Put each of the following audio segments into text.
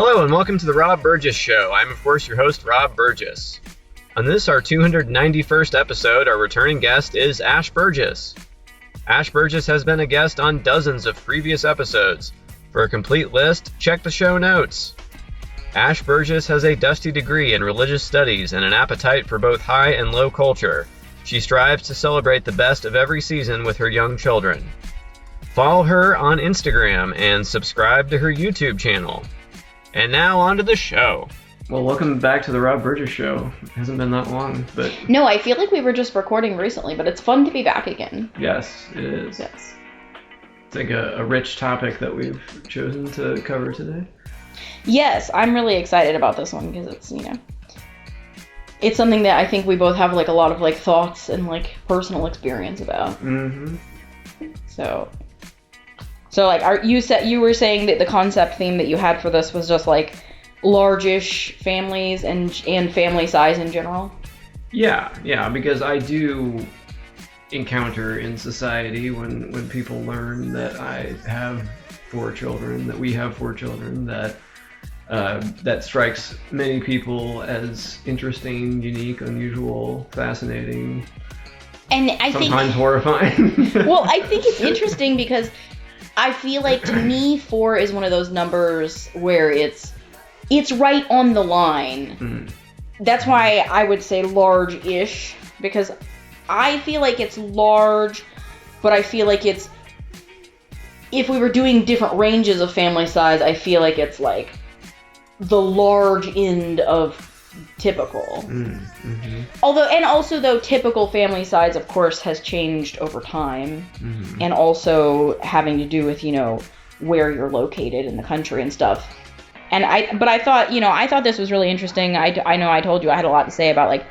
Hello and welcome to the Rob Burgess Show. I'm of course your host, Rob Burgess. On this, our 291st episode, our returning guest is Ash Burgess. Ash Burgess has been a guest on dozens of previous episodes. For a complete list, check the show notes. Ash Burgess has a dusty degree in religious studies and an appetite for both high and low culture. She strives to celebrate the best of every season with her young children. Follow her on Instagram and subscribe to her YouTube channel. And now on to the show. Well, welcome back to the Rob Burgess Show. It hasn't been that long, but... No, I feel like we were just recording recently, but it's fun to be back again. Yes, it is. Yes. It's like a rich topic that we've chosen to cover today. Yes, I'm really excited about this one because it's, it's something that I think we both have, a lot of, thoughts and, personal experience about. Mm-hmm. So you were saying that the concept theme that you had for this was just, large-ish families and family size in general? Yeah, because I do encounter in society when people learn that I have 4 children, that we have 4 children, that strikes many people as interesting, unique, unusual, fascinating, and sometimes horrifying. Well, I think it's interesting because I feel like, to me, 4 is one of those numbers where it's right on the line. Mm. That's why I would say large-ish, because I feel like it's large, but I feel like it's, if we were doing different ranges of family size, I feel like it's the large end of typical. Mm-hmm. Although typical family size, of course, has changed over time, mm-hmm. and also having to do with, where you're located in the country and stuff. But I thought this was really interesting. I know I told you I had a lot to say about,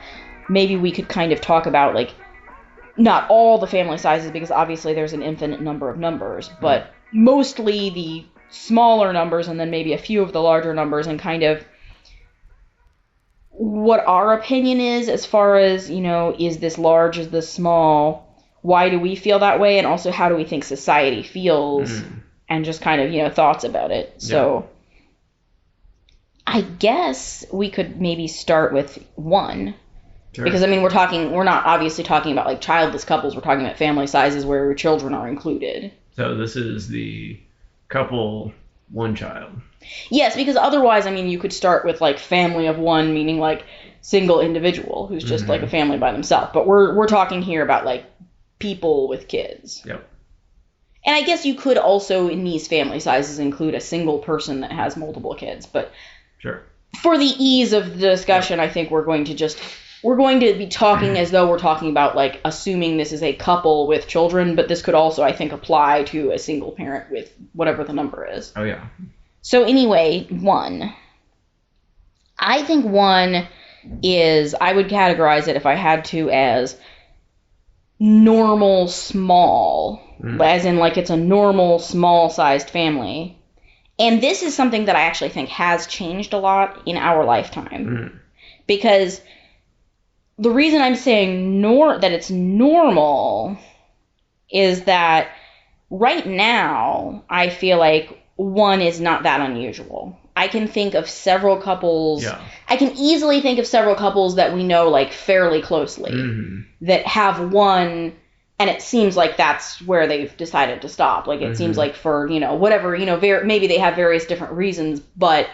maybe we could kind of talk about, not all the family sizes, because obviously there's an infinite number of numbers, but mostly the smaller numbers and then maybe a few of the larger numbers, and kind of what our opinion is as far as, is this large, is this small, why do we feel that way, and also how do we think society feels, and just kind of, thoughts about it. Yeah. So I guess we could maybe start with 1. Sure. Because, we're not obviously talking about, childless couples. We're talking about family sizes where children are included. So this is the couple, 1 child. Yes, because otherwise, you could start with, family of 1, meaning, single individual who's just, a family by themselves. But we're talking here about, people with kids. Yep. And I guess you could also, in these family sizes, include a single person that has multiple kids. But sure, for the ease of the discussion, I think we're going to be talking as though we're talking about, assuming this is a couple with children, but this could also, I think, apply to a single parent with whatever the number is. Oh, yeah. So anyway, 1. I think 1 is, I would categorize it, if I had to, as normal small, as in, it's a normal small-sized family. And this is something that I actually think has changed a lot in our lifetime. Because the reason I'm saying that it's normal is that right now, I feel like 1 is not that unusual. I can think of several couples. Yeah. I can easily think of several couples that we know, fairly closely, that have 1, and it seems like that's where they've decided to stop. It seems like for, whatever, maybe they have various different reasons, but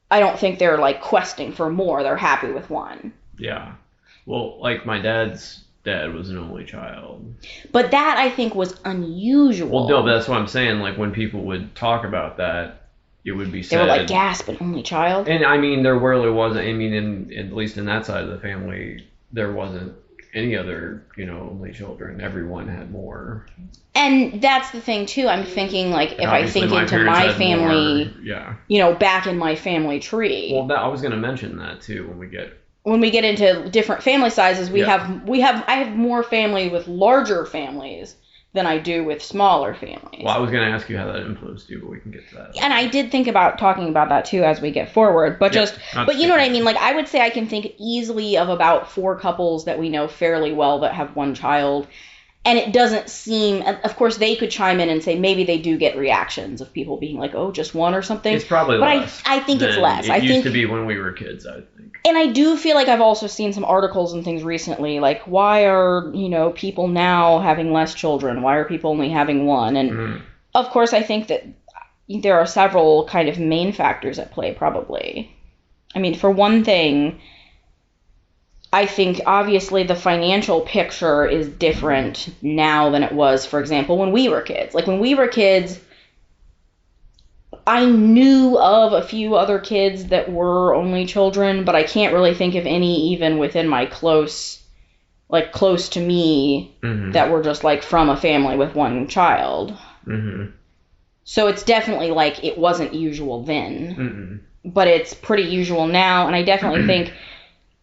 I don't think they're, questing for more. They're happy with 1. Yeah. Well, my dad's dad was an only child. But that, I think, was unusual. Well, no, that's what I'm saying. When people would talk about that, it would be said... They were gasp, an only child? And, there really wasn't... at least in that side of the family, there wasn't any other, only children. Everyone had more. And that's the thing, too. I'm thinking, if I think into my family... More, back in my family tree. Well, I was going to mention that, too, when we get into different family sizes, I have more family with larger families than I do with smaller families. Well, I was going to ask you how that influenced you, but we can get to that. And I did think about talking about that too as we get forward, but you know what I mean? I would say I can think easily of about 4 couples that we know fairly well that have 1 child. And it doesn't seem, of course, they could chime in and say maybe they do get reactions of people being like, oh, just one or something. It's probably less. But I think it's less. It used to be when we were kids, I think. And I do feel like I've also seen some articles and things recently, like, why are, people now having less children? Why are people only having one? And, of course, I think that there are several kind of main factors at play, probably. I mean, for one thing, I think obviously the financial picture is different now than it was, for example, when we were kids. Like when we were kids, I knew of a few other kids that were only children, but I can't really think of any even within my close to me that were just like from a family with one child. So it's definitely like it wasn't usual then, but it's pretty usual now. And I definitely think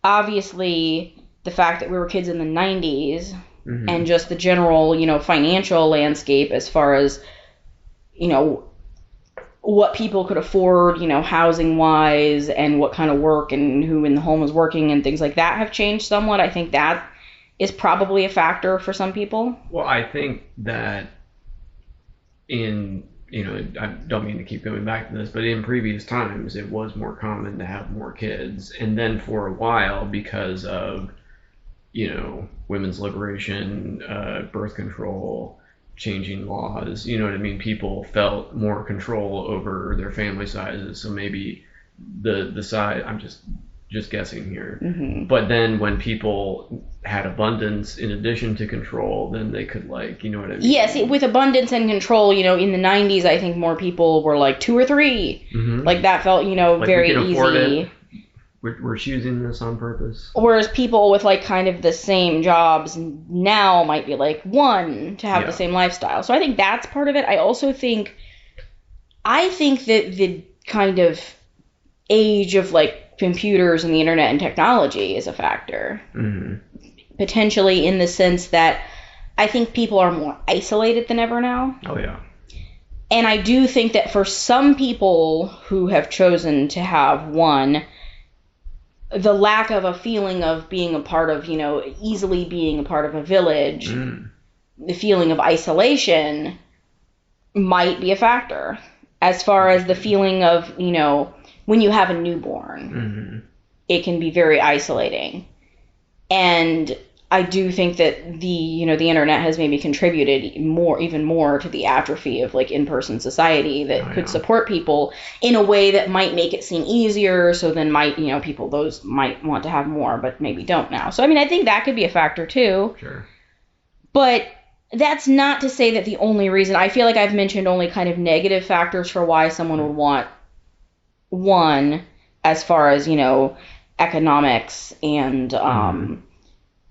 obviously, the fact that we were kids in the 90s and just the general, financial landscape as far as, what people could afford, housing-wise and what kind of work and who in the home was working and things like that have changed somewhat. I think that is probably a factor for some people. Well, I think that I don't mean to keep going back to this, but in previous times, it was more common to have more kids. And then for a while, because of, women's liberation, birth control, changing laws, you know what I mean? People felt more control over their family sizes. So maybe the size, I'm just guessing here. But then when people had abundance in addition to control, then they could you know what I mean? Yes, with abundance and control, in the 90s, I think more people were like 2 or 3. Like that felt, very we can afford easy. It. We're choosing this on purpose. Whereas people with kind of the same jobs now might be like 1 to have the same lifestyle. So I think that's part of it. I also think that the kind of age of computers and the internet and technology is a factor. Potentially in the sense that I think people are more isolated than ever now. Oh, yeah. And I do think that for some people who have chosen to have one, the lack of a feeling of being a part of, easily being a part of a village, the feeling of isolation might be a factor. As far as the feeling of, when you have a newborn, it can be very isolating. And I do think that the internet has maybe contributed even more to the atrophy of in-person society that could support people in a way that might make it seem easier. So then those might want to have more, but maybe don't now. So, I think that could be a factor too. Sure. But that's not to say that the only reason. I feel like I've mentioned only kind of negative factors for why someone would want one, as far as, economics and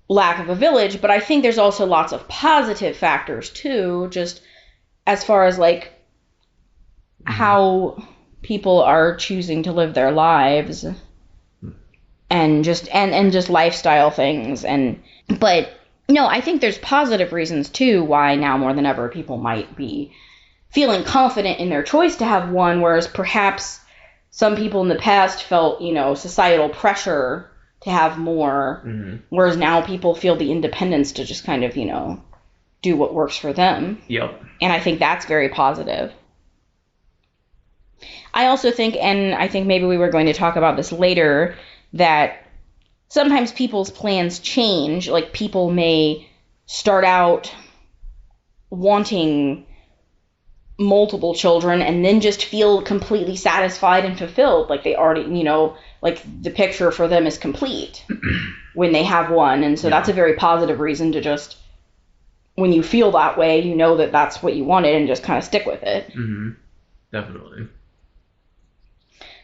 lack of a village. But I think there's also lots of positive factors too, just as far as how people are choosing to live their lives and just lifestyle things. But no, I think there's positive reasons too why now more than ever people might be feeling confident in their choice to have one, whereas perhaps some people in the past felt, societal pressure to have more, whereas now people feel the independence to just kind of, do what works for them. Yep. And I think that's very positive. I also think, and I think maybe we were going to talk about this later, that sometimes people's plans change. Like people may start out wanting multiple children and then just feel completely satisfied and fulfilled. Like they already, the picture for them is complete when they have one. And so that's a very positive reason to just, when you feel that way, that that's what you wanted and just kind of stick with it. Definitely.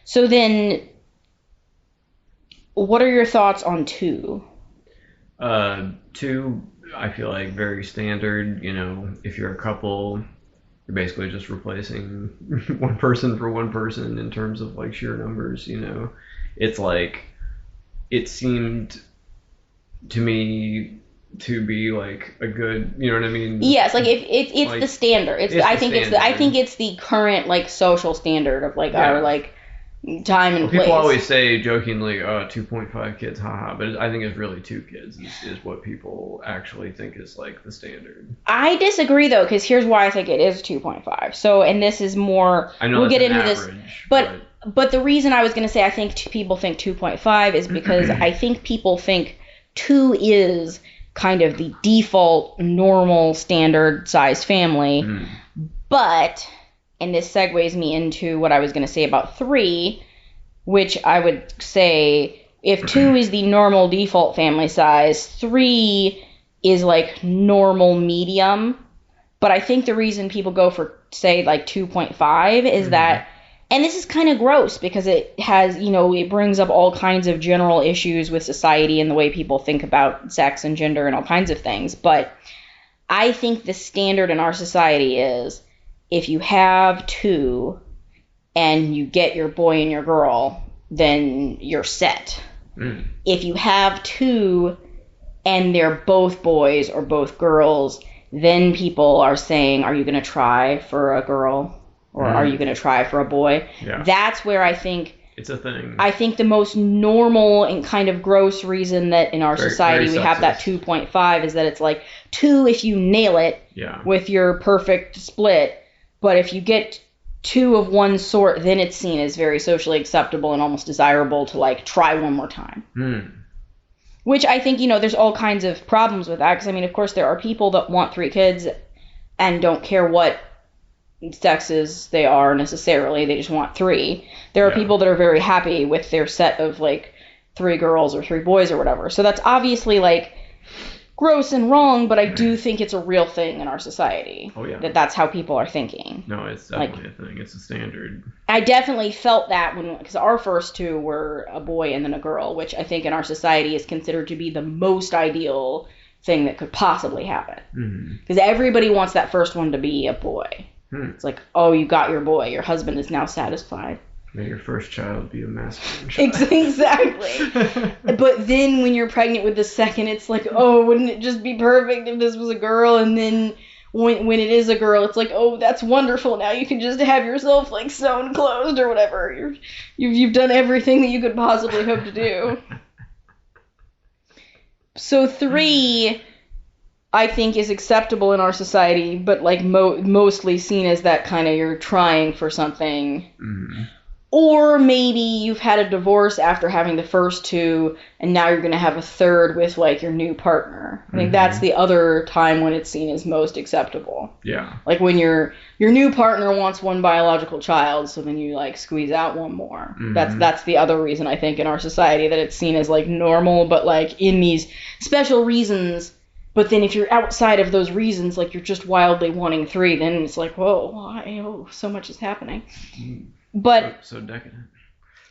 So then, what are your thoughts on 2? 2, I feel like very standard. If you're a couple, you're basically just replacing one person for one person in terms of sheer numbers. It's it seemed to me to be a good, you know what I mean? Yes, it's the standard. I think it's the current social standard of our time and place. People always say jokingly, 2.5 kids, haha, but I think it's really 2 kids is what people actually think is like the standard. I disagree though, because here's why I think it is 2.5. So, and this is more, I know we'll get into average, this, but the reason I was going to say I think people think 2.5 is because I think people think 2 is kind of the default, normal, standard size family. But, and this segues me into what I was going to say about 3, which I would say if 2 is the normal default family size, 3 is like normal medium. But I think the reason people go for, say, like 2.5 is that, and this is kind of gross because it has, it brings up all kinds of general issues with society and the way people think about sex and gender and all kinds of things. But I think the standard in our society is if you have 2 and you get your boy and your girl, then you're set. If you have 2 and they're both boys or both girls, then people are saying, are you going to try for a girl? Or are you going to try for a boy? Yeah. That's where I think it's a thing. I think the most normal and kind of gross reason that in our society we have that 2.5 is that it's like 2 if you nail it with your perfect split. But if you get 2 of one sort, then it's seen as very socially acceptable and almost desirable to like try one more time. Which I think, there's all kinds of problems with that. Because, I mean, of course, there are people that want 3 kids and don't care what sexes they are necessarily. They just want 3. There are people that are very happy with their set of like 3 girls or 3 boys or whatever. So that's obviously like gross and wrong, but I do think it's a real thing in our society. Oh, yeah. That's how people are thinking. No, it's definitely a thing. It's a standard. I definitely felt that because our first 2 were a boy and then a girl, which I think in our society is considered to be the most ideal thing that could possibly happen. Because everybody wants that first one to be a boy. It's like, oh, you got your boy. Your husband is now satisfied. May your first child be a masculine child. Exactly. But then when you're pregnant with the second, it's like, oh, wouldn't it just be perfect if this was a girl? And then when it is a girl, it's like, oh, that's wonderful. Now you can just have yourself like sewn closed or whatever. You've done everything that you could possibly hope to do. So 3, I think, is acceptable in our society, but like mostly seen as that kind of you're trying for something. Or maybe you've had a divorce after having the first 2, and now you're going to have a third with like your new partner. I think that's the other time when it's seen as most acceptable. Yeah. Like when your new partner wants 1 biological child, so then you like squeeze out 1 more. That's the other reason I think in our society that it's seen as like normal, but like in these special reasons. But then if you're outside of those reasons, like you're just wildly wanting 3, then it's like, whoa, why? Oh, so much is happening. But so decadent.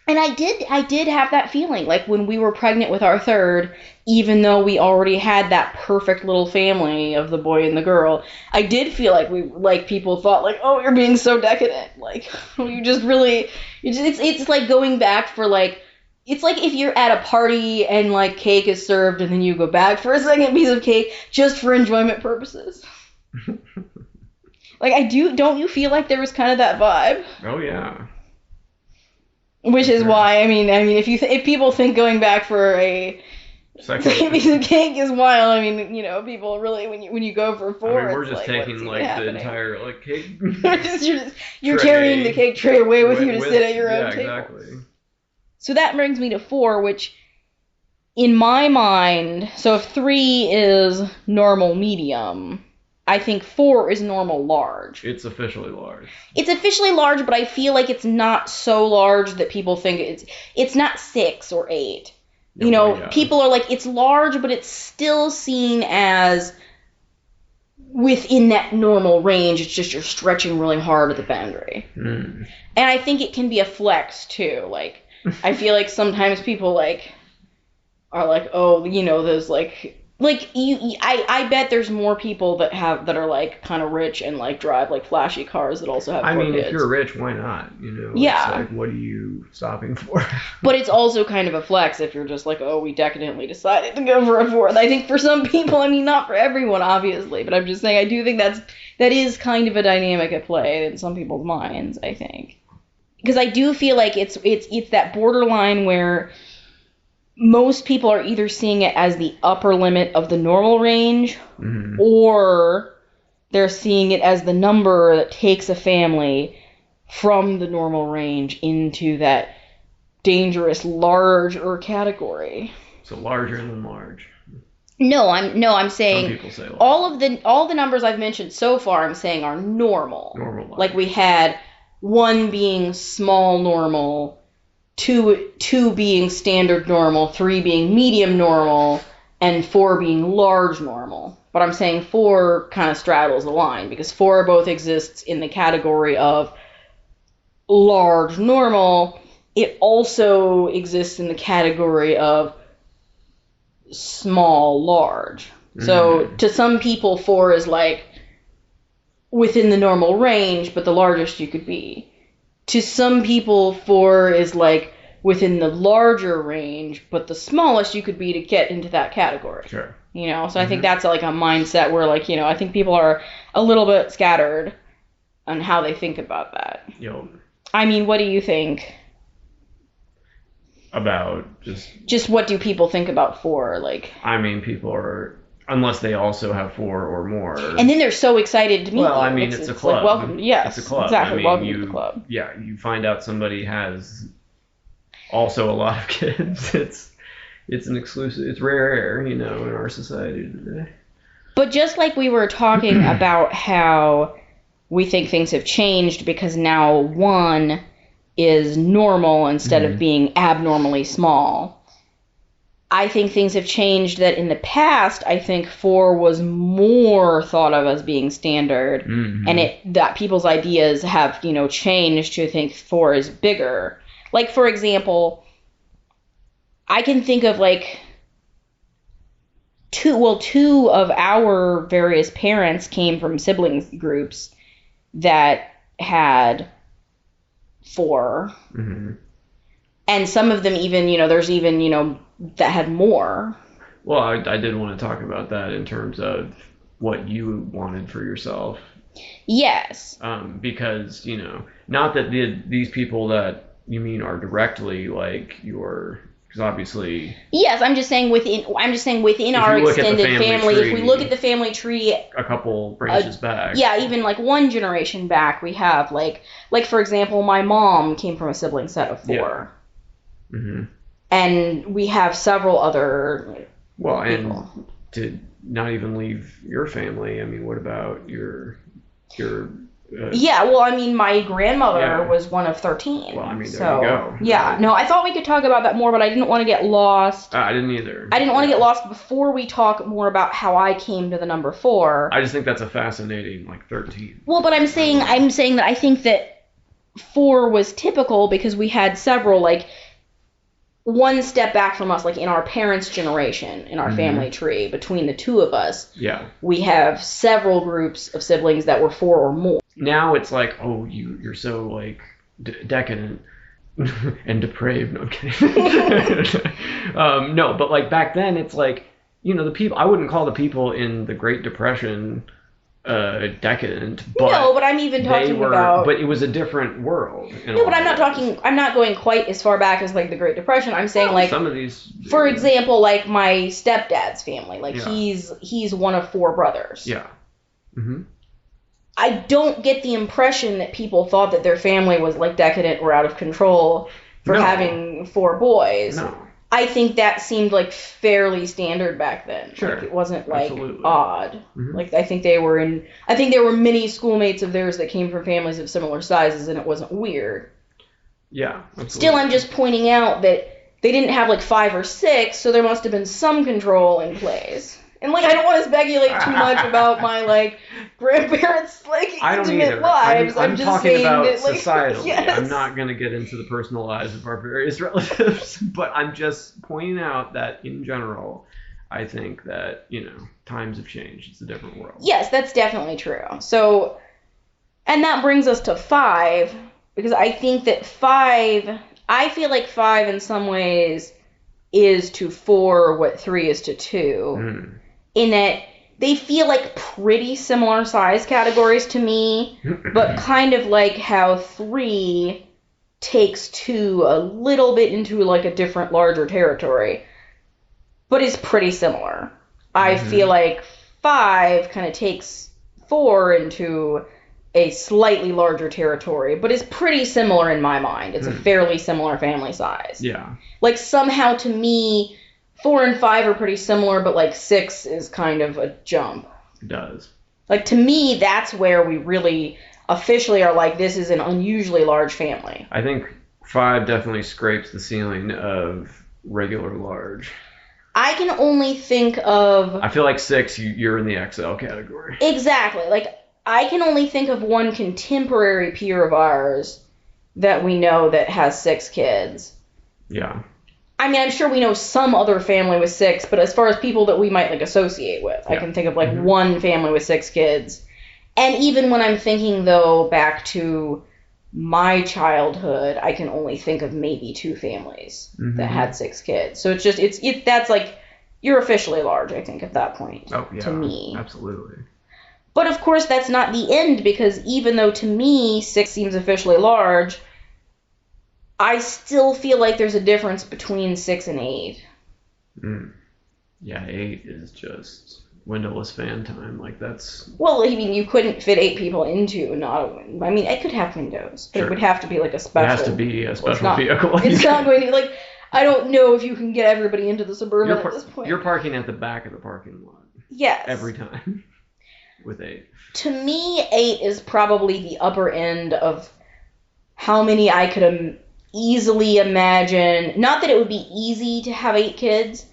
And I did have that feeling, like when we were pregnant with our third, even though we already had that perfect little family of the boy and the girl, I did feel like people thought like, oh, you're being so decadent, like you just really, it's like going back for like. It's like if you're at a party and, like, cake is served and then you go back for a second piece of cake just for enjoyment purposes. Like, don't you feel like there was kind of that vibe? Oh, yeah. Which is why, I mean, if people think going back for a second piece of cake is wild, I mean, people really, when you go for 4, we're just taking, like, the entire, like, cake You're carrying the cake tray away with you to sit at your own table. Yeah, exactly. So that brings me to 4, which, in my mind, so if 3 is normal medium, I think 4 is normal large. It's officially large. It's officially large, but I feel like it's not so large that people think it's not 6 or 8. People are like, it's large, but it's still seen as within that normal range. It's just you're stretching really hard at the boundary. And I think it can be a flex, too, like... I feel like sometimes people like are like, oh, those I bet there's more people that are like kind of rich and like drive like flashy cars that also have 4 kids. If you're rich, why not? Yeah. It's like, what are you stopping for? But it's also kind of a flex if you're just like, oh, we decadently decided to go for a 4th. I think for some people, I mean, not for everyone, obviously, but I'm just saying I do think that is kind of a dynamic at play in some people's minds, I think. because I do feel like it's that borderline where most people are either seeing it as the upper limit of the normal range, or they're seeing it as the number that takes a family from the normal range into that dangerous larger category. So larger than large. No, I'm saying some people say large. all the numbers I've mentioned so far I'm saying are normal. Normal large. Like we had 1 being small normal, 2 being standard normal, 3 being medium normal, and 4 being large normal. But I'm saying 4 kind of straddles the line because 4 both exists in the category of large normal. It also exists in the category of small large. So to some people 4 is like within the normal range, but the largest you could be. To some people 4 is like within the larger range, but the smallest you could be to get into that category. Sure. You know, so I think that's like a mindset where, like, you know, I think people are a little bit scattered on how they think about that. Yo. I mean, what do you think? About just what do people think about 4? Like, I mean, people are, unless they also have 4 or more. And then they're so excited to meet you. Well, I mean, it's a club. Like, welcome, yes, it's a club. Exactly, I mean, welcome to the club. Yeah, you find out somebody has also a lot of kids. It's an exclusive. It's rare, you know, in our society today. But just like we were talking about how we think things have changed because now 1 is normal instead of being abnormally small. I think things have changed that in the past, I think 4 was more thought of as being standard, and that people's ideas have, you know, changed to think 4 is bigger. Like, for example, I can think of like two of our various parents came from sibling groups that had 4. And some of them even, you know, there's even, you know, that had more. Well, I did want to talk about that in terms of what you wanted for yourself. Yes. Because, you know, not that these people that you mean are directly like your, because obviously. Yes, I'm just saying within our extended family, if we look at the family tree a couple branches back. Yeah, even like 1 generation back, we have like for example, my mom came from a sibling set of 4. Yeah. And we have several other people. And to not even leave your family, I mean, what about your yeah, well, I mean, my grandmother was one of 13. Well, I mean, there you go. Yeah, no, I thought we could talk about that more, but I didn't want to get lost. I didn't either. I didn't want to get lost before we talk more about how I came to the number 4. I just think that's a fascinating, like, 13. Well, but I'm saying that I think that 4 was typical because we had several, like, 1 step back from us, like in our parents' generation, in our family tree, between the 2 of us. Yeah. We have several groups of siblings that were 4 or more. Now it's like, oh, you're so, like, decadent and depraved. No, I'm kidding. No, but, like, back then it's like, you know, the people, I wouldn't call the people in the Great Depression decadent, but no, but I'm even talking about. But it was a different world. No, but I'm not going quite as far back as like the Great Depression. I'm saying like some of these. For example, like my stepdad's family, like he's one of 4 brothers. Yeah. I don't get the impression that people thought that their family was like decadent or out of control for having 4 boys. No. I think that seemed like fairly standard back then. Sure. Like, it wasn't like odd. Like I think there were many schoolmates of theirs that came from families of similar sizes and it wasn't weird. Yeah. Absolutely. Still, I'm just pointing out that they didn't have like 5 or 6, so there must have been some control in place. And like I don't want to speculate too much about my like grandparents' like intimate lives. I'm just talking saying about that, like, societally. yes. I'm not going to get into the personal lives of our various relatives, but I'm just pointing out that in general, I think that, you know, times have changed. It's a different world. Yes, that's definitely true. So, and that brings us to 5, because I think that 5, I feel like 5 in some ways is to 4 what 3 is to 2. In that they feel like pretty similar size categories to me, but kind of like how 3 takes 2 a little bit into like a different, larger territory, but is pretty similar. I feel like 5 kind of takes 4 into a slightly larger territory, but is pretty similar in my mind. It's a fairly similar family size. Yeah. Like, somehow to me, 4 and 5 are pretty similar, but like 6 is kind of a jump. It does. Like, to me, that's where we really officially are like, this is an unusually large family. I think 5 definitely scrapes the ceiling of regular large. I can only think of... I feel like 6, you're in the XL category. Exactly. Like, I can only think of one contemporary peer of ours that we know that has 6 kids. Yeah. I mean, I'm sure we know some other family with 6, but as far as people that we might, like, associate with, I can think of, like, one family with 6 kids. And even when I'm thinking, though, back to my childhood, I can only think of maybe 2 families that had 6 kids. So it's just, that's, like, you're officially large, I think, at that point, to me. Absolutely. But, of course, that's not the end, because even though, to me, 6 seems officially large, I still feel like there's a difference between 6 and 8. Yeah, 8 is just windowless fan time. Like, that's... Well, I mean, you couldn't fit 8 people into I mean, it could have windows, but it would have to be like a special... It has to be a special vehicle. It's not going to... Like, I don't know if you can get everybody into the Suburban at this point. You're parking at the back of the parking lot. Yes. Every time. With 8. To me, 8 is probably the upper end of how many I could easily imagine. Not that it would be easy to have 8 kids,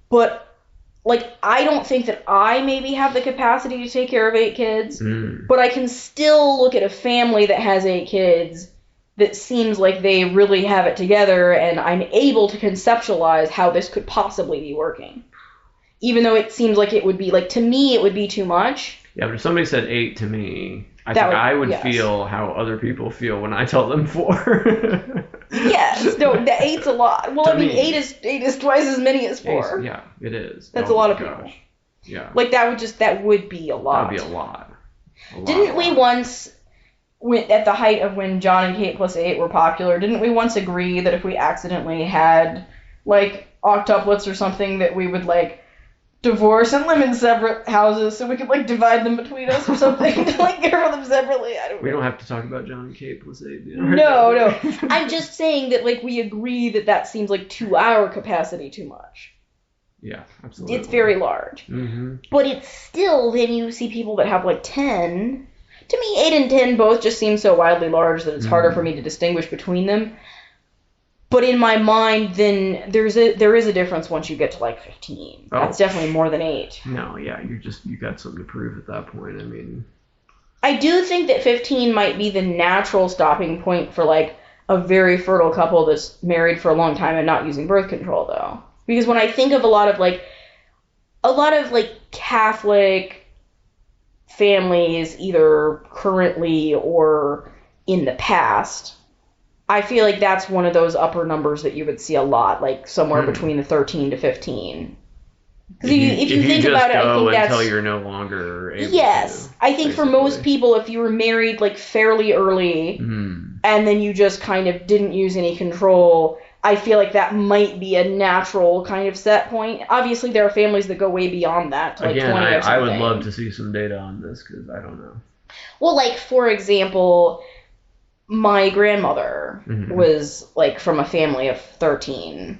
but, like, I don't think that I maybe have the capacity to take care of 8 kids, but I can still look at a family that has 8 kids that seems like they really have it together, and I'm able to conceptualize how this could possibly be working. Even though it seems like it would be, like, to me, it would be too much. Yeah, but if somebody said 8 to me, I would feel how other people feel when I tell them 4. Yes, no, the 8's a lot. Well, I mean, 8 is twice as many as 4. Yeah, it is. That's a lot of people. Yeah. Like, that would be a lot. That would be a lot. Didn't we once, at the height of when John and Kate plus 8 were popular, didn't we once agree that if we accidentally had, like, octuplets or something, that we would, like, divorce and live in separate houses so we could, like, divide them between us or something to, like, care for them separately? We don't have to talk about John and Kate plus 8. No. I'm just saying that, like, we agree that seems like to our capacity too much. Yeah, absolutely. It's very large. But it's still, then you see people that have, like, 10. To me, 8 and 10 both just seem so wildly large that it's harder for me to distinguish between them. But in my mind, then there is a difference once you get to, like, 15. That's definitely more than 8. No, yeah, you got something to prove at that point. I mean, I do think that 15 might be the natural stopping point for, like, a very fertile couple that's married for a long time and not using birth control, though. Because when I think of a lot of Catholic families, either currently or in the past, I feel like that's one of those upper numbers that you would see a lot, like somewhere between the 13 to 15. Because if you think about it, I think that's... until you're no longer able Yes. to, I think for most people, if you were married, like, fairly early, and then you just kind of didn't use any control, I feel like that might be a natural kind of set point. Obviously, there are families that go way beyond that, to, like, 20 or something. I would love to see some data on this, because I don't know. Well, like, for example... My grandmother was, like, from a family of 13,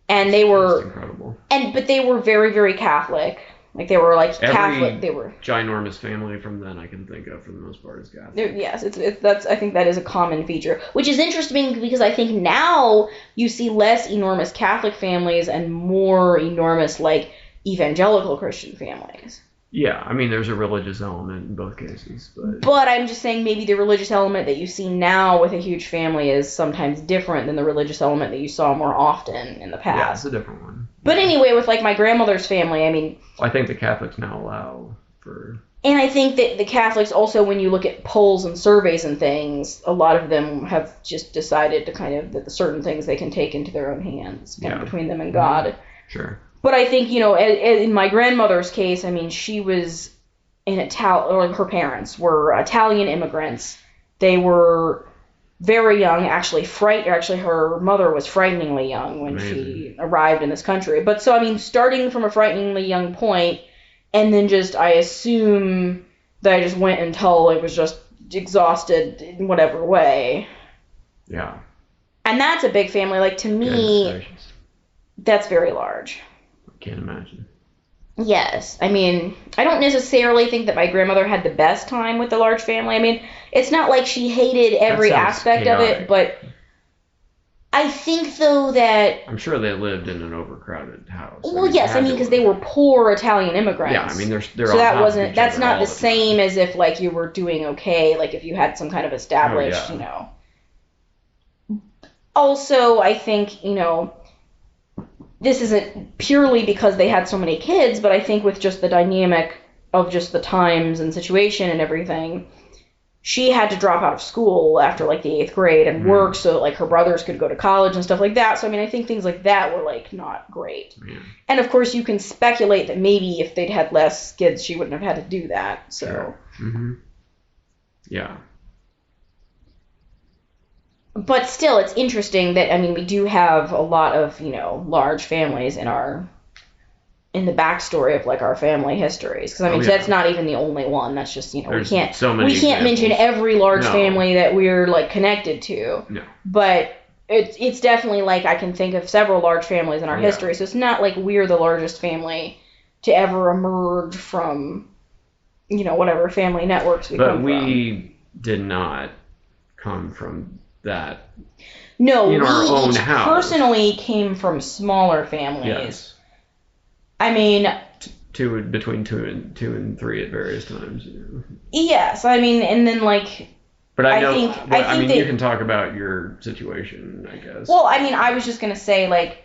and they were... That's incredible. But they were very, very Catholic. Like, they were, like, Catholic. They were... ginormous family from then I can think of, for the most part, is Catholic. Yes, I think that is a common feature. Which is interesting, because I think now you see less enormous Catholic families and more enormous, like, evangelical Christian families. Yeah, I mean, there's a religious element in both cases. But I'm just saying maybe the religious element that you see now with a huge family is sometimes different than the religious element that you saw more often in the past. Yeah, it's a different one. But anyway, with, like, my grandmother's family, I mean... I think the Catholics now allow for... And I think that the Catholics also, when you look at polls and surveys and things, a lot of them have just decided to kind of... that certain things they can take into their own hands, kind of between them and God. Sure. But I think, in my grandmother's case, I mean, she was or her parents were Italian immigrants. They were very young, actually her mother was frighteningly young when she arrived in this country. But so, I mean, starting from a frighteningly young point, and then just, I assume that I just went until it was just exhausted in whatever way. Yeah. And that's a big family. Like, to me, that's very large. I can't imagine. Yes. I mean, I don't necessarily think that my grandmother had the best time with the large family. I mean, it's not like she hated every aspect of it, but I think, though, that... I'm sure they lived in an overcrowded house. Well, yes, I mean, because they were poor Italian immigrants. Yeah, I mean, they're so that's not the same as if, like, you were doing okay, like, if you had some kind of established, you know... Also, I think, you know, this isn't purely because they had so many kids, but I think with just the dynamic of just the times and situation and everything, she had to drop out of school after, like, the 8th grade and work so that, like, her brothers could go to college and stuff like that. So, I mean, I think things like that were, like, not great. Yeah. And, of course, you can speculate that maybe if they'd had less kids, she wouldn't have had to do that, so... Sure. Mm-hmm. Yeah. But still, it's interesting that, I mean, we do have a lot of, you know, large families in the backstory of, like, our family histories. Because, I mean, that's not even the only one. That's just, you know, we can't mention every large family that we're, like, connected to. No. But it's definitely, like, I can think of several large families in our history. So it's not like we're the largest family to ever emerge from, you know, whatever family networks we come from. But we did not come from that. No, in our own house. Personally came from smaller families. Yes. I mean, between two and three at various times. You know. Yes, I mean, and then, like. But I think you can talk about your situation, I guess. Well, I mean, I was just gonna say, like,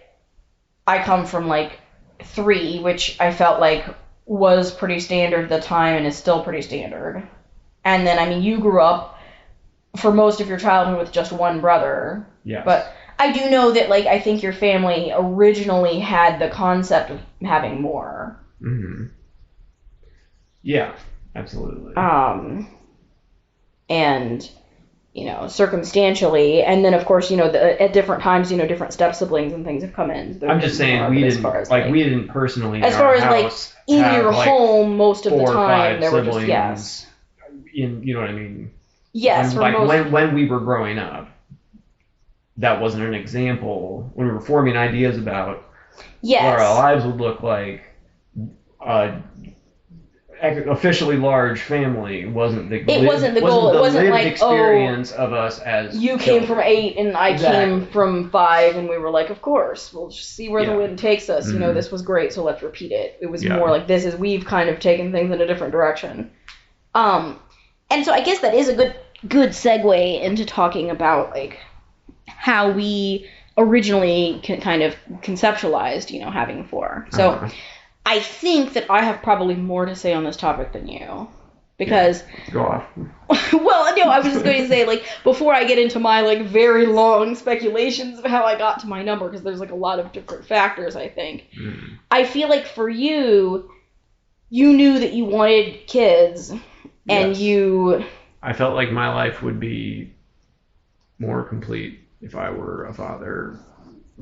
I come from, like, 3, which I felt like was pretty standard at the time and is still pretty standard. And then, I mean, you grew up for most of your childhood with just one brother. Yes. But I do know that, like, I think your family originally had the concept of having more. Mm-hmm. Yeah, absolutely. And, you know, circumstantially, and then, of course, you know, at different times, you know, different step-siblings and things have come in. I'm just saying, we didn't personally, as far as, like, in your home, most of the time, there were just, yes. You know what I mean? Yes, when we were growing up, that wasn't an example. When we were forming ideas about what our lives would look like, officially large family wasn't the goal. It wasn't the goal. It wasn't like, experience of us as you came from 8 and I came from 5, and we were like, of course, we'll just see where the wind takes us. Mm-hmm. You know, this was great, so let's repeat it. It was more like we've kind of taken things in a different direction. And so I guess that is a good segue into talking about, like, how we originally kind of conceptualized, you know, having 4. So I think that I have probably more to say on this topic than you. Because... Yeah, go off. Well, no, I was just going to say, like, before I get into my, like, very long speculations of how I got to my number, because there's, like, a lot of different factors, I think. Mm. I feel like for you knew that you wanted kids, and I felt like my life would be more complete if I were a father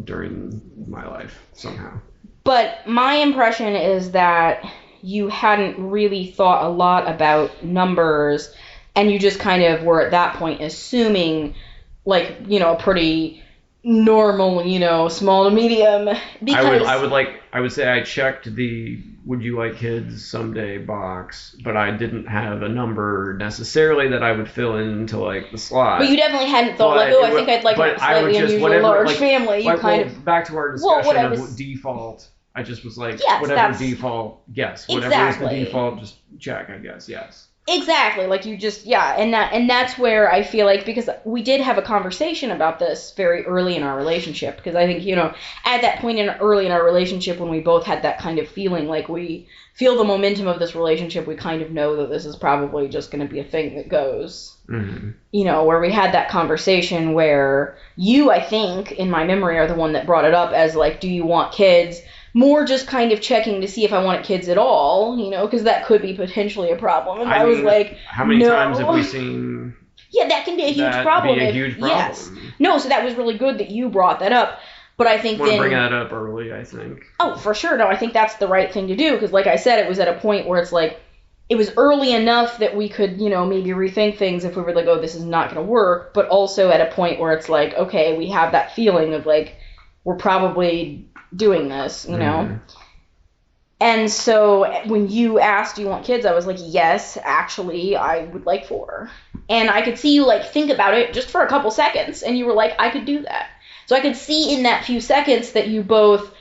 during my life, somehow. But my impression is that you hadn't really thought a lot about numbers, and you just kind of were at that point assuming, like, you know, pretty normal, you know, small to medium. Because I would say I checked the "Would you like kids someday" box, but I didn't have a number necessarily that I would fill into, like, the slot. But you definitely hadn't thought, like, I think I'd like a slightly unusual large family. You kind of back to our discussion of default. I just was like, whatever default, yes. Whatever is the default, just check, I guess, yes. Exactly, like you just, and that's where I feel like, because we did have a conversation about this very early in our relationship, because I think, you know, at that point early in our relationship when we both had that kind of feeling, like we feel the momentum of this relationship, we kind of know that this is probably just going to be a thing that goes. Mm-hmm. You know, where we had that conversation where you, I think, in my memory, are the one that brought it up as, like, do you want kids? More just kind of checking to see if I wanted kids at all, you know, because that could be potentially a problem. And I was like, how many times have we seen Yeah, that can be a huge problem. That'd be a huge problem. Yes. No, so that was really good that you brought that up. But I think I want to bring that up early, I think. Oh, for sure. No, I think that's the right thing to do. Because like I said, it was at a point where it's like, it was early enough that we could, maybe rethink things if we were like, oh, this is not going to work. But also at a point where it's like, okay, we have that feeling of like, we're probably doing this, know? And so when you asked, do you want kids? I was like, yes, actually, I would like 4. And I could see you like think about it just for a couple seconds. And you were like, I could do that. So I could see in that few seconds that you both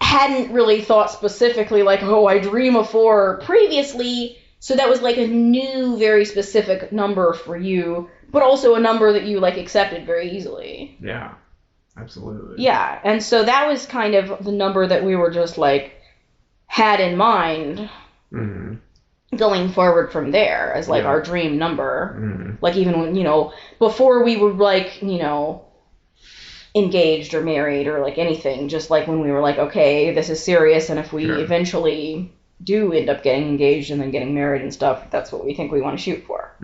hadn't really thought specifically like, oh, I dream of 4 previously. So that was like a new, very specific number for you, but also a number that you like accepted very easily. Yeah, absolutely. Yeah, and so that was kind of the number that we were just like had in mind going forward from there as like our dream number. Like even when, before we were like, engaged or married or like anything, just like when we were like, okay, this is serious, and if we eventually do end up getting engaged and then getting married and stuff, that's what we think we want to shoot for.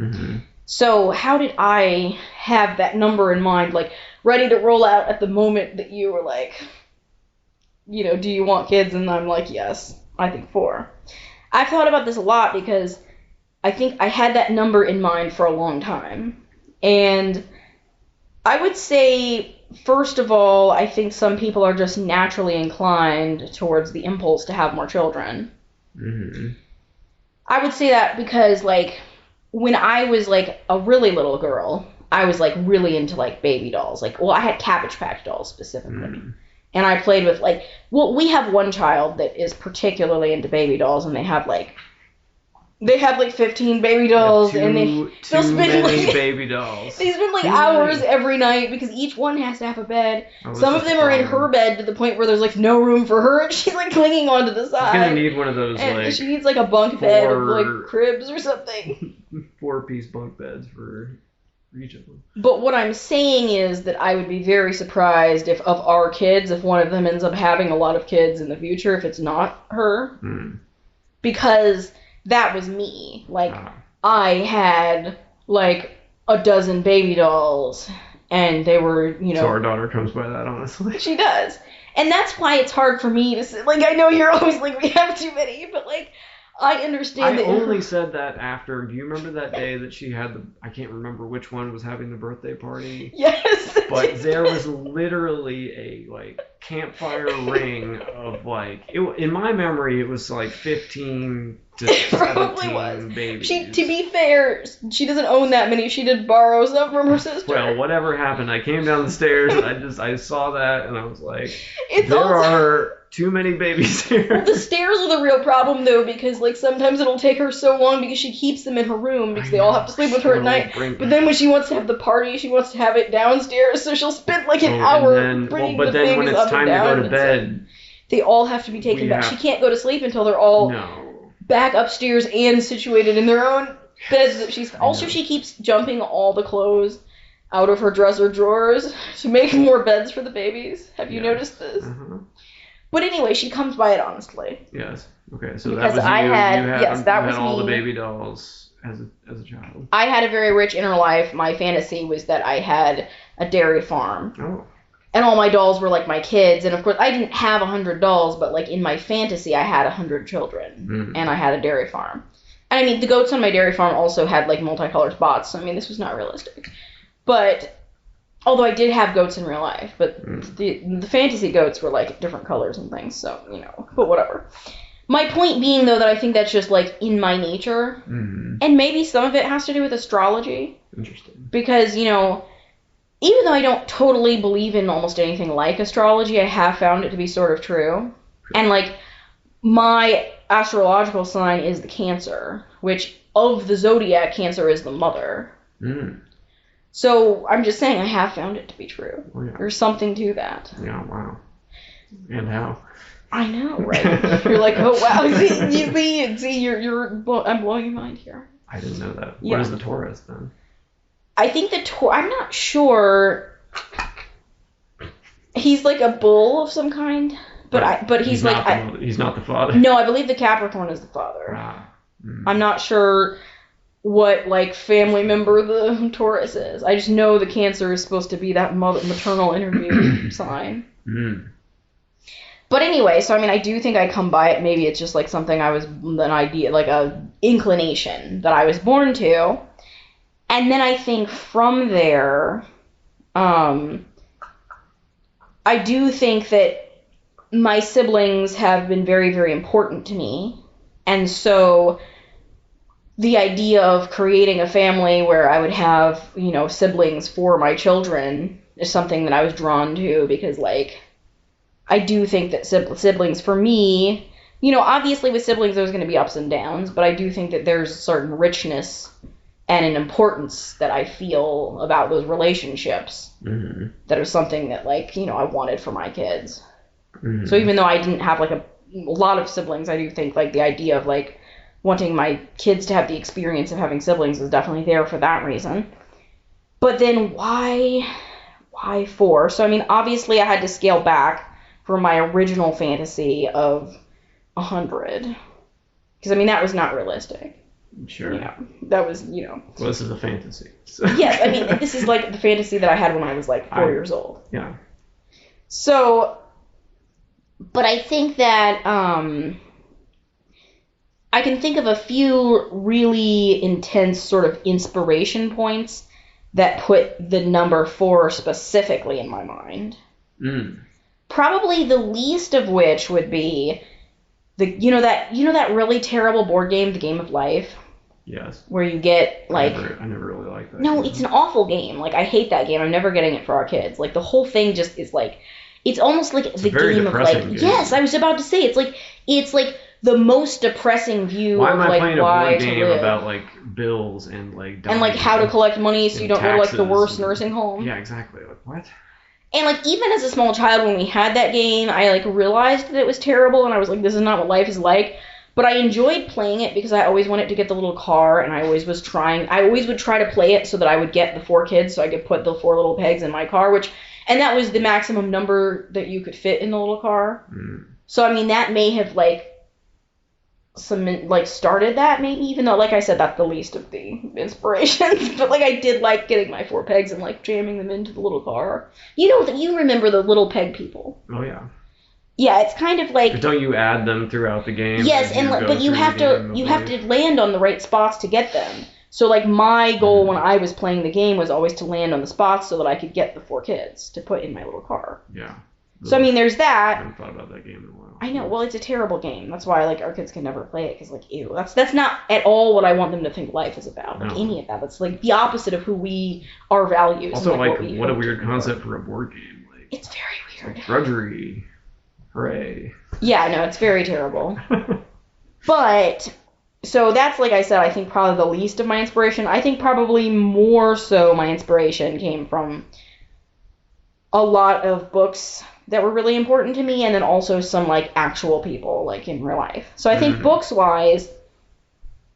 So how did I have that number in mind, like ready to roll out at the moment that you were like, do you want kids? And I'm like, yes, I think 4. I've thought about this a lot because I think I had that number in mind for a long time. And I would say, first of all, I think some people are just naturally inclined towards the impulse to have more children. I would say that because, like, when I was, like, a really little girl, I was, like, really into, like, baby dolls. Like, well, I had Cabbage Patch dolls specifically. And I played with, like, well, we have one child that is particularly into baby dolls, and they have, like, 15 baby dolls, and they'll spend many baby dolls. They spend like hours every night because each one has to have a bed. Some of them are in her bed to the point where there's like no room for her, and she's like clinging onto the side. She's gonna need one of those, and like, she needs like a bunk bed of like cribs or something. 4-piece bunk beds for each of them. But what I'm saying is that I would be very surprised if of our kids, if one of them ends up having a lot of kids in the future, if it's not her, because that was me. Like, I had, like, a dozen baby dolls, and they were, So our daughter comes by that, honestly. She does. And that's why it's hard for me to say, like, I know you're always like, we have too many, but, like, I understand I only said that after, do you remember that day that she had I can't remember which one was having the birthday party? Yes. But there was literally a, like, campfire ring of, like, in my memory, it was, like, 15 to 17 babies. To be fair, she doesn't own that many. She did borrow some from her sister. Well, whatever happened, I came down the stairs, and I saw that, and I was like, there are too many babies here. Well, the stairs are the real problem, though, because, like, sometimes it'll take her so long because she keeps them in her room because they all have to sleep with her at night. But then when she wants to have the party, she wants to have it downstairs, so she'll spend, like, an hour bringing the babies up and down. But then when it's time to go to bed, they all have to be taken back. She can't go to sleep until they're all back upstairs and situated in their own beds that she keeps jumping all the clothes out of her dresser drawers to make more beds for the babies. Have you noticed this? But anyway, she comes by it honestly. Yes. Okay. So because that was that was all me. The baby dolls as a child. I had a very rich inner life. My fantasy was that I had a dairy farm. Oh. And all my dolls were like my kids. And of course, I didn't have 100 dolls, but like in my fantasy, I had 100 children. And I had a dairy farm. And I mean, the goats on my dairy farm also had like multicolored spots. So I mean, this was not realistic. But although I did have goats in real life, but the fantasy goats were like different colors and things. So, but whatever. My point being, though, that I think that's just like in my nature. And maybe some of it has to do with astrology. Interesting. Because, even though I don't totally believe in almost anything like astrology, I have found it to be sort of true. And, like, my astrological sign is the Cancer, which, of the zodiac, Cancer is the mother. So, I'm just saying I have found it to be true. Oh, yeah. There's something to that. Yeah, wow. And how? I know, right? You're like, oh, wow. I'm blowing your mind here. I didn't know that. Yeah. What is the Taurus, then? I think I'm not sure. He's like a bull of some kind, but he's like he's not the father. No, I believe the Capricorn is the father. I'm not sure what, like, family member the Taurus is. I just know the Cancer is supposed to be that maternal energy sign. Mm. But anyway, so, I mean, I do think I come by it. Maybe it's just, like, something an idea, like, a inclination that I was born to. And then I think from there, I do think that my siblings have been very, very important to me. And so the idea of creating a family where I would have, you know, siblings for my children is something that I was drawn to because, like, I do think that siblings, for me, you know, obviously with siblings there's going to be ups and downs, but I do think that there's a certain richness and an importance that I feel about those relationships that is something that, like, you know, I wanted for my kids. So even though I didn't have, like, a lot of siblings, I do think, like, the idea of, like, wanting my kids to have the experience of having siblings is definitely there for that reason. But then why 4? So, I mean, obviously I had to scale back from my original fantasy of 100. Because, I mean, that was not realistic. Sure. You know, that was, you know. Well, this is a fantasy. So. Yes, I mean, this is, like, the fantasy that I had when I was, like, 4 years old. Yeah. So, but I think that, I can think of a few really intense sort of inspiration points that put the number 4 specifically in my mind. Probably the least of which would be you know that really terrible board game, The Game of Life? Yes. Where you get, like... I never really liked that. No, game. It's an awful game. Like, I hate that game. I'm never getting it for our kids. Like, the whole thing just is, like... It's almost like the game of, like... Game. Yes, I was about to say. It's like the most depressing view of, like, why to live. Why am I playing a board game about, like, bills and, like... And, like, how to collect money so you don't go to, like, the worst nursing home? Yeah, exactly. Like, what? And, like, even as a small child when we had that game, I, like, realized that it was terrible, and I was like, this is not what life is like. But I enjoyed playing it because I always wanted to get the little car, and I always would try to play it so that I would get the 4 kids so I could put the 4 little pegs in my car, and that was the maximum number that you could fit in the little car. So, I mean, that may have, like, started that, maybe, even though, like I said, that's the least of the inspirations. But, like, I did like getting my 4 pegs and, like, jamming them into the little car. You remember the little peg people. Oh, yeah. Yeah, it's kind of like... But don't you add them throughout the game? Yes, but you have to land on the right spots to get them. So, like, my goal when I was playing the game was always to land on the spots so that I could get the 4 kids to put in my little car. Yeah. So, I mean, there's that. I haven't thought about that game in a while. I know. Well, it's a terrible game. That's why, like, our kids can never play it, because, like, ew. That's not at all what I want them to think life is about. Like, any of that. That's, like, the opposite of our values. Also, and, like what a weird concept for a board game. Like, it's very weird. Like drudgery. Hooray. Yeah, no, it's very terrible. But, so that's, like I said, I think probably the least of my inspiration. I think probably more so my inspiration came from a lot of books that were really important to me, and then also some, like, actual people, like, in real life. So I think books-wise,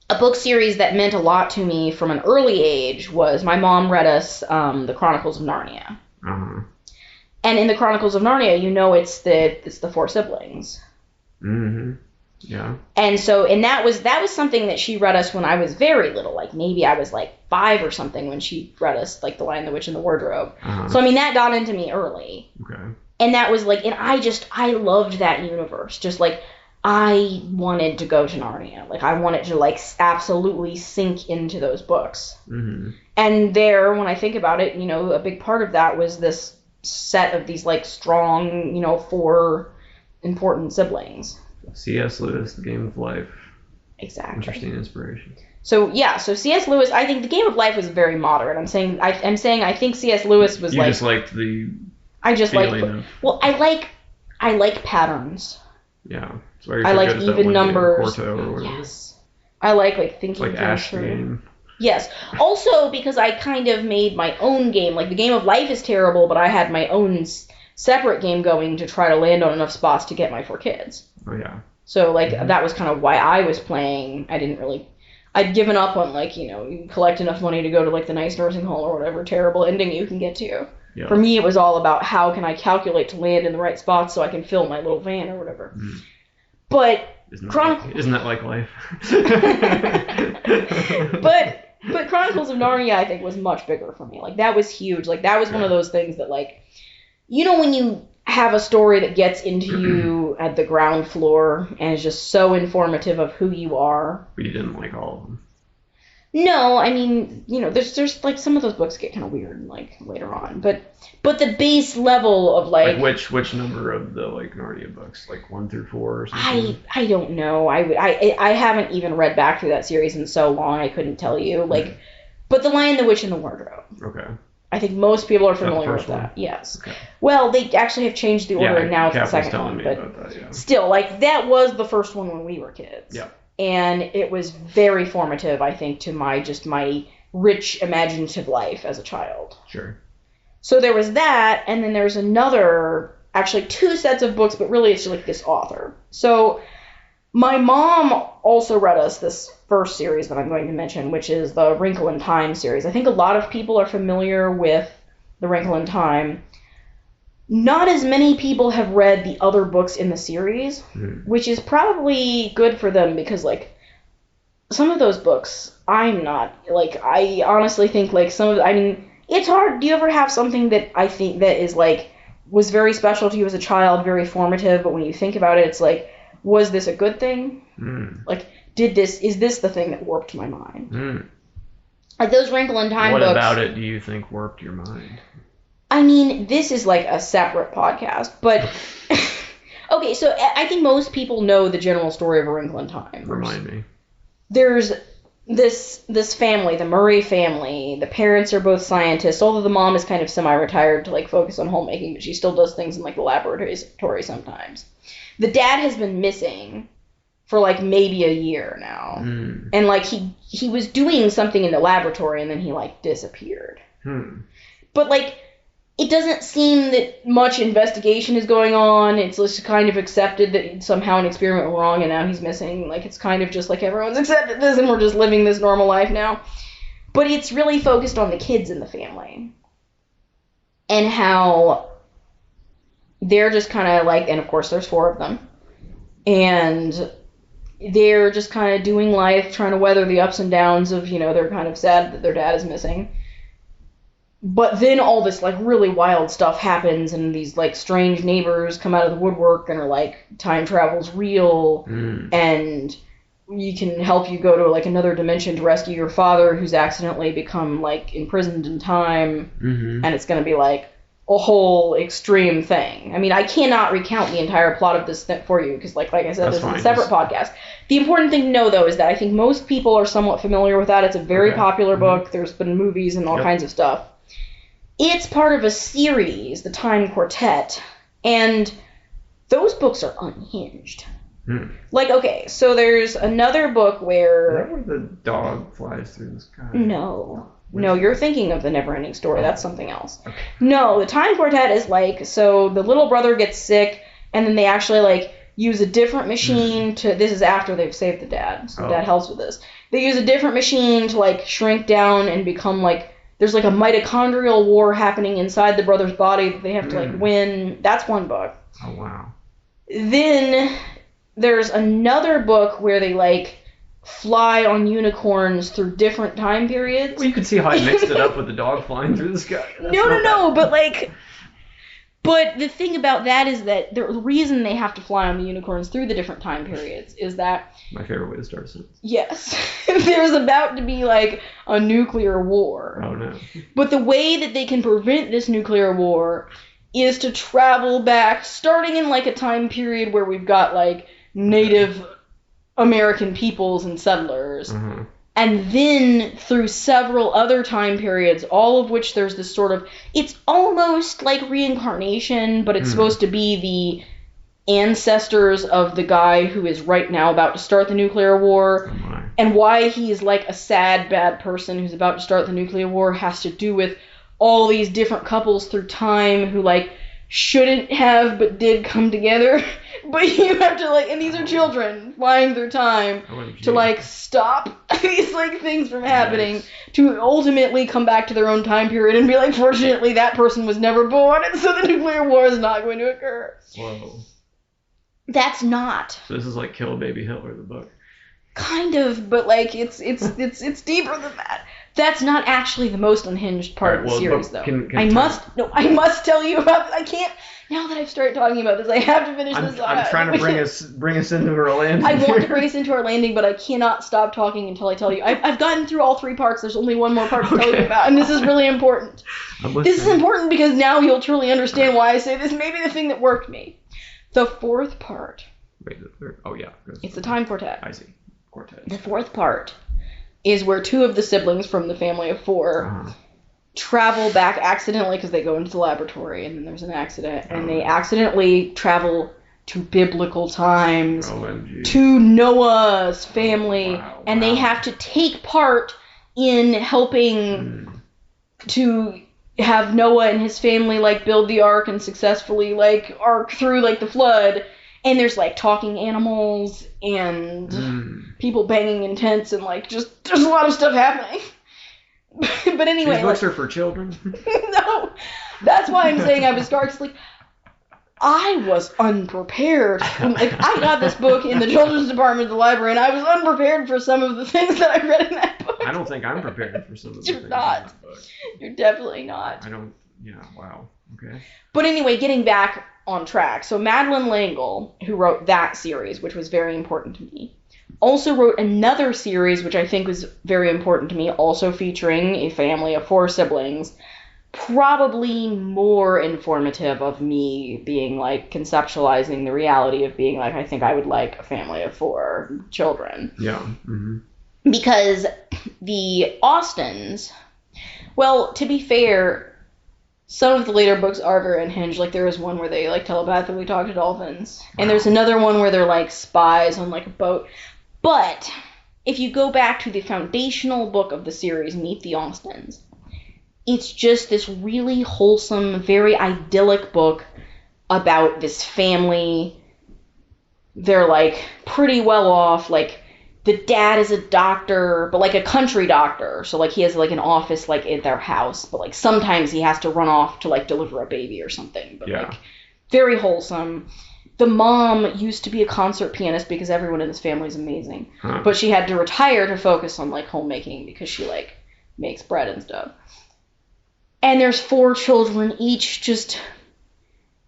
a book series that meant a lot to me from an early age was my mom read us The Chronicles of Narnia. And in The Chronicles of Narnia, you know it's the 4 siblings. Yeah. And so, and that was something that she read us when I was very little. Like, maybe I was, like, 5 or something when she read us, like, The Lion, the Witch, and the Wardrobe. So, I mean, that got into me early. Okay. And that was, like, and I loved that universe. Just, like, I wanted to go to Narnia. Like, I wanted to, like, absolutely sink into those books. And there, when I think about it, you know, a big part of that was this set of these, like, strong, you know, 4 important siblings. C.S. Lewis, The Game of Life. Exactly. Interesting inspiration. So, yeah, so C.S. Lewis, I think The Game of Life was very moderate. I'm saying I think C.S. Lewis was, you just liked the I just like... Well, I like patterns. Yeah. I like even numbers. Yes. I like thinking like Ash through. Yes. Also, because I kind of made my own game. Like, The Game of Life is terrible, but I had my own separate game going to try to land on enough spots to get my 4 kids. Oh, yeah. So, like, that was kind of why I was playing. I'd given up on, like, you know, you collect enough money to go to, like, the nice nursing home or whatever terrible ending you can get to. Yeah. For me, it was all about how can I calculate to land in the right spots so I can fill my little van or whatever. But Isn't that like life? But Chronicles of Narnia, I think, was much bigger for me. Like, that was huge. Like, that was one of those things that, like, you know, when you have a story that gets into you at the ground floor and is just so informative of who you are. But you didn't like all of them. No, I mean, you know, there's like some of those books get kind of weird like later on, but the base level of like which number of the like Narnia books, like 1 through 4 or something? I don't know. I haven't even read back through that series in so long I couldn't tell you. Like, but The Lion, the Witch, and the Wardrobe. Okay. I think most people are familiar with that. Yes. Okay. Well, they actually have changed the order, and now it's the second one. But still, like, that was the first one when we were kids. Yeah. And it was very formative, I think, to my rich imaginative life as a child. Sure. So there was that, and then there's another, actually 2 sets of books, but really it's like this author. So my mom also read us this first series that I'm going to mention, which is the Wrinkle in Time series. I think a lot of people are familiar with The Wrinkle in Time. Not as many people have read the other books in the series, which is probably good for them because, like, some of those books, I'm not, like, I honestly think, like, I mean, it's hard. Do you ever have something that I think that is, like, was very special to you as a child, very formative, but when you think about it, it's like, was this a good thing? Like, is this the thing that warped my mind? Like, those Wrinkle in Time books. What about it do you think warped your mind? I mean, this is like a separate podcast, but okay, so I think most people know the general story of A Wrinkle in Time. Remind me. There's this family, the Murray family. The parents are both scientists, although the mom is kind of semi-retired to like focus on homemaking, but she still does things in like the laboratory sometimes. The dad has been missing for like maybe a year now, and like he was doing something in the laboratory and then he like disappeared. But like, it doesn't seem that much investigation is going on. It's just kind of accepted that somehow an experiment went wrong and now he's missing. Like, it's kind of just like everyone's accepted this and we're just living this normal life now. But it's really focused on the kids in the family. And how they're just kind of like, and of course there's 4 of them. And they're just kind of doing life, trying to weather the ups and downs of, you know, they're kind of sad that their dad is missing. But then all this, like, really wild stuff happens, and these, like, strange neighbors come out of the woodwork and are like, time travel's real, and you can help you go to, like, another dimension to rescue your father who's accidentally become, like, imprisoned in time, and it's going to be, like, a whole extreme thing. I mean, I cannot recount the entire plot of this for you, because, like I said, this is a separate podcast. The important thing to know, though, is that I think most people are somewhat familiar with that. It's a very popular book. There's been movies and all kinds of stuff. It's part of a series, the Time Quartet, and those books are unhinged. Like, okay, so there's another book where... Is that where the dog flies through the sky? No, you're thinking of the Neverending Story. That's something else. Okay. No, the Time Quartet is like, so the little brother gets sick, and then they actually, like, use a different machine to... This is after they've saved the dad, so dad helps with this. They use a different machine to, like, shrink down and become, like... There's, like, a mitochondrial war happening inside the brother's body that they have to, like, win. That's one book. Oh, wow. Then there's another book where they, like, fly on unicorns through different time periods. Well, you could see how I mixed it up with the dog flying through the sky. No, but, like... But the thing about that is that the reason they have to fly on the unicorns through the different time periods is that... My favorite way to start a sentence. Yes. There's about to be, like, a nuclear war. Oh, no. But the way that they can prevent this nuclear war is to travel back, starting in, like, a time period where we've got, like, Native American peoples and settlers. And then through several other time periods, all of which there's this sort of... It's almost like reincarnation, but it's supposed to be the ancestors of the guy who is right now about to start the nuclear war. And why he is like a sad, bad person who's about to start the nuclear war has to do with all these different couples through time who, like, shouldn't have but did come together. But you have to, like, and these are children flying through time to, like, stop these, like, things from happening, to ultimately come back to their own time period and be like, fortunately, that person was never born, and so the nuclear war is not going to occur. Whoa. That's not. So this is like Kill Baby Hitler, the book. Kind of, but like it's deeper than that. That's not actually the most unhinged part of the series, though. I must tell you about it. I can't. Now that I've started talking about this, I have to finish this. I'm trying to bring us into our landing. I want to bring us into our landing, but I cannot stop talking until I tell you. I've gotten through all 3 parts. There's only one more part to tell you about, and this is really important. This is important because now you'll truly understand why I say this may be the thing that worked me. The 4th part. Wait, the 3rd? Oh, yeah. It's the time quartet. I see. Quartet. The 4th part is where 2 of the siblings from the family of 4 travel back accidentally because they go into the laboratory and then there's an accident and they accidentally travel to biblical times to Noah's family and they have to take part in helping to have Noah and his family like build the ark and successfully like arc through like the flood. And there's, like, talking animals and people banging in tents and, like, just there's a lot of stuff happening. But anyway. These books are for children? No. That's why I'm saying I was scarred. Because, like, I was unprepared. Like, I got this book in the children's department of the library, and I was unprepared for some of the things that I read in that book. I don't think I'm prepared for some of the things in that book. You're definitely not. Wow. Okay. But anyway, getting back on track. So Madeleine L'Engle, who wrote that series, which was very important to me, also wrote another series, which I think was very important to me, also featuring a family of 4 siblings, probably more informative of me being, like, conceptualizing the reality of being, like, I think I would like a family of 4 children. Yeah. Mm-hmm. Because the Austins, well, to be fair, some of the later books are very unhinged. Like, there is one where they, like, telepathically talk to dolphins. And there's another one where they're, like, spies on, like, a boat. But if you go back to the foundational book of the series, Meet the Austins, it's just this really wholesome, very idyllic book about this family. They're, like, pretty well off. Like, the dad is a doctor, but, like, a country doctor. So, like, he has, like, an office, like, at their house. But, like, sometimes he has to run off to, like, deliver a baby or something. But, like, very wholesome. The mom used to be a concert pianist because everyone in this family is amazing. But she had to retire to focus on, like, homemaking because she, like, makes bread and stuff. And there's 4 children, each just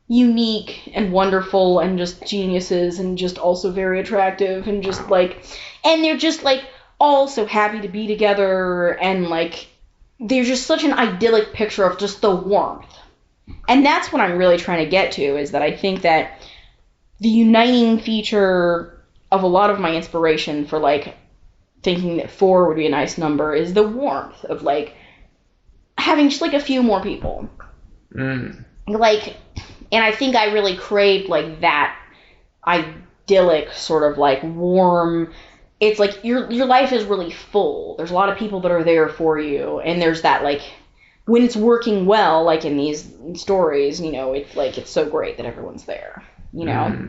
unique and wonderful and just geniuses and just also very attractive and just, like... And they're just, like, all so happy to be together, and, like, they're just such an idyllic picture of just the warmth. And that's what I'm really trying to get to, is that I think that the uniting feature of a lot of my inspiration for, like, thinking that 4 would be a nice number is the warmth of, like, having just, like, a few more people. Like, and I think I really craved, like, that idyllic sort of, like, warm... It's like your life is really full. There's a lot of people that are there for you, and there's that, like, when it's working well, like in these stories, you know, it's like it's so great that everyone's there, you know.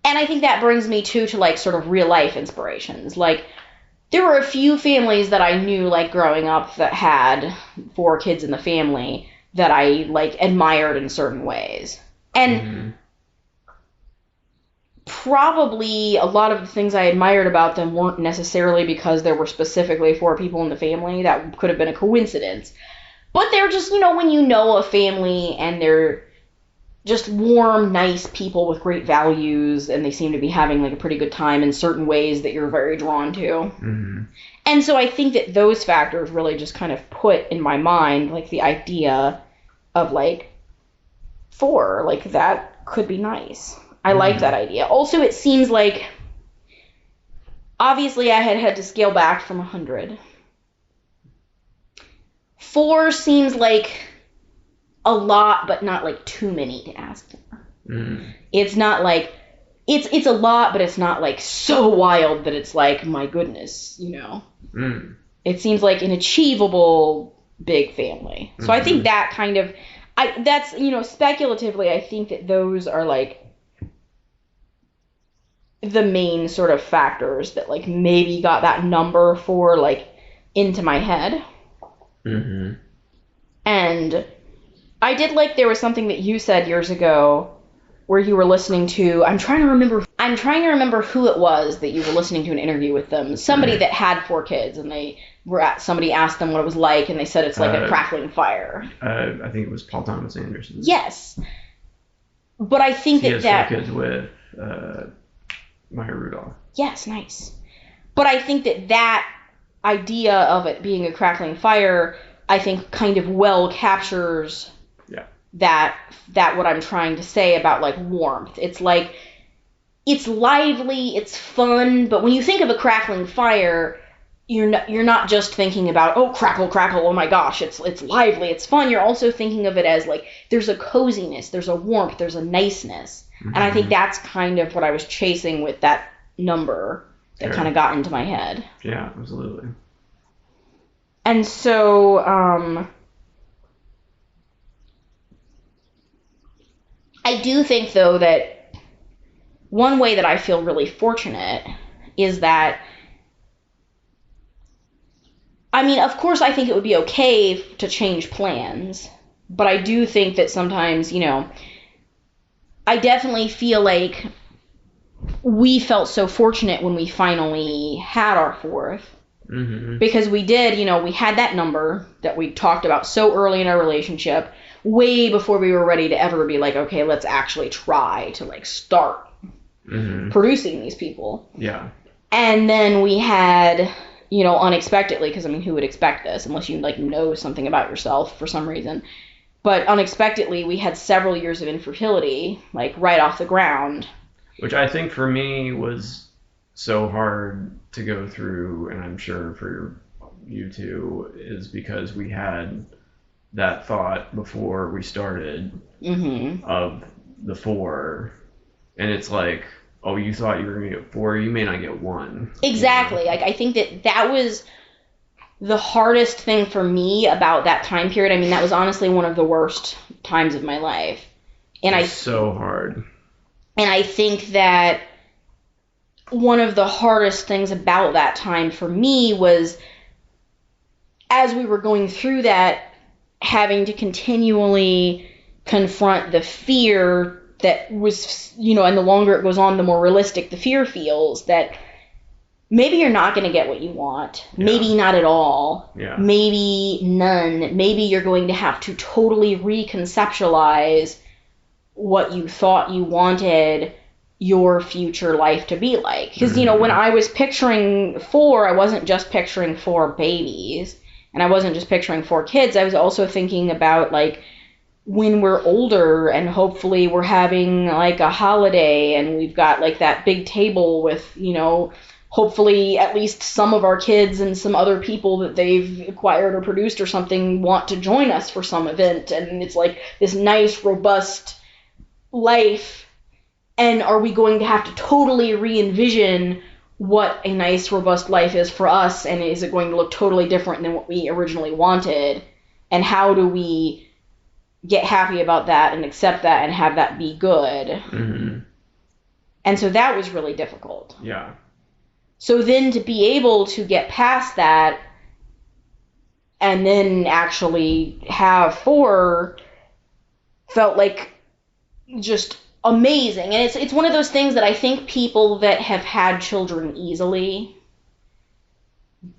And I think that brings me to like sort of real life inspirations. Like, there were a few families that I knew, like, growing up that had 4 kids in the family that I, like, admired in certain ways. And probably a lot of the things I admired about them weren't necessarily because there were specifically 4 people in the family. That could have been a coincidence. But they're just, you know, when you know a family and they're just warm, nice people with great values, and they seem to be having, like, a pretty good time in certain ways that you're very drawn to. And so I think that those factors really just kind of put in my mind, like, the idea of, like, 4, like, that could be nice. I like that idea. Also, it seems like, obviously I had to scale back from 100. 4 seems like a lot, but not, like, too many to ask for. It's not like, it's a lot, but it's not, like, so wild that it's like, my goodness, you know. It seems like an achievable big family. So I think that kind of, that's, you know, speculatively, I think that those are, like, the main sort of factors that, like, maybe got that number 4, like, into my head. And I did like, there was something that you said years ago where you were listening to, I'm trying to remember who it was that you were listening to an interview with them. Somebody that had 4 kids, and somebody asked them what it was like, and they said it's like a crackling fire. I think it was Paul Thomas Anderson. Yes. But I think he has 4 kids with Maya Rudolph. Yes, nice. But I think that idea of it being a crackling fire, I think kind of well captures that what I'm trying to say about like warmth. It's like, it's lively, it's fun, but when you think of a crackling fire, you're not just thinking about, oh, crackle, crackle, oh my gosh, it's lively, it's fun. You're also thinking of it as like, there's a coziness, there's a warmth, there's a niceness. Mm-hmm. And I think that's kind of what I was chasing with that number that kind of got into my head. Yeah, absolutely. And so, I do think, though, that one way that I feel really fortunate is that, I mean, of course, I think it would be okay to change plans, but I do think that sometimes, I definitely feel like we felt so fortunate when we finally had our 4th. Mm-hmm. Because we did, we had that number that we talked about so early in our relationship, way before we were ready to ever be like, okay, let's actually try to like start producing these people. Yeah. And then we had, unexpectedly, because I mean, who would expect this unless you like know something about yourself for some reason? But unexpectedly, we had several years of infertility, like right off the ground. Which I think for me was so hard to go through, and I'm sure for you too, is because we had that thought before we started of the 4, and it's like, oh, you thought you were going to get 4, you may not get 1. Exactly. Like, I think that was the hardest thing for me about that time period. I mean, that was honestly one of the worst times of my life. And it's so hard. And I think that one of the hardest things about that time for me was, as we were going through that, having to continually confront the fear that was, and the longer it goes on, the more realistic the fear feels, that maybe you're not going to get what you want. Yeah. Maybe not at all. Yeah. Maybe none. Maybe you're going to have to totally reconceptualize what you thought you wanted your future life to be like. Because, when I was picturing 4, I wasn't just picturing 4 babies, and I wasn't just picturing 4 kids. I was also thinking about, like, when we're older and hopefully we're having, like, a holiday and we've got, like, that big table with, hopefully at least some of our kids and some other people that they've acquired or produced or something want to join us for some event. And it's, like, this nice, robust life. And are we going to have to totally re-envision what a nice, robust life is for us? And is it going to look totally different than what we originally wanted? And how do we get happy about that and accept that and have that be good? Mm-hmm. And so that was really difficult. Yeah. So then to be able to get past that and then actually have 4 felt like just amazing. And it's one of those things that I think people that have had children easily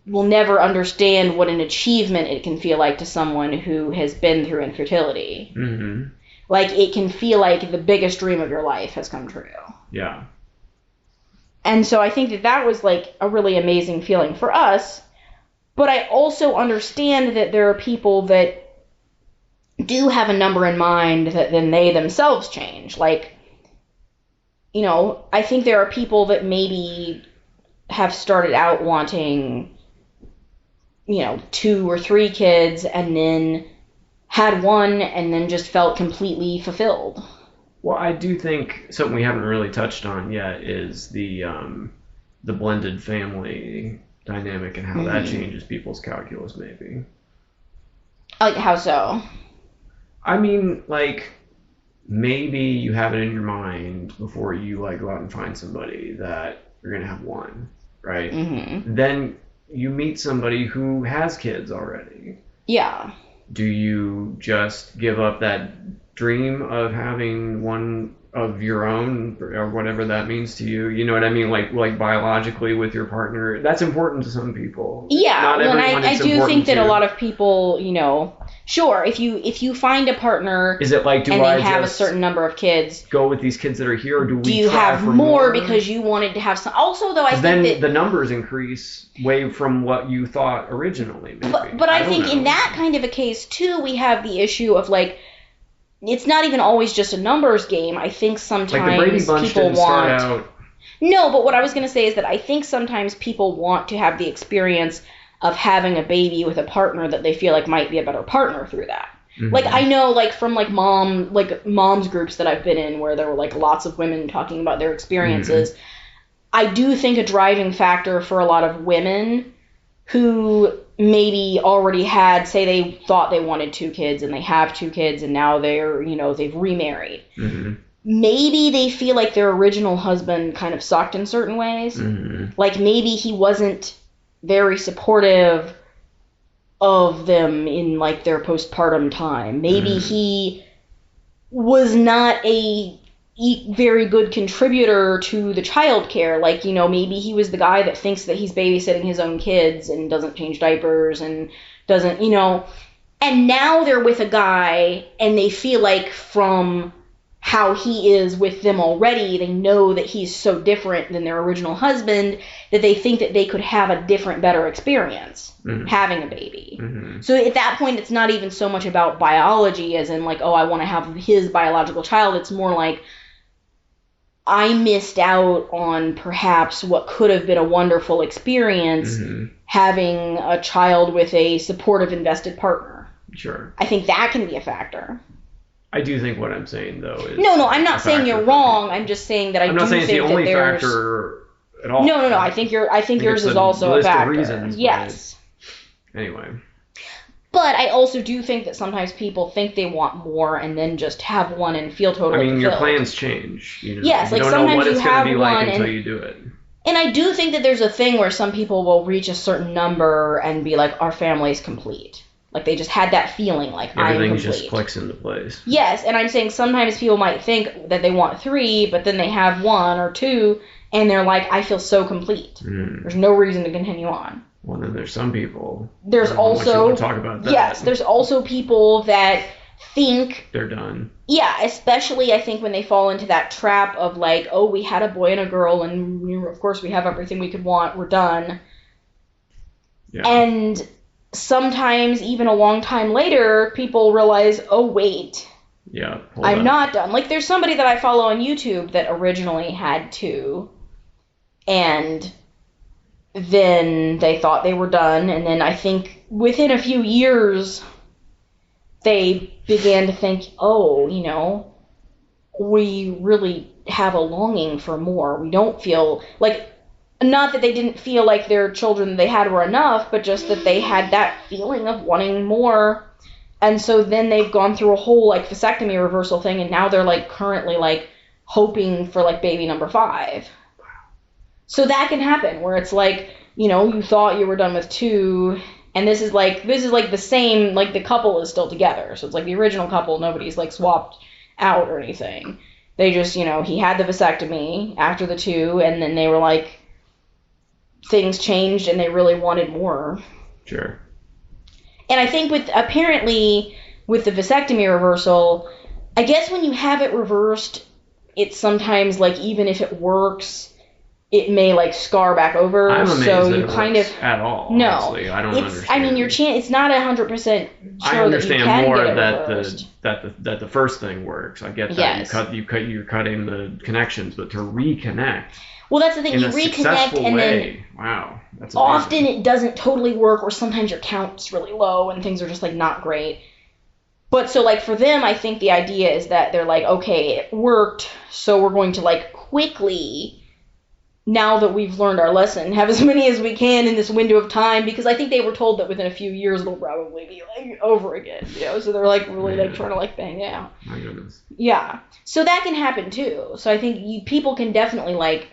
will never understand what an achievement it can feel like to someone who has been through infertility. Mm-hmm. Like, it can feel like the biggest dream of your life has come true. Yeah. And so I think that was, like, a really amazing feeling for us. But I also understand that there are people that do have a number in mind that then they themselves change. Like, I think there are people that maybe have started out wanting, 2 or 3 kids and then had 1 and then just felt completely fulfilled. Well, I do think something we haven't really touched on yet is the blended family dynamic and how that changes people's calculus, maybe. Like, how so? I mean, like, maybe you have it in your mind before you, like, go out and find somebody that you're going to have 1, right? Mm-hmm. Then you meet somebody who has kids already. Yeah. Do you just give up that dream of having 1 of your own, or whatever that means to you. You know what I mean? Like biologically with your partner. That's important to some people. Yeah, Not well, everyone and I it's do important think that to. a lot of people, sure, if you find a partner Is it like, and they have a certain number of kids, go with these kids that are here, or do we do you try have for more because you wanted to have some? Also, though, I think then that the numbers increase way from what you thought originally. Maybe. But I don't think know. in that kind of a case too, we have the issue of like, it's not even always just a numbers game. I think like the Brady sometimes Bunch people didn't start want. out. No, but what I was going to say is that I think sometimes people want to have the experience of having a baby with a partner that they feel like might be a better partner through that. Mm-hmm. Like, I know, like, from, like, moms groups that I've been in where there were, like, lots of women talking about their experiences. Mm-hmm. I do think a driving factor for a lot of women who maybe already had, say they thought they wanted 2 kids and they have 2 kids and now they're, they've remarried. Mm-hmm. Maybe they feel like their original husband kind of sucked in certain ways. Mm-hmm. Like, maybe he wasn't very supportive of them in, like, their postpartum time. Maybe he was not a very good contributor to the childcare. Like, maybe he was the guy that thinks that he's babysitting his own kids and doesn't change diapers and doesn't, and now they're with a guy and they feel like from how he is with them already, they know that he's so different than their original husband that they think that they could have a different, better experience having a baby. Mm-hmm. So at that point, it's not even so much about biology as in like, oh, I want to have his biological child. It's more like, I missed out on perhaps what could have been a wonderful experience having a child with a supportive, invested partner. Sure. I think that can be a factor. I do think what I'm saying, though, is... No, I'm not saying you're wrong. I'm just saying that I do think that there's... I'm not saying it's the only factor at all. No. I think yours is also a factor. Reasons, yes. Anyway. But I also do think that sometimes people think they want more and then just have one and feel totally fulfilled. Your plans change. Yes, you like don't sometimes know what you it's have going to be one like until you do it. And I do think that there's a thing where some people will reach a certain number and be like, our family's complete. Like, they just had that feeling, like, I'm complete. Everything just clicks into place. Yes, and I'm saying sometimes people might think that they want 3, but then they have 1 or 2, and they're like, I feel so complete. There's no reason to continue on. Well, then there's some people. There's also... want to talk about that. Yes, there's also people that think... They're done. Yeah, especially, I think, when they fall into that trap of, like, oh, we had a boy and a girl, and, of course, we have everything we could want, we're done. Yeah. And... sometimes, even a long time later, people realize, oh, wait. Yeah. I'm not done. Like, there's somebody that I follow on YouTube that originally had 2, and then they thought they were done, and then I think within a few years, they began to think, oh, we really have a longing for more. We don't feel, like... Not that they didn't feel like their children they had were enough, but just that they had that feeling of wanting more. And so then they've gone through a whole, like, vasectomy reversal thing, and now they're, like, currently, like, hoping for, like, baby number 5. So that can happen, where it's like, you thought you were done with 2, and this is like the same, like, the couple is still together. So it's like the original couple, nobody's, like, swapped out or anything. They just, he had the vasectomy after the 2, and then they were like... things changed and they really wanted more. Sure. And I think with the vasectomy reversal, I guess when you have it reversed, it's sometimes like even if it works, it may like scar back over. I'm amazed so that you it kind works of at all. No, honestly. I don't understand. I mean, it's not 100% sure I understand that you can more get it that reversed. that the first thing works. I get that. Yes. You're cutting the connections, but to reconnect. Well, that's the thing. You reconnect and then wow, that's amazing. Often it doesn't totally work, or sometimes your count's really low and things are just like not great. But so like for them, I think the idea is that they're like, okay, it worked, so we're going to like quickly, now that we've learned our lesson, have as many as we can in this window of time, because I think they were told that within a few years it'll probably be like over again, so they're like really like trying to like bang it out. My goodness. Yeah, so that can happen too. So I think people can definitely like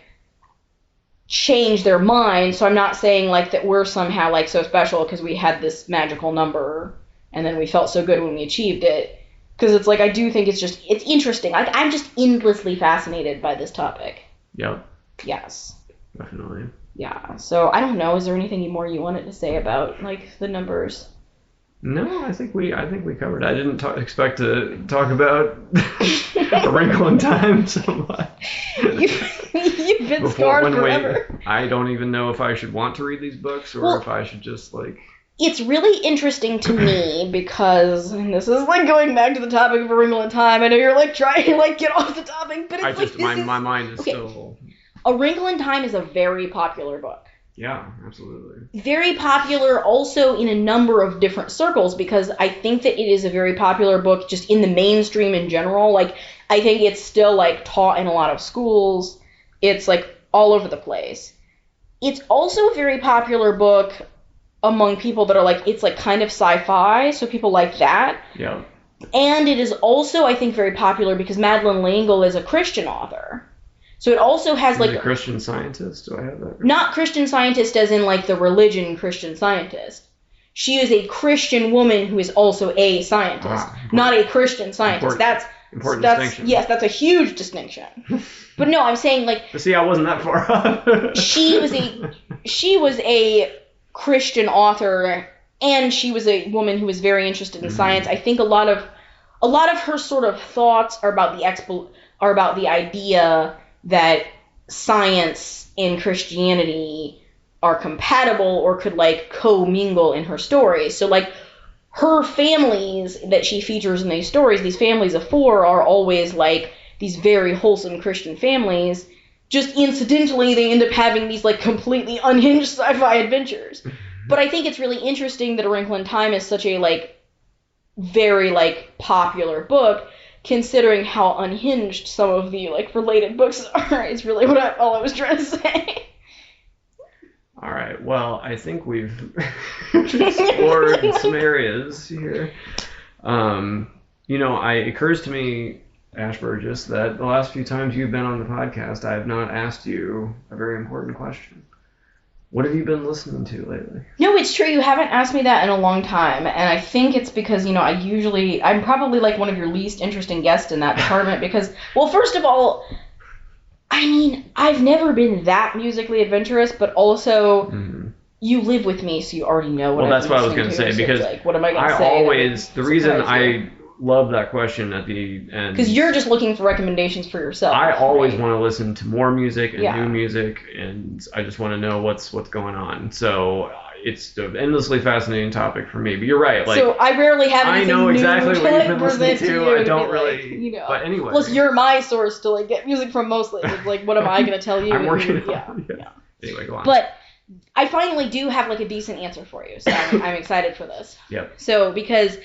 change their mind. So I'm not saying like that we're somehow like so special because we had this magical number and then we felt so good when we achieved it, Because it's like, I do think it's interesting. I'm just endlessly fascinated by this topic. Yep. Yes. Definitely. Yeah. So, I don't know. Is there anything more you wanted to say about, like, the numbers? No, I think we covered it. I didn't expect to talk about A Wrinkle in Time so much. You've been scarred forever. I don't even know if I should want to read these books or if I should just, like... It's really interesting to me because, and this is like going back to the topic of A Wrinkle in Time. I know you're like trying to like get off the topic, but it's my mind is still... A Wrinkle in Time is a very popular book. Yeah, absolutely. Very popular also in a number of different circles because I think that it is a very popular book just in the mainstream in general. Like, I think it's still like taught in a lot of schools. It's like all over the place. It's also a very popular book among people that are like, it's like kind of sci-fi, so people like that. Yeah. And it is also, I think, very popular because Madeleine L'Engle is a Christian author. So it also has like... a Christian Scientist? Do I have that right? Not Christian Scientist as in like the religion Christian Scientist. She is a Christian woman who is also a scientist, not a Christian scientist. Important distinction. Yes, that's a huge distinction. But no, I'm saying like... But see, I wasn't that far off. she was a Christian author, and she was a woman who was very interested in science. I think a lot of her sort of thoughts are about the idea that science and Christianity are compatible or could like co-mingle in her stories. So like her families that she features in these stories, these families of 4 are always like these very wholesome Christian families. Just incidentally, they end up having these, like, completely unhinged sci-fi adventures. But I think it's really interesting that A Wrinkle in Time is such a, like, very, like, popular book, considering how unhinged some of the, like, related books are, is really all I was trying to say. All right. Well, I think we've explored some areas here. It occurs to me, Ash Burgess, that the last few times you've been on the podcast, I have not asked you a very important question. What have you been listening to lately? No, it's true. You haven't asked me that in a long time. And I think it's because, I'm probably like one of your least interesting guests in that department because, well, first of all, I mean, I've never been that musically adventurous, but also you live with me, so you already know what I'm that's what I was going to say, because like, what am I going to say? The reason I love that question at the end. Because you're just looking for recommendations for yourself. I always want to listen to more music and new music, and I just want to know what's going on. So it's an endlessly fascinating topic for me. But you're right. Like, so I rarely have anything I know exactly new what to you've been listening to. I don't really. Like, But anyway. Plus, you're my source to like get music from mostly. It's like, what am I going to tell you? I'm working on it. Anyway, go on. But I finally do have like a decent answer for you, so I'm excited for this. Yep. So because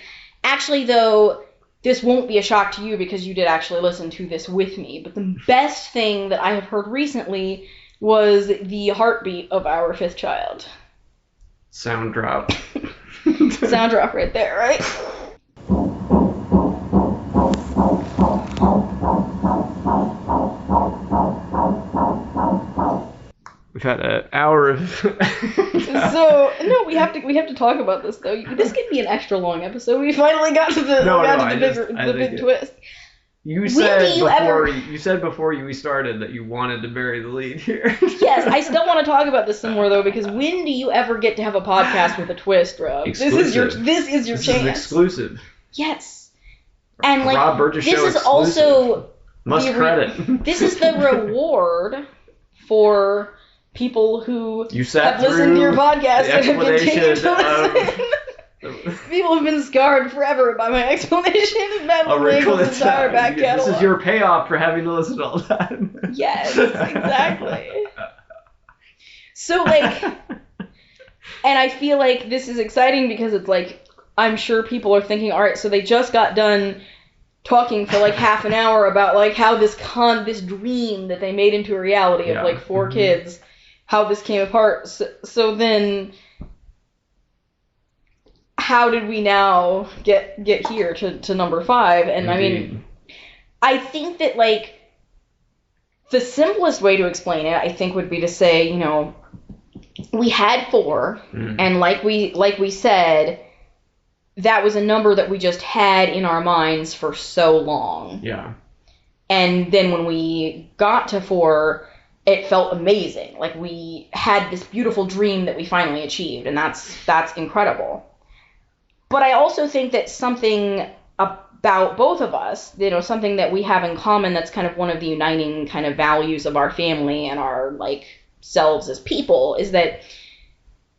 actually though, this won't be a shock to you because you did actually listen to this with me, but the best thing that I have heard recently was the heartbeat of our 5th child. Sound drop. Sound drop right there, right? We've had an hour of... So, no, we have to talk about this, though. This could be an extra long episode. We finally got to the big twist. You said before we started that you wanted to bury the lead here. Yes, I still want to talk about this some more, though, because when do you ever get to have a podcast with a twist, Rob? Exclusive. This is your chance. This is exclusive. Yes. And like Rob Burgess Show this is exclusive. Also must credit. This is the reward for people who have listened to your podcast and have continued to listen. People have been scarred forever by my explanation of Madeleine L'Engle's entire back catalog. This is your payoff for having to listen to all that. Yes, exactly. So, like, and I feel like this is exciting because it's like, I'm sure people are thinking, all right, so they just got done talking for like half an hour about like how this dream that they made into a reality of like 4 kids, how this came apart. So then how did we now get here to number 5? And I mean, I think that like the simplest way to explain it, I think, would be to say, we had 4, and like we said, that was a number that we just had in our minds for so long. Yeah. And then when we got to 4, it felt amazing. Like we had this beautiful dream that we finally achieved, and that's incredible. But I also think that something about both of us, something that we have in common that's kind of one of the uniting kind of values of our family and our like selves as people is that,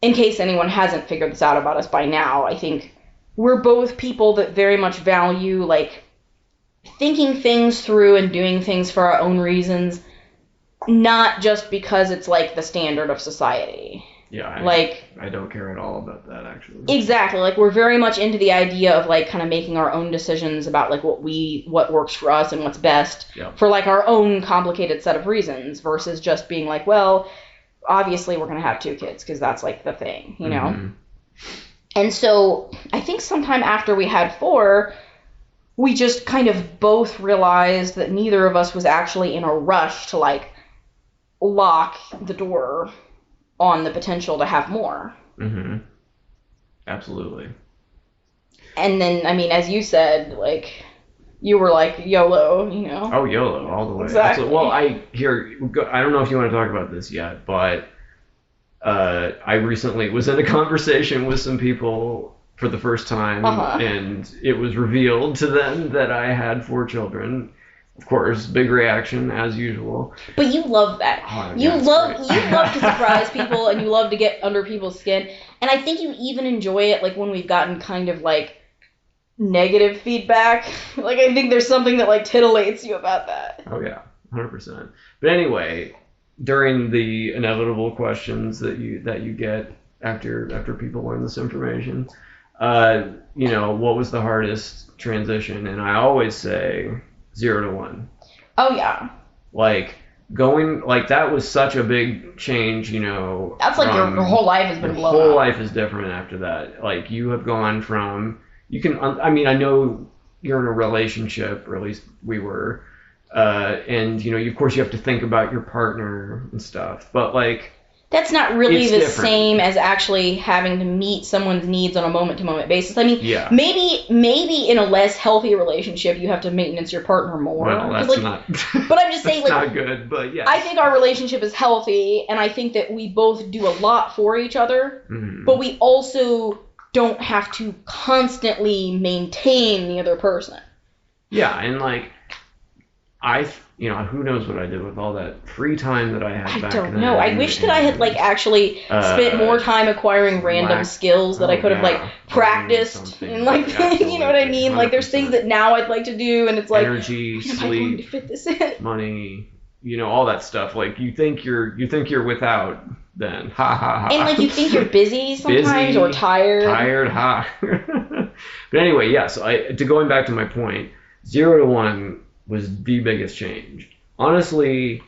in case anyone hasn't figured this out about us by now, I think we're both people that very much value like thinking things through and doing things for our own reasons, not just because it's like the standard of society. Yeah, I don't care at all about that, actually. Exactly. Like, we're very much into the idea of, like, kind of making our own decisions about, like, what works for us and what's best for, like, our own complicated set of reasons versus just being like, well, obviously we're going to have 2 kids because that's, like, the thing, you know? Mm-hmm. And so I think sometime after we had 4, we just kind of both realized that neither of us was actually in a rush to, like, lock the door on the potential to have more. Mm-hmm. Absolutely. And then, I mean, as you said, like, you were like, YOLO, you know? Oh, YOLO, all the way. Exactly. Well, I don't know if you want to talk about this yet, but I recently was in a conversation with some people for the first time, and it was revealed to them that I had 4 children. Of course, big reaction as usual. But you love that. You love to surprise people, and you love to get under people's skin. And I think you even enjoy it, like when we've gotten kind of like negative feedback. Like I think there's something that like titillates you about that. Oh yeah, 100%. But anyway, during the inevitable questions that you get after people learn this information, what was the hardest transition? And I always say 0 to 1. Oh yeah. Like going like that was such a big change, That's like your whole life has been blown up. Your whole life is different after that. Like you have gone from I know you're in a relationship, or at least we were, and of course you have to think about your partner and stuff, but like that's not really the same as actually having to meet someone's needs on a moment-to-moment basis. I mean, maybe in a less healthy relationship, you have to maintenance your partner more. Well, that's not... But I'm just saying, like... not good, but yeah. I think our relationship is healthy, and I think that we both do a lot for each other, but we also don't have to constantly maintain the other person. Yeah, and like... who knows what I did with all that free time that I had back then. I don't know. I wish that I had, like, actually spent more time acquiring random skills that I could have, like, practiced. And, like, you know what I mean? 100%. Like, there's things that now I'd like to do, and it's like, energy, sleep, am I going to fit this in? Money, all that stuff. Like, you think you're without, then. Ha, ha, ha. And, like, you think you're busy sometimes or tired. Tired, ha. But anyway, yeah, so going back to my point, 0 to 1... was the biggest change. Honestly,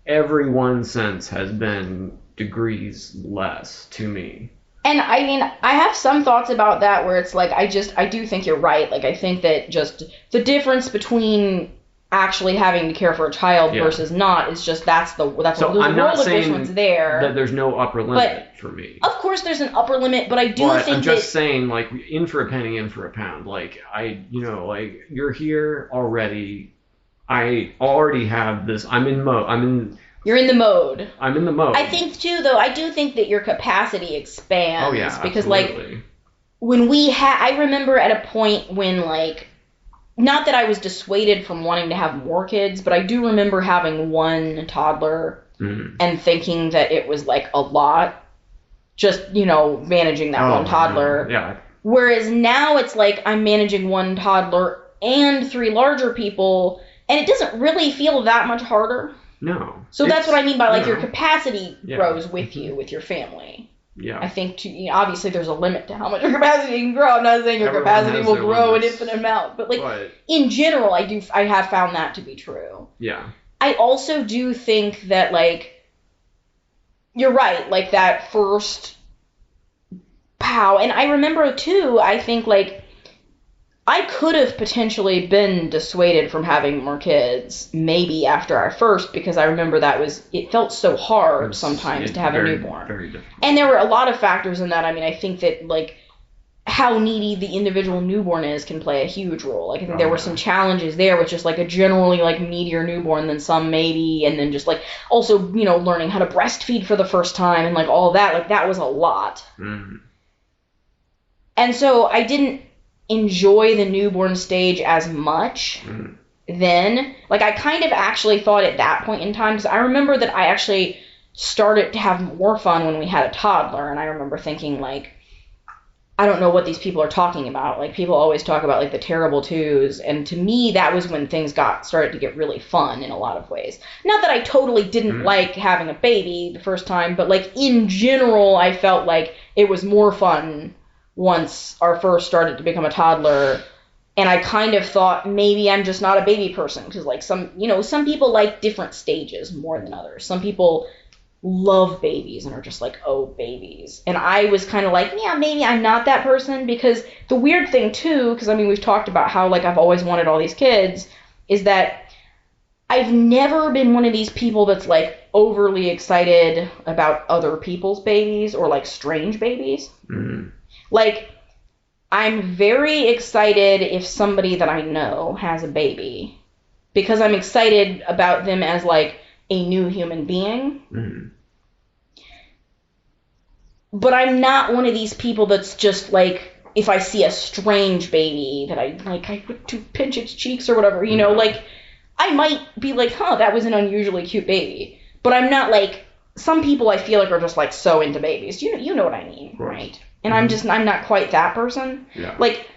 every 1 since has been degrees less to me. And I mean, I have some thoughts about that where it's like, I do think you're right. Like, I think that just the difference between actually having to care for a child versus not is just, there's a world of difference there. That there's no upper limit for me. Of course there's an upper limit, but I do think I'm just saying, like, in for a penny, in for a pound. Like, like, you're here already. I already have this. You're in the mode. I'm in the mode. I think too, though. I do think that your capacity expands. Oh yeah, because absolutely. Like when I remember at a point when like, not that I was dissuaded from wanting to have more kids, but I do remember having 1 toddler and thinking that it was like a lot, just managing that 1 toddler. Yeah. Whereas now it's like I'm managing 1 toddler and 3 larger people. And it doesn't really feel that much harder. No. So that's what I mean by, like, your capacity grows with you, with your family. Yeah. I think, obviously, there's a limit to how much your capacity can grow. I'm not saying your capacity will grow an infinite amount. But, like, in general, I have found that to be true. Yeah. I also do think that, like, you're right. Like, that first pow. And I remember, too, I think, like, I could have potentially been dissuaded from having more kids, maybe after our first, because I remember it felt so hard sometimes to have a newborn. Very difficult. And there were a lot of factors in that. I mean, I think that, like, how needy the individual newborn is can play a huge role. Like, I think there were some challenges there with just, like, a generally, like, needier newborn than some maybe, and then just, like, also, you know, learning how to breastfeed for the first time and, like, all that. Like, that was a lot. Mm-hmm. And so I didn't enjoy the newborn stage as much then. Like, I kind of actually thought at that point in time, because I remember that I actually started to have more fun when we had a toddler, and I remember thinking, like, I don't know what these people are talking about. Like, people always talk about, like, the terrible twos, and to me, that was when things started to get really fun in a lot of ways. Not that I totally didn't like having a baby the first time, but, like, in general, I felt like it was more fun once our first started to become a toddler, and I kind of thought maybe I'm just not a baby person, because, like, some people like different stages more than others. Some people love babies and are just like, oh, babies. And I was kind of like, yeah, maybe I'm not that person, because the weird thing too, because I mean, we've talked about how, like, I've always wanted all these kids, is that I've never been one of these people that's, like, overly excited about other people's babies or, like, strange babies. Mm-hmm. Like, I'm very excited if somebody that I know has a baby, because I'm excited about them as, like, a new human being. Mm-hmm. But I'm not one of these people that's just, like, if I see a strange baby that I would to pinch its cheeks or whatever, you know, like, I might be like, huh, that was an unusually cute baby. But I'm not, like, some people I feel like are just, like, so into babies. You know what I mean, right? And I'm not quite that person. Yeah. Like,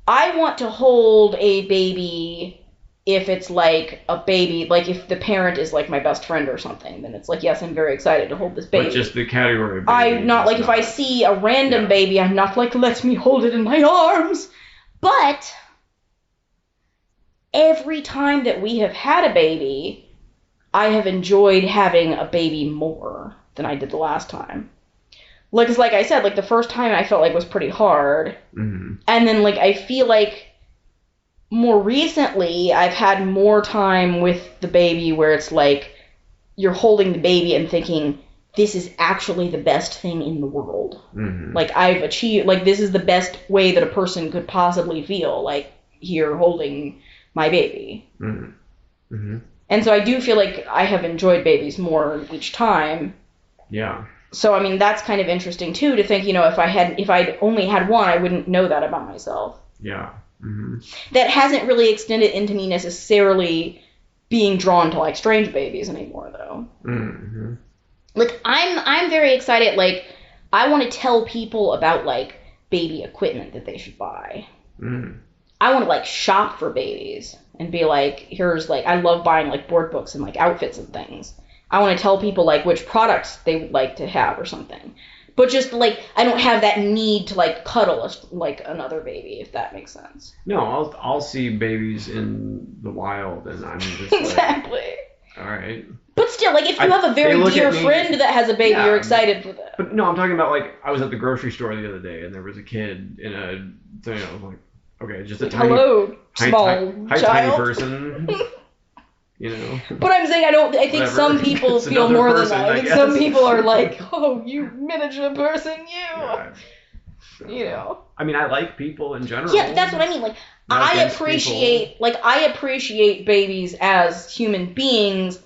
I want to hold a baby if it's, like, a baby, like, if the parent is, like, my best friend or something, then it's like, yes, I'm very excited to hold this baby. But just the category of baby. I'm not, like, if I see a random baby, I'm not like, let me hold it in my arms. But every time that we have had a baby, I have enjoyed having a baby more than I did the last time. Like, 'cause like I said, like, the first time I felt like was pretty hard. Mm-hmm. And then, like, I feel like more recently, I've had more time with the baby where it's like you're holding the baby and thinking, this is actually the best thing in the world. Mm-hmm. Like, I've achieved, like, this is the best way that a person could possibly feel, like, here holding my baby. Mm-hmm. Mm-hmm. And so I do feel like I have enjoyed babies more each time. Yeah. So, I mean, that's kind of interesting, too, to think, you know, if I'd only had one, I wouldn't know that about myself. Yeah. Mm-hmm. That hasn't really extended into me necessarily being drawn to, like, strange babies anymore, though. Mm-hmm. Like, I'm very excited. Like, I want to tell people about, like, baby equipment that they should buy. Mm. I want to, like, shop for babies and be like, here's, like, I love buying, like, board books and, like, outfits and things. I want to tell people, like, which products they would like to have or something. But just, like, I don't have that need to, like, cuddle, like, another baby, if that makes sense. No, I'll see babies in the wild, and I'm just exactly. Like, all right. But still, like, if you have a very dear friend that has a baby, you're excited for that. But no, I'm talking about, like, I was at the grocery store the other day, and there was a kid in a, you know, like, okay, just a tiny... Hello, small child. Tiny person. You know. But I'm saying I think whatever. Some people feel more than that. I think some people are like, oh, you miniature person, you. Yeah. You know. I mean, I like people in general. Yeah, that's what I mean. Like, I appreciate babies as human beings.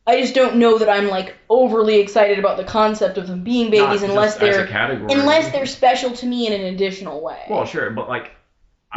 I just don't know that I'm, like, overly excited about the concept of them being babies unless they're special to me in an additional way. Well, sure, but, like,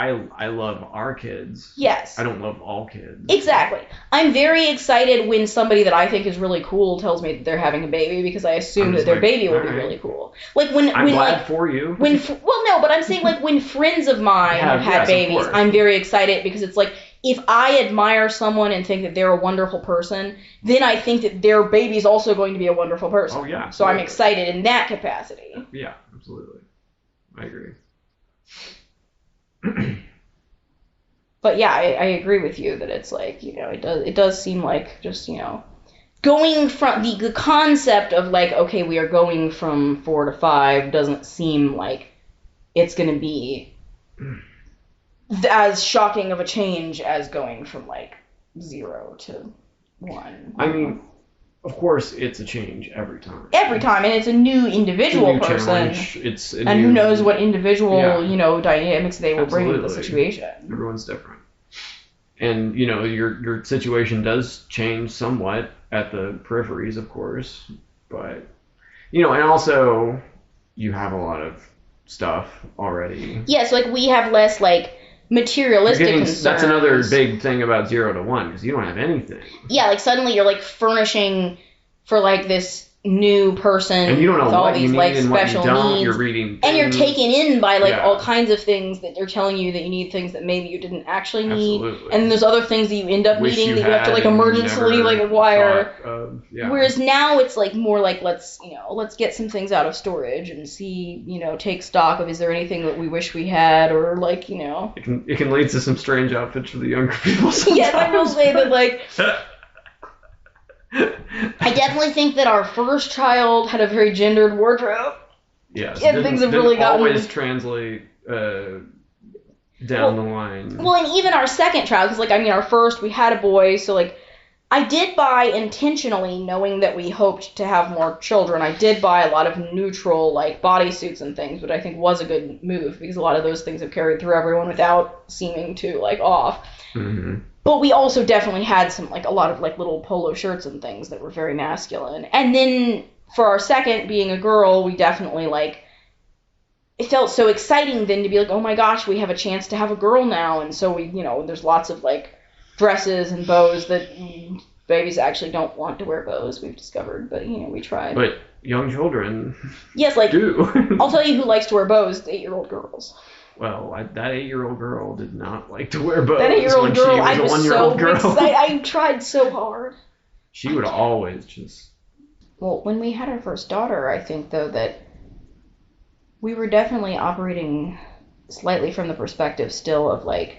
I love our kids. Yes. I don't love all kids. Exactly. I'm very excited when somebody that I think is really cool tells me that they're having a baby, because I assume that their baby will be really cool. Like, I'm glad like, for you. Well, no, but I'm saying, like, when friends of mine have had babies, I'm very excited, because it's like, if I admire someone and think that they're a wonderful person, then I think that their baby's also going to be a wonderful person. Oh, yeah. So I'm excited in that capacity. Yeah, absolutely. I agree. But yeah, I agree with you that it's like, you know, it does seem like just, you know, going from the concept of, like, okay, we are going from 4 to 5 doesn't seem like it's going to be as shocking of a change as going from, like, 0 to 1. I mean, Of course, it's a change every time. Every time, and it's a new individual it's a new person. Challenge. It's a and new, who knows what individual, yeah. Dynamics they will bring to the Absolutely. situation. Everyone's different. And, your situation does change somewhat at the peripheries, of course. But, and also, you have a lot of stuff already. Yeah, so, like, we have less, like, materialistic concerns. That's another big thing about 0 to 1, because you don't have anything. Yeah, like, suddenly you're, like, furnishing for, like, this new person and you don't know with what all these, you need like, and what special you don't. needs. You're reading things. And you're taken in by, like, Yeah. all kinds of things that they're telling you that you need, things that maybe you didn't actually need. Absolutely. And there's other things that you end up needing that you have to, like, had and emergently, never like, acquire. thought of. Yeah. Whereas now it's, like, more like, let's get some things out of storage and see, take stock of, is there anything that we wish we had, or, like, It can lead to some strange outfits for the younger people sometimes. Yes, I will say that, like, I definitely think that our first child had a very gendered wardrobe. Yes. And things have really gotten... always translate down the line. Well, and even our second child, because, like, our first, we had a boy, so, like, I did buy intentionally, knowing that we hoped to have more children, I did buy a lot of neutral, like, bodysuits and things, which I think was a good move, because a lot of those things have carried through everyone without seeming to, like, off. Mm-hmm. But we also definitely had some, like, a lot of, like, little polo shirts and things that were very masculine. And then for our second, being a girl, we definitely, like, it felt so exciting then to be like, oh my gosh, we have a chance to have a girl now. And so we, there's lots of, like, dresses and bows that babies actually don't want to wear bows, we've discovered. But, we tried. But young children yes, like, do. I'll tell you who likes to wear bows, 8-year-old girls. Well, that 8-year-old girl did not like to wear bows. That 8-year-old girl, I was so girl. excited. I tried so hard. She would always just... Well, when we had our first daughter, I think, though, that we were definitely operating slightly from the perspective still of, like,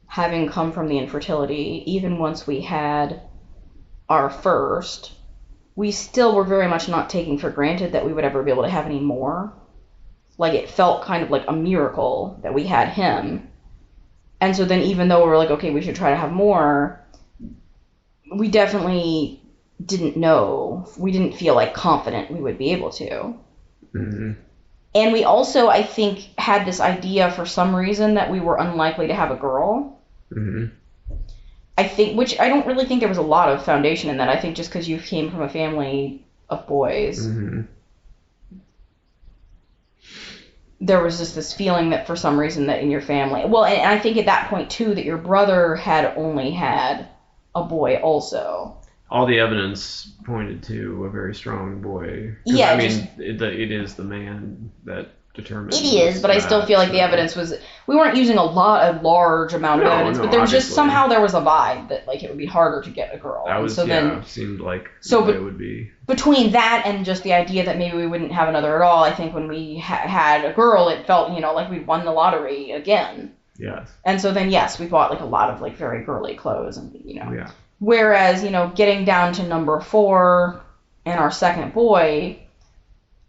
having come from the infertility, even once we had our first, we still were very much not taking for granted that we would ever be able to have any more. Like, it felt kind of like a miracle that we had him. And so then even though we were like, okay, we should try to have more, we definitely didn't know. We didn't feel, like, confident we would be able to. Mm-hmm. And we also, I think, had this idea for some reason that we were unlikely to have a girl. Mm-hmm. I think, which I don't really think there was a lot of foundation in that. I think just because you came from a family of boys. Mm-hmm. There was just this feeling that for some reason that in your family... Well, and I think at that point, too, that your brother had only had a boy also. All the evidence pointed to a very strong boy. Yeah, it is the man that determines... It is, but I still feel like the evidence was... We weren't using a large amount of evidence, but there was just somehow there was a vibe that, like, it would be harder to get a girl. That was, seemed like the way it would be. Between that and just the idea that maybe we wouldn't have another at all, I think when we had a girl, it felt, like we won the lottery again. Yes. And so then, yes, we bought, like, a lot of, like, very girly clothes and, Yeah. Whereas, getting down to number 4 and our second boy,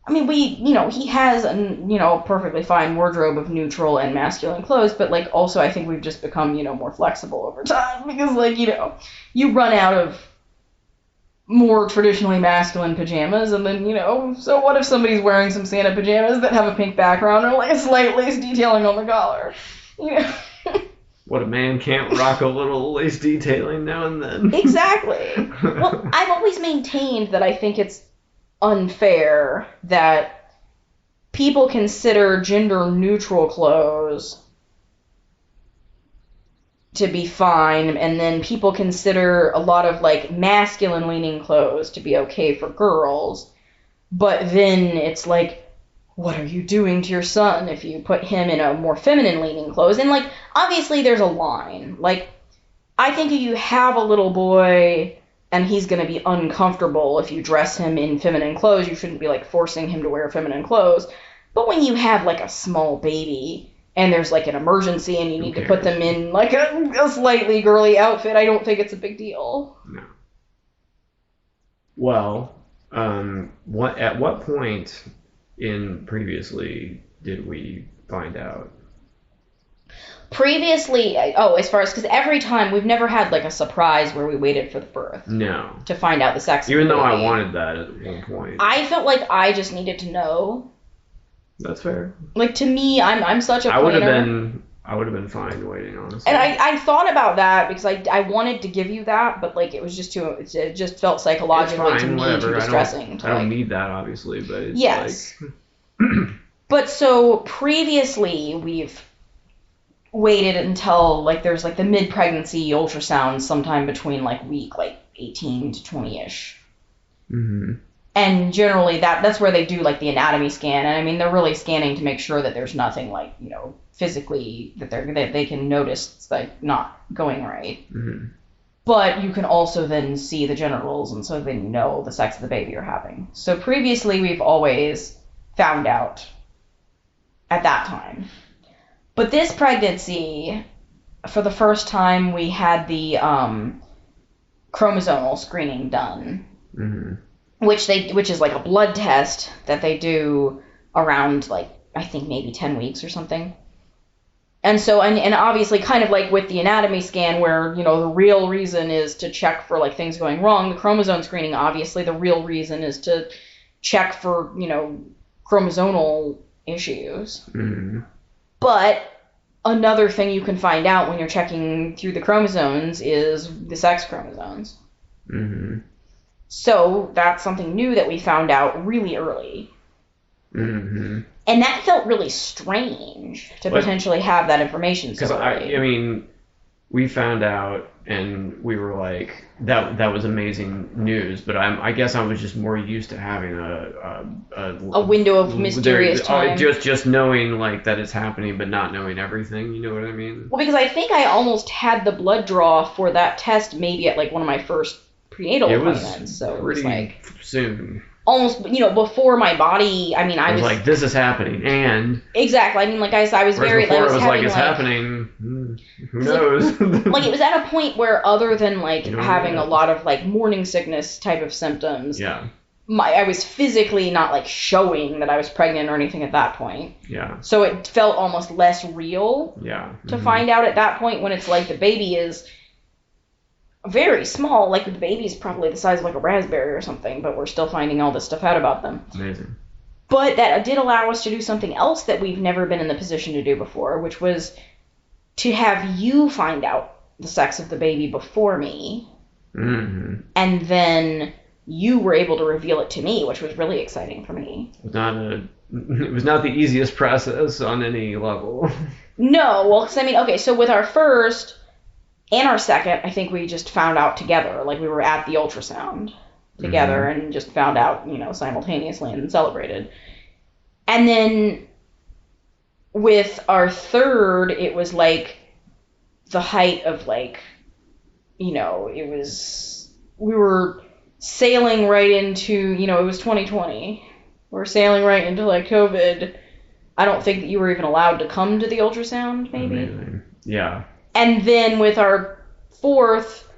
I mean, he has a perfectly fine wardrobe of neutral and masculine clothes, but, like, also I think we've just become, more flexible over time because, like, you run out of more traditionally masculine pajamas, and then, so what if somebody's wearing some Santa pajamas that have a pink background or, like, a slight lace detailing on the collar, What, a man can't rock a little lace detailing now and then? Exactly. Well, I've always maintained that I think it's unfair that people consider gender-neutral clothes to be fine, and then people consider a lot of, like, masculine-leaning clothes to be okay for girls, but then it's like, what are you doing to your son if you put him in a more feminine-leaning clothes? And, like, obviously there's a line. Like, I think if you have a little boy and he's going to be uncomfortable if you dress him in feminine clothes, you shouldn't be, like, forcing him to wear feminine clothes. But when you have, like, a small baby and there's, like, an emergency and you need to put them in, like, a slightly girly outfit, I don't think it's a big deal. No. Well, at what point... previously did we find out? Previously, as far as, because every time, we've never had, like, a surprise where we waited for the birth. No. To find out the sex Even of the though baby. I wanted that at one point. I felt like I just needed to know. That's fair. Like, to me, I'm such a planner. I would have been fine waiting, honestly. And I thought about that because I wanted to give you that, but, like, it was just it just felt psychologically to me too distressing. I don't need that, obviously, but it's yes. like... But so previously we've waited until, like, there's, like, the mid-pregnancy ultrasound sometime between, like, week, like, 18 to 20-ish. Mm-hmm. And generally that's where they do, like, the anatomy scan. And, I mean, they're really scanning to make sure that there's nothing, like, you know, physically that they can notice, like, not going right. Mm-hmm. But you can also then see the genitals, and so then you know the sex of the baby you're having. So previously we've always found out at that time. But this pregnancy, for the first time, we had the chromosomal screening done, mm-hmm. which is like a blood test that they do around, like, I think maybe 10 weeks or something. And so, and obviously, kind of like with the anatomy scan, where, you know, the real reason is to check for, like, things going wrong, the chromosome screening, obviously, the real reason is to check for, you know, chromosomal issues. Mm-hmm. But another thing you can find out when you're checking through the chromosomes is the sex chromosomes. Mm-hmm. So that's something new that we found out really early. Mm-hmm. And that felt really strange to potentially have that information so early. Because, I mean, we found out and we were like, that was amazing news, but I guess I was just more used to having a window of mysterious time. Just knowing, like, that it's happening, but not knowing everything. You know what I mean? Well, because I think I almost had the blood draw for that test maybe at, like, one of my first prenatal appointments. So it was like soon. Almost, you know, before my body. I mean, I was like, this is happening, and exactly. I mean, like I said, I was very. Before I was it was having, like, it's happening. Who knows? Like it was at a point where, other than, like, having a lot of, like, morning sickness type of symptoms, yeah, I was physically not, like, showing that I was pregnant or anything at that point. Yeah. So it felt almost less real. Yeah. To find out at that point, when it's like the baby is very small, like the baby's probably the size of, like, a raspberry or something, but we're still finding all this stuff out about them. Amazing. But that did allow us to do something else that we've never been in the position to do before, which was to have you find out the sex of the baby before me. Mm-hmm. And then you were able to reveal it to me, which was really exciting for me. It was not the easiest process on any level. No, well, because, I mean, okay, so with our first and our second, I think we just found out together. Like, we were at the ultrasound together and just found out, you know, simultaneously and celebrated. And then with our third, it was, like, the height of, like, you know, we were sailing right into, you know, it was 2020. We're sailing right into, like, COVID. I don't think that you were even allowed to come to the ultrasound, maybe. Amazing. Yeah. And then with our fourth,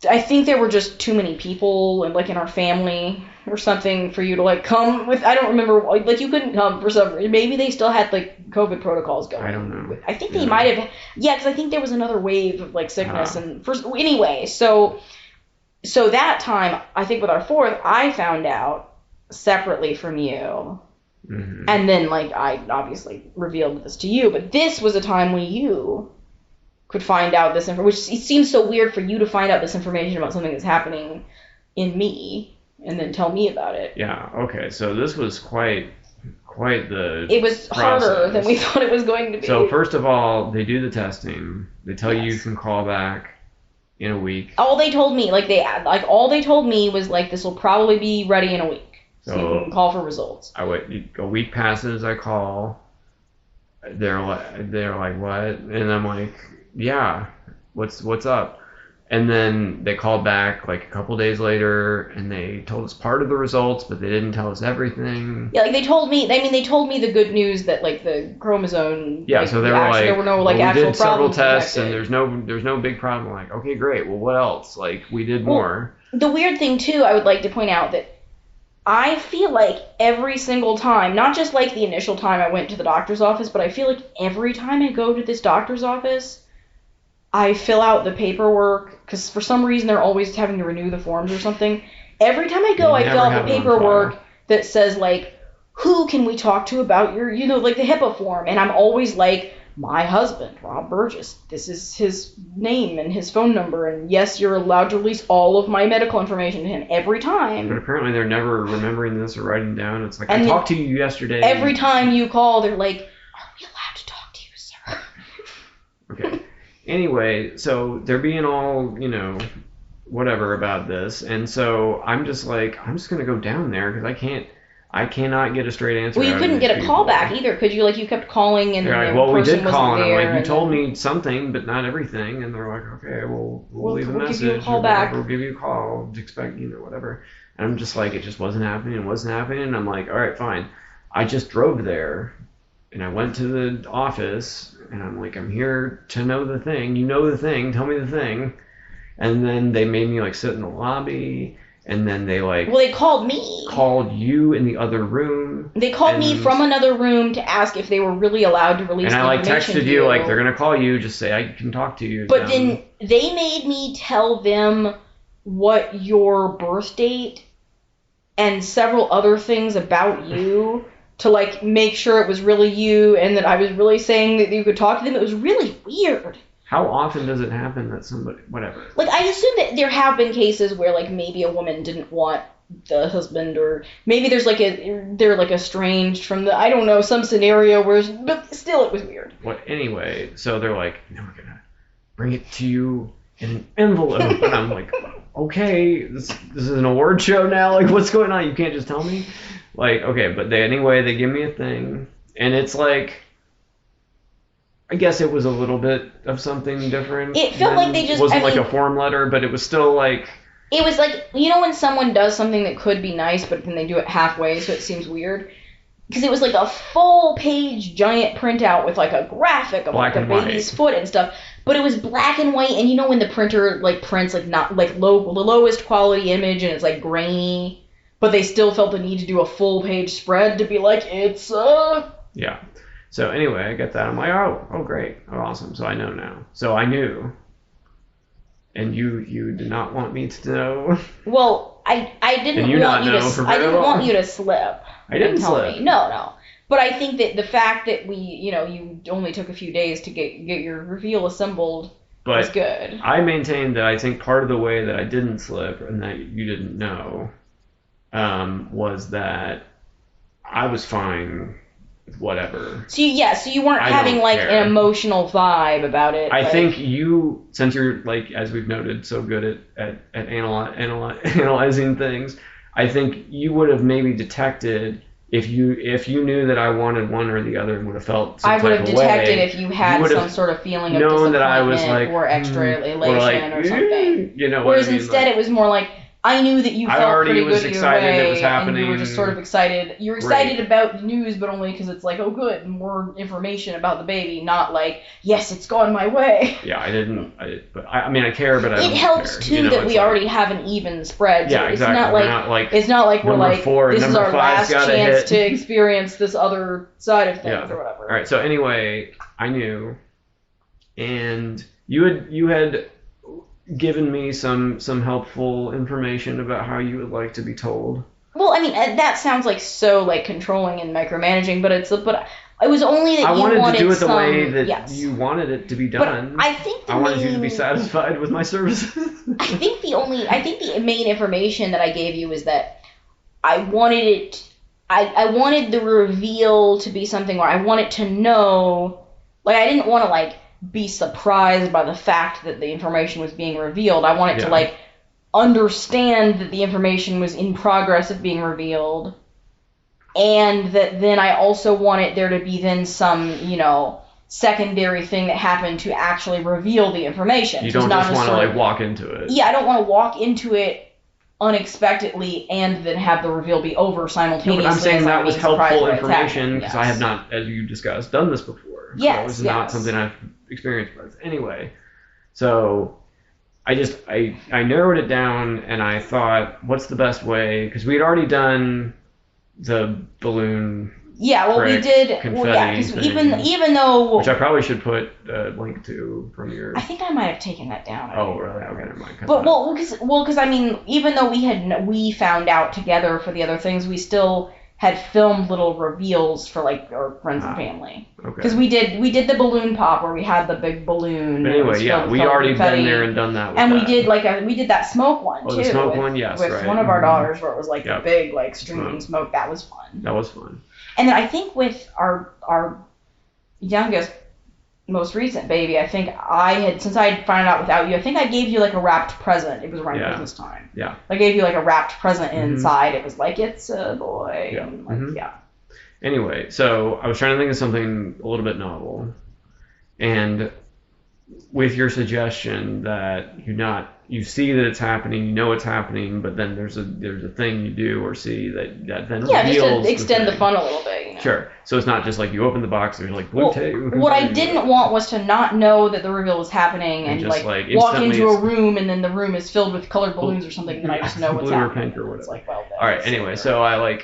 I think there were just too many people, like, in our family or something for you to, like, come with. I don't remember, like, you couldn't come for some reason. Maybe they still had, like, COVID protocols going. I don't know. I think they might have. Yeah, because I think there was another wave of, like, sickness. And anyway, so that time, I think with our fourth, I found out separately from you. Mm-hmm. And then, like, I obviously revealed this to you. But this was a time when you could find out this information, which it seems so weird for you to find out this information about something that's happening in me and then tell me about it. Yeah, okay, so this was quite the It was process. harder than we thought it was going to be. So first of all, they do the testing. They tell you can call back in a week. All they told me, all they told me was, like, this will probably be ready in a week. So you can call for results. I wait. A week passes. I call. They're like, what? And I'm like, yeah. What's up? And then they called back, like, a couple days later, and they told us part of the results, but they didn't tell us everything. Yeah, like, they told me the good news that, like, the chromosome. Yeah, so they were like, there were no, like, actual problems. We did several tests, detected. and there's no big problem. I'm like, okay, great. Well, what else? Like, we did more. The weird thing too, I would like to point out that I feel like every single time, not just like the initial time I went to the doctor's office, but I feel like every time I go to this doctor's office, I fill out the paperwork, because for some reason they're always having to renew the forms or something. Every time I go, I fill out the paperwork that says, like, who can we talk to about your, like the HIPAA form, and I'm always like, my husband, Rob Burgess, this is his name and his phone number, and yes, you're allowed to release all of my medical information to him every time. But apparently they're never remembering this or writing down. It's like, I talked to you yesterday. Every time you call, they're like, are we allowed to talk to you, sir? Okay. Anyway, so they're being all, whatever about this, and so I'm just like, I'm just going to go down there because I cannot get a straight answer. Well, you couldn't get a call back either, could you? Like, you kept calling and they're the like, well, we person did wasn't call, and I'm there, like, you told me something, but not everything. And they're like, okay, well, we'll leave a message. Give you a call back. We'll give you a call. Expect, whatever. And I'm just like, it just wasn't happening. It wasn't happening. And I'm like, all right, fine. I just drove there, and I went to the office, and I'm like, I'm here to know the thing. You know the thing. Tell me the thing. And then they made me like sit in the lobby. And then they they called me. Called you in the other room. They called me from another room to ask if they were really allowed to release the information. And I texted you, like, they're going to call you, just say I can talk to you. But then they made me tell them what your birth date and several other things about you to, like, make sure it was really you and that I was really saying that you could talk to them. It was really weird. How often does it happen that somebody, whatever? Like, I assume that there have been cases where, like, maybe a woman didn't want the husband, or maybe they're like estranged from I don't know, some scenario where, but still it was weird. Anyway, so they're like, no, we're going to bring it to you in an envelope. And I'm like, okay, this is an award show now? Like, what's going on? You can't just tell me? Like, okay, but they give me a thing, and it's like, I guess it was a little bit of something different. It felt like they just... It wasn't like a form letter, but it was still like... It was like, when someone does something that could be nice, but then they do it halfway, so it seems weird? Because it was like a full-page giant printout with like a graphic of like a baby's foot and stuff. But it was black and white, and when the printer like prints like not like the lowest quality image, and it's like grainy, but they still felt the need to do a full-page spread to be like, it's Yeah. So anyway, I get that. I'm like, oh, great. Oh, awesome. So I know now. So I knew. And you did not want me to know. Well, I didn't want you to. I didn't want you to slip. I didn't slip. No. But I think that the fact that you only took a few days to get your reveal assembled was good. I maintained that I think part of the way that I didn't slip and that you didn't know was that I was fine. Whatever. So you weren't having like an emotional vibe about it. I think you, since you're like, as we've noted, so good at analyzing things, I think you would have maybe detected if you knew that I wanted one or the other and would have felt some type of way. I would have detected if you had some sort of feeling of disappointment that I was like, or extra elation or something. Whereas instead it was more like, I knew that you felt pretty good either way, it was happening, and you were just sort of excited. You're excited about the news, but only because it's like, oh, good, more information about the baby, not like, yes, it's gone my way. Yeah, I didn't. I mean, I care, but I don't care. It helps too that we already have an even spread. So yeah, exactly. It's not like we're like, this is our last chance to experience this other side of things or whatever. All right. So anyway, I knew, and you had given me some helpful information about how you would like to be told. Well, I mean, that sounds like so like controlling and micromanaging, but it was only that I wanted to do it the some, way that you wanted it to be done. But I think I wanted you to be satisfied with my services. I think the main information that I gave you is that I wanted I wanted the reveal to be something where I wanted to know, like, I didn't want to like be surprised by the fact that the information was being revealed. I wanted to like understand that the information was in progress of being revealed, and that then I also wanted there to be then some, secondary thing that happened to actually reveal the information. You don't just want to like walk into it. Yeah, I don't want to walk into it unexpectedly and then have the reveal be over simultaneously. No, but I'm saying that was helpful information because I have not, as you discussed, done this before. Yes, so it was not something I've experienced with. Anyway, so I narrowed it down, and I thought, what's the best way? Because we had already done the balloon. Yeah, well, we did. Well, yeah, because even though, which I probably should put a link to from your. I think I might have taken that down. Oh, really? Okay, never mind. But because I mean, even though we found out together for the other things, we still had filmed little reveals for like our friends and family. Okay. Because we did the balloon pop where we had the big balloon. But anyway, yeah, we already been there and done that. With and that. we did that smoke one too. The smoke one, yes, with right. one of our daughters, where it was like a big like streaming smoke. That was fun. That was fun. And then I think with our youngest, most recent baby, I think since I had found out without you, I think I gave you like a wrapped present. It was around Christmas time. Yeah. I gave you like a wrapped present inside. It was like, it's a boy. Yeah. And Anyway, so I was trying to think of something a little bit novel. And with your suggestion that you see that it's happening, you know it's happening, but then there's a thing you do or see that then reveals just to extend the fun a little bit. You know? Sure. So it's not just like you open the box and there's like blue tape. What I didn't want was to not know that the reveal was happening and just like walk into a room and then the room is filled with colored balloons or something, and then I just know what's happening. Blue or pink or whatever. It's like, well, all right. Anyway, so I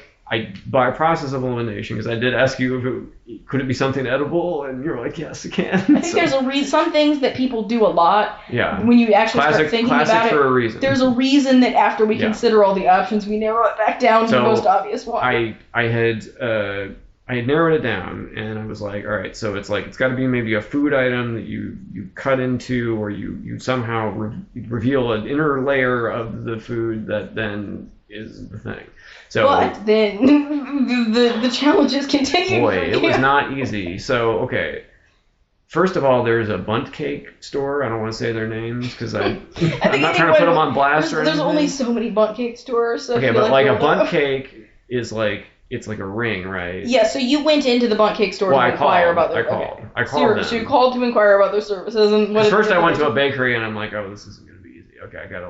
by process of elimination, because I did ask you if could it be something edible, and you're like, yes, it can. I think there's some things that people do a lot. Yeah. When you actually start thinking about it, for a reason. There's a reason that after we consider all the options, we narrow it back down to the most obvious one. I had narrowed it down, and I was like, all right, so it's got to be maybe a food item that you cut into, or you somehow reveal an inner layer of the food that then is the thing. So, but then the challenges continue. Boy, it was not easy. So, okay. First of all, there's a bundt cake store. I don't want to say their names because I'm not trying to put them on blast or anything. There's only so many bundt cake stores. So okay, but like a bundt cake is like, it's like a ring, right? Yeah, so you went into the bundt cake store to inquire about their services. I called them. So you called to inquire about their services. And first I went to a bakery and I'm like, oh, this isn't going to be easy. Okay, I gotta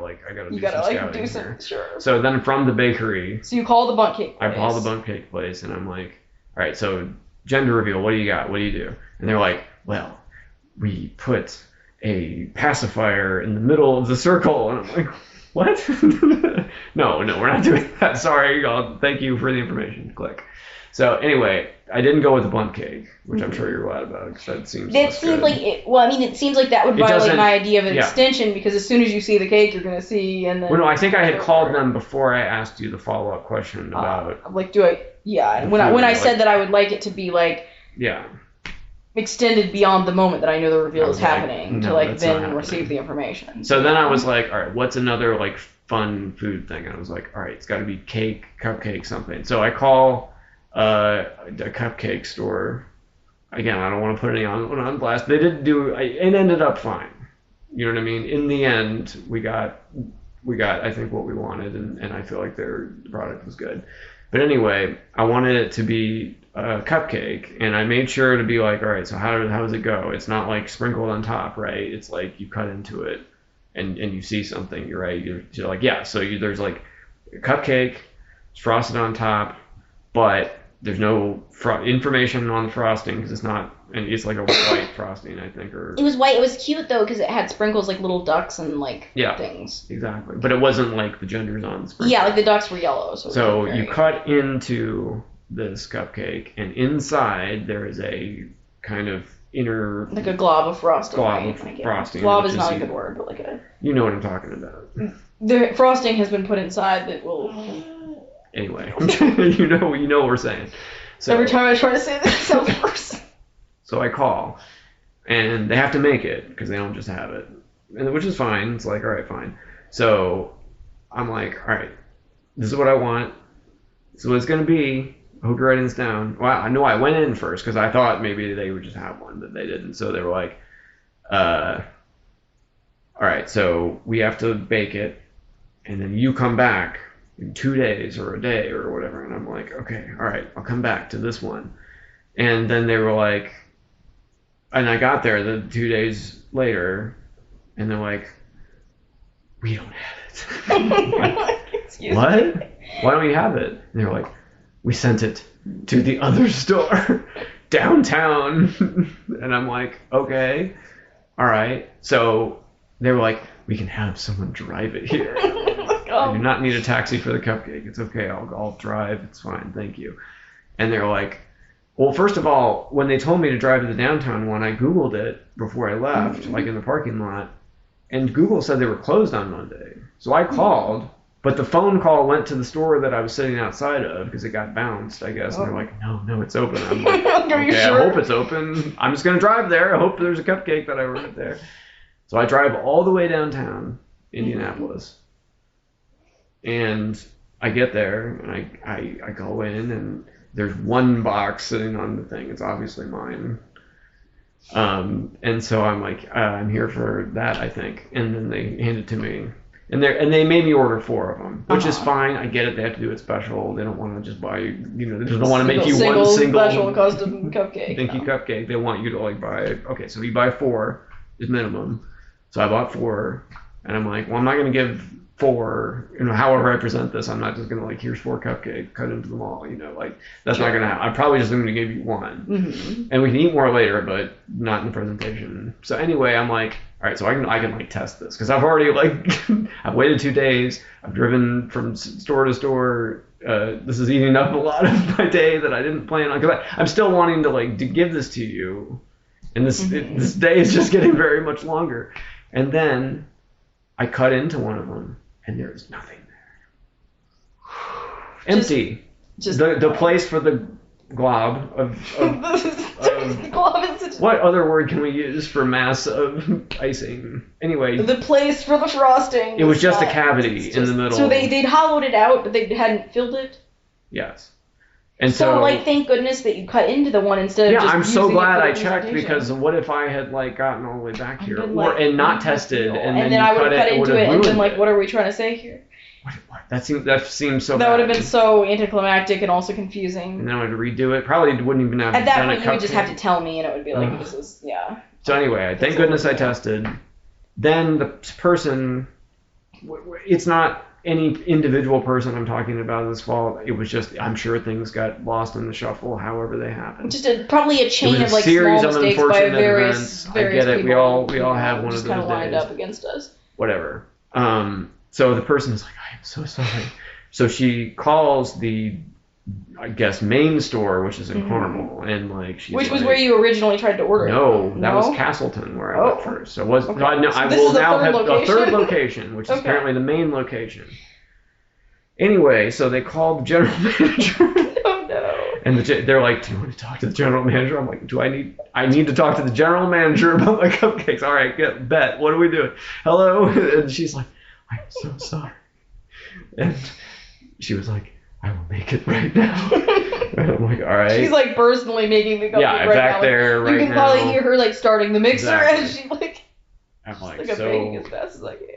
do some scouting here. Sure. So then from the bakery. So you call the bundt cake place. I call the bundt cake place and I'm like, all right, so gender reveal, what do you got? What do you do? And they're like, well, we put a pacifier in the middle of the circle. And I'm like, what? No, we're not doing that. Sorry. Thank you for the information. Click. So anyway, I didn't go with the bundt cake, which I'm sure you're glad about because that seems. It seems like it. Well, I mean, it seems like that would violate my idea of an extension because as soon as you see the cake, you're gonna see and then. Well, no, I think I had called them before I asked you the follow-up question about. Like, do I? Yeah, when I said that I would like it to be like. Yeah. Extended beyond the moment that I know the reveal is happening to like then receive the information. So then I was like, all right, what's another like fun food thing? And I was like, all right, it's got to be cake, cupcake, something. So I call a cupcake store. Again, I don't want to put anyone on blast. They did it ended up fine. You know what I mean? In the end, we got I think what we wanted, and I feel like their product was good. But anyway, I wanted it to be a cupcake, and I made sure to be like, all right, so how does it go? It's not like sprinkled on top, right? It's like you cut into it, and you see something. You're right. You're like, yeah. So there's like a cupcake, it's frosted on top, but there's no information on the frosting because it's not, and it's like a white frosting, I think. Or it was white. It was cute though because it had sprinkles like little ducks and like things. Exactly, but it wasn't like the genders on the sprinkles. Yeah, like the ducks were yellow. So you cut into this cupcake, and inside there is a kind of inner like a glob of frosting. Frosting. Glob is not a good word, but like a. You know what I'm talking about. The frosting has been put inside that will. Anyway, you know what we're saying. So every time I try to say this, it sounds worse. So I call, and they have to make it because they don't just have it, which is fine. It's like, all right, fine. So I'm like, all right, this is what I want. This is what it's gonna be. I hope you're writing this down. Well, I know I went in first because I thought maybe they would just have one, but they didn't. So they were like, all right, so we have to bake it, and then you come back in 2 days or a day or whatever. And I'm like, okay, all right, I'll come back to this one. And then they were like, and I got there the 2 days later, and they're like, we don't have it. What? Why don't we have it? And they're like, we sent it to the other store downtown. And I'm like, okay, all right. So they were like, we can have someone drive it here. I do not need a taxi for the cupcake. It's okay. I'll drive. It's fine. Thank you. And they're like, well, first of all, when they told me to drive to the downtown one, I Googled it before I left, like in the parking lot, and Google said they were closed on Monday. So I called, but the phone call went to the store that I was sitting outside of because it got bounced, I guess. And they're like, no, it's open. I'm like, okay, sure? I hope it's open. I'm just going to drive there. I hope there's a cupcake that I ordered there. So I drive all the way downtown Indianapolis. And I get there, and I go in, and there's one box sitting on the thing. It's obviously mine. And so I'm like, I'm here for that, I think. And then they hand it to me. And they made me order 4 of them, which is fine. I get it. They have to do it special. They don't want to just buy you, they just don't want to make you one single special custom cupcake. Thank you cupcake. They want you to like buy, okay, so you buy 4 is minimum. So I bought 4, and I'm like, well, I'm not going to give 4, however I present this, I'm not just going to like, here's 4 cupcake, cut into them all, like, that's not going to happen. I'm probably just going to give you 1. Mm-hmm. And we can eat more later, but not in the presentation. So anyway, I'm like, all right, so I can like test this, because I've already like, I've waited 2 days, I've driven from store to store, this is eating up a lot of my day that I didn't plan on, because I'm still wanting to give this to you, and this day is just getting very much longer. And then I cut into one of them, and there's nothing there. Empty. Just the place for the glob of what other word can we use for mass of icing? Anyway. The place for the frosting. It was just a cavity in the middle. So they'd hollowed it out, but they hadn't filled it? Yes. And so thank goodness that you cut into the one instead of just I'm so glad I checked, because what if I had gotten all the way back here and not tested, and then I would have cut into it and been like, what are we trying to say here? What? That seems so bad. That would have been so anticlimactic and also confusing. And then I would redo it. Probably wouldn't even have done it. At that point, you would just have to tell me, and it would be like, this is, So anyway, thank goodness I tested. Then the person, it's not any individual person I'm talking about this fault. It was just, I'm sure things got lost in the shuffle, however they happened. Just probably a chain of series small of mistakes by various I get it. We all have one of those days. Just kind of lined up against us. Whatever. So the person is like, I am so sorry. So she calls the, I guess, main store, which is in Carmel, and she's which was where you originally tried to order it. No, that was Castleton where I went first. So I will now have a third location, which is apparently the main location. Anyway, so they called the general manager. Oh no. And they're like, do you want to talk to the general manager? I'm like, I need to talk to the general manager about my cupcakes. All right, bet. What are we doing? Hello? And she's like, I'm so sorry. And she was like, I will make it right now. And I'm like, all right. She's personally making the cupcake right now. Yeah, back there right now. You can probably hear her starting the mixer as she I'm like, I'm making as fast as I can.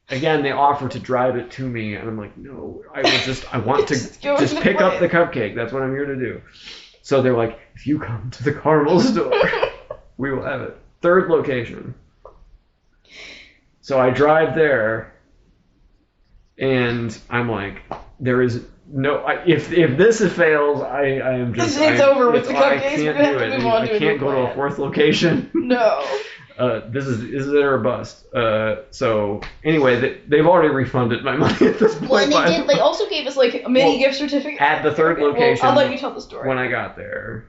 Again, they offer to drive it to me, and I'm like, no, I want to just pick up the cupcake. That's what I'm here to do. So they're like, if you come to the Carmel store, we will have it. Third location. So I drive there, and I'm like, there is no. If this fails, I am just. It's over with the cupcakes. I can't do it. I can't go to a fourth location. No. This is it or bust. So anyway, they've already refunded my money at this point. Well, and they also gave us a mini gift certificate at the third location. Well, I'll let you tell the story. When I got there,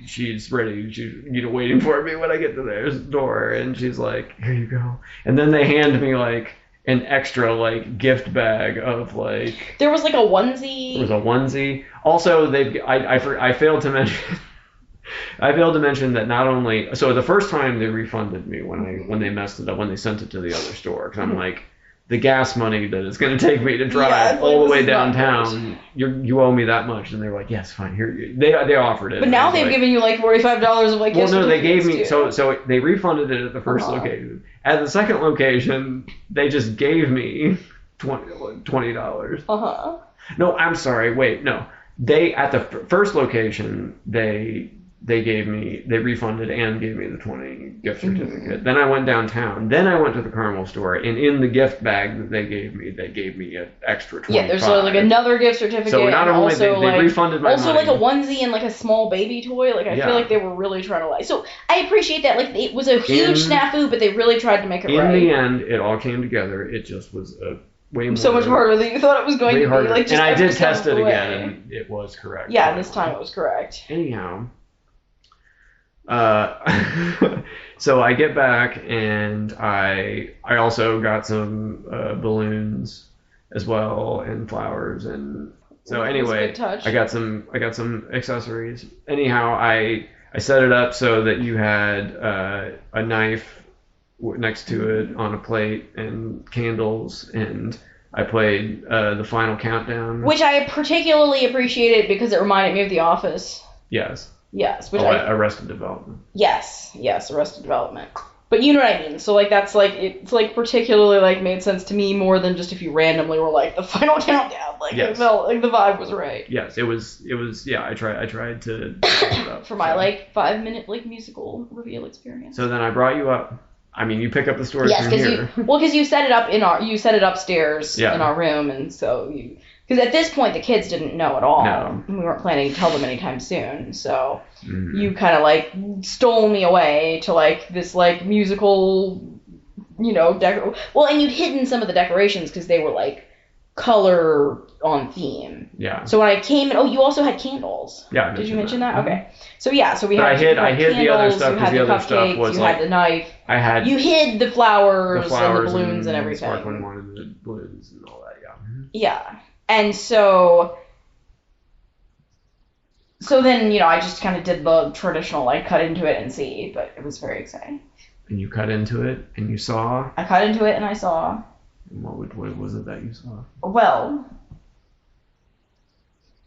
she's ready. She's waiting for me when I get to their door, and she's like, "Here you go." And then they hand me an extra gift bag of There was a onesie. There was a onesie. Also, I failed to mention. I failed to mention that not only, so the first time they refunded me when they messed it up, when they sent it to the other store, because I'm like, the gas money that it's going to take me to drive all the way downtown, you owe me that much. And they were like, yes, fine, here, they offered it. But now they've given you $45 of well, no, they gave me, so they refunded it at the first location. At the second location, they just gave me $20. No, I'm sorry, wait, no. At the first location, they they refunded and gave me the 20 gift certificate. Then I went downtown. Then I went to the Carmel store, and in the gift bag that they gave me an extra 25. Yeah, there's like another gift certificate. So not and only also, they refunded my money. Also like a onesie and like a small baby toy. Like I feel like they were really trying to like. So I appreciate that. Like it was a huge snafu, but they really tried to make it right. In the end, it all came together. It just was a way more. So much harder than you thought it was going to be. Like, just and I did test it again, and it was correct. Yeah, this time it was correct. Anyhow. So I get back and I also got some balloons as well and flowers, and so anyway I got some accessories. Anyhow, I set it up so that you had a knife next to it on a plate and candles, and I played the final countdown, which I particularly appreciated because it reminded me of The Office. Yes, which Arrested Development. Yes, Arrested Development. But you know what I mean. So like that's like it's like particularly like made sense to me more than just if you randomly were like the final countdown. Like it felt like the vibe was right. Yes, it was. Yeah, I tried to set it up for my like 5-minute like musical reveal experience. So then I brought you up. I mean, you pick up the story from here. Because you set it up upstairs in our room, and so you. Because at this point, the kids didn't know at all. No. We weren't planning to tell them anytime soon. So you kind of like stole me away to like this like musical, well, and you'd hidden some of the decorations because they were like color on theme. Yeah. So when I came in, you also had candles. Yeah. Did you mention that? Okay. So yeah, so we had. I hid the other stuff because the other stuff was you like. You had the knife. You hid the flowers and the balloons and everything. Sparkling one and the balloons and all that. Yeah. Yeah. And so then, I just kind of did the traditional, like, cut into it and see, but it was very exciting. And you cut into it and you saw? I cut into it and I saw. And what was it that you saw? Well,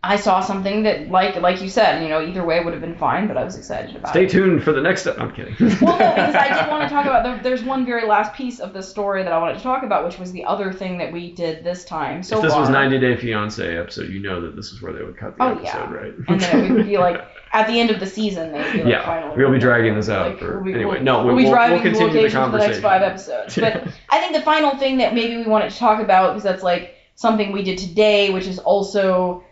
I saw something that, like you said, either way would have been fine, but I was excited about it. Stay tuned for the next step. I'm kidding. Well, no, because I did want to talk about, there's one very last piece of this story that I wanted to talk about, which was the other thing that we did this time. So if this was 90 Day Fiancé episode, that this is where they would cut the episode, right? And then it would be like, at the end of the season, they'd be like, finally. We'll be dragging this out. We'll we'll continue the conversation for the next 5 episodes. But I think the final thing that maybe we wanted to talk about, because that's like something we did today, which is also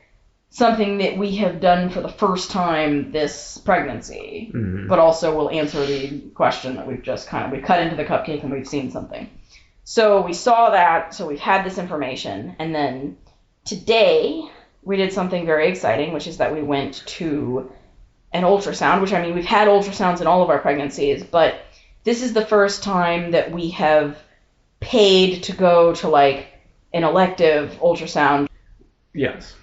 something that we have done for the first time this pregnancy, but also will answer the question that we've just we cut into the cupcake and we've seen something. So we saw that, so we've had this information, and then today we did something very exciting, which is that we went to an ultrasound, which we've had ultrasounds in all of our pregnancies, but this is the first time that we have paid to go to like an elective ultrasound. Yes.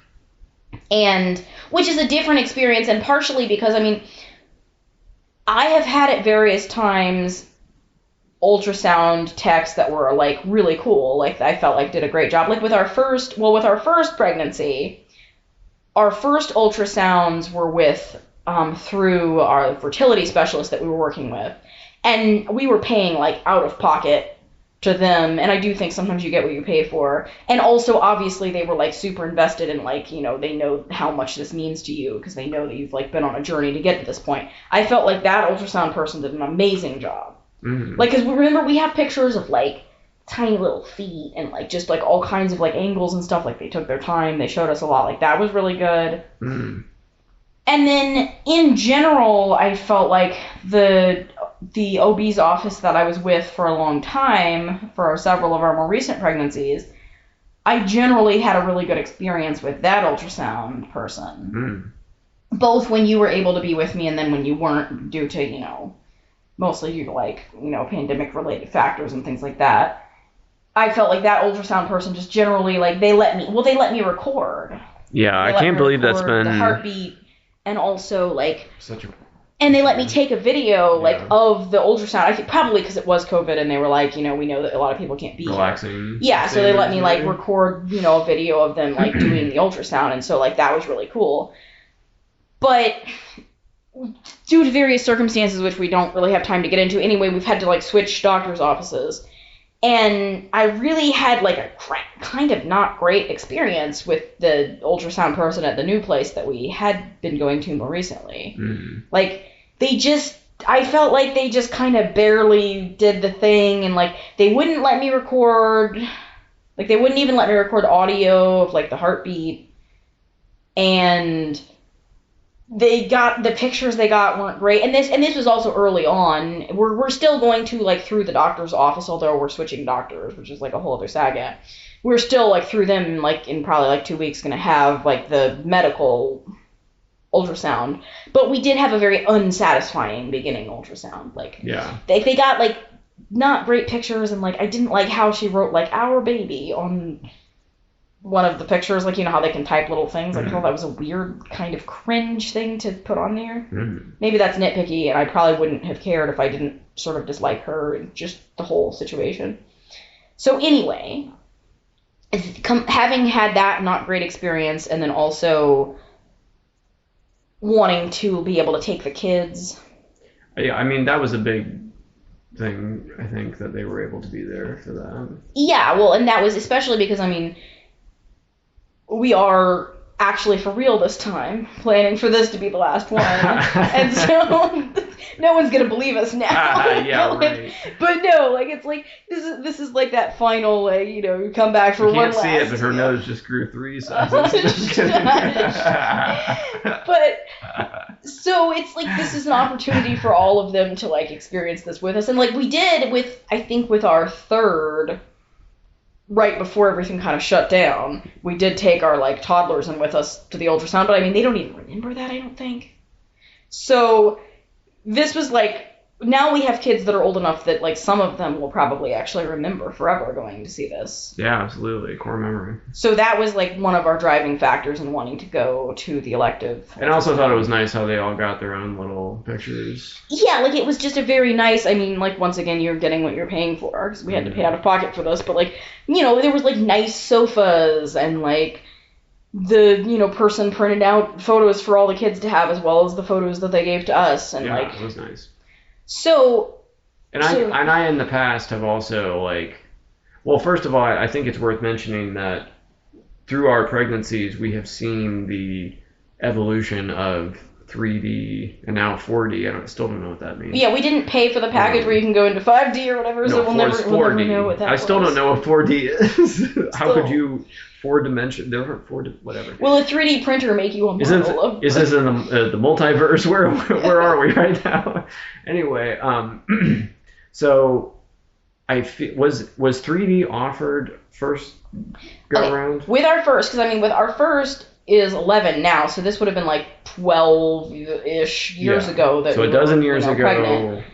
And which is a different experience, and partially because I have had at various times ultrasound techs that were like really cool, like I felt like did a great job. Like with our first pregnancy, our first ultrasounds were with through our fertility specialist that we were working with, and we were paying like out of pocket to them, and I do think sometimes you get what you pay for. And also, obviously, they were like super invested in like, they know how much this means to you because they know that you've like been on a journey to get to this point. I felt like that ultrasound person did an amazing job. Mm-hmm. Like, because remember, we have pictures of like tiny little feet and like just like all kinds of like angles and stuff. Like they took their time, they showed us a lot. Like that was really good. Mm-hmm. And then in general, I felt like the OB's office that I was with for a long time, for several of our more recent pregnancies, I generally had a really good experience with that ultrasound person. Mm. Both when you were able to be with me and then when you weren't, due to, mostly due to like, pandemic related factors and things like that. I felt like that ultrasound person just generally, like, they let me record. Yeah, I can't believe that's been the heartbeat, and also like and they let me take a video, like, of the ultrasound. I think probably because it was COVID, and they were like, we know that a lot of people can't be relaxing. Yeah, so they let me, like, record, a video of them, like, doing the ultrasound, and so, like, that was really cool. But due to various circumstances, which we don't really have time to get into anyway, we've had to, like, switch doctor's offices. And I really had like a kind of not great experience with the ultrasound person at the new place that we had been going to more recently. Like, I felt like they just kind of barely did the thing, and like they wouldn't let me record, like they wouldn't even let me record audio of like the heartbeat, and the pictures they got weren't great, and this was also early on. We're still going to like through the doctor's office, although we're switching doctors, which is like a whole other saga. We're still like through them, like in probably like 2 weeks, gonna have like the medical ultrasound, but we did have a very unsatisfying beginning ultrasound. Like, they got like not great pictures, and like I didn't like how she wrote like our baby on one of the pictures, like, you know how they can type little things. Like, I thought that was a weird kind of cringe thing to put on there. Maybe that's nitpicky, and I probably wouldn't have cared if I didn't sort of dislike her and just the whole situation. So anyway, having had that not great experience, and then also wanting to be able to take the kids. Yeah, I mean, that was a big thing, I think, that they were able to be there for that. Yeah, well, and that was especially because, I mean, we are actually for real this time planning for this to be the last one. And so no one's going to believe us now. Yeah, right. But no, like, it's like, this is like that final, like, you know, you come back for one last. You can't see it, but her nose just grew 3 sizes. But, so it's like, this is an opportunity for all of them to, like, experience this with us. And, like, we did with our third, right before everything kind of shut down, we did take our, like, toddlers in with us to the ultrasound, but I mean, they don't even remember that, I don't think. So this was like, now we have kids that are old enough that, like, some of them will probably actually remember forever going to see this. Yeah, absolutely. Core memory. So that was, like, one of our driving factors in wanting to go to the elective. And I also thought it was nice how they all got their own little pictures. Yeah, like, it was just a very nice, I mean, like, once again, you're getting what you're paying for, because we had to pay out of pocket for this, but, like, you know, there was, like, nice sofas, and, like, the, you know, person printed out photos for all the kids to have, as well as the photos that they gave to us, and, like... it was nice. So... I in the past have also, like... Well, first of all, I think it's worth mentioning that through our pregnancies, we have seen the evolution of 3D and now 4D. I still don't know what that means. Yeah, we didn't pay for the package where you can go into 5D or whatever, so we'll never know what that was. I still don't know what 4D is. How could you... 4-dimension, there are 4, whatever. Will a 3D printer make you a model of... Is this in the multiverse? Where are we right now? Anyway, so was 3D offered first go around? With our first, because I mean, with our first is 11 now, so this would have been like 12-ish years ago. That so a dozen years ago. Pregnant.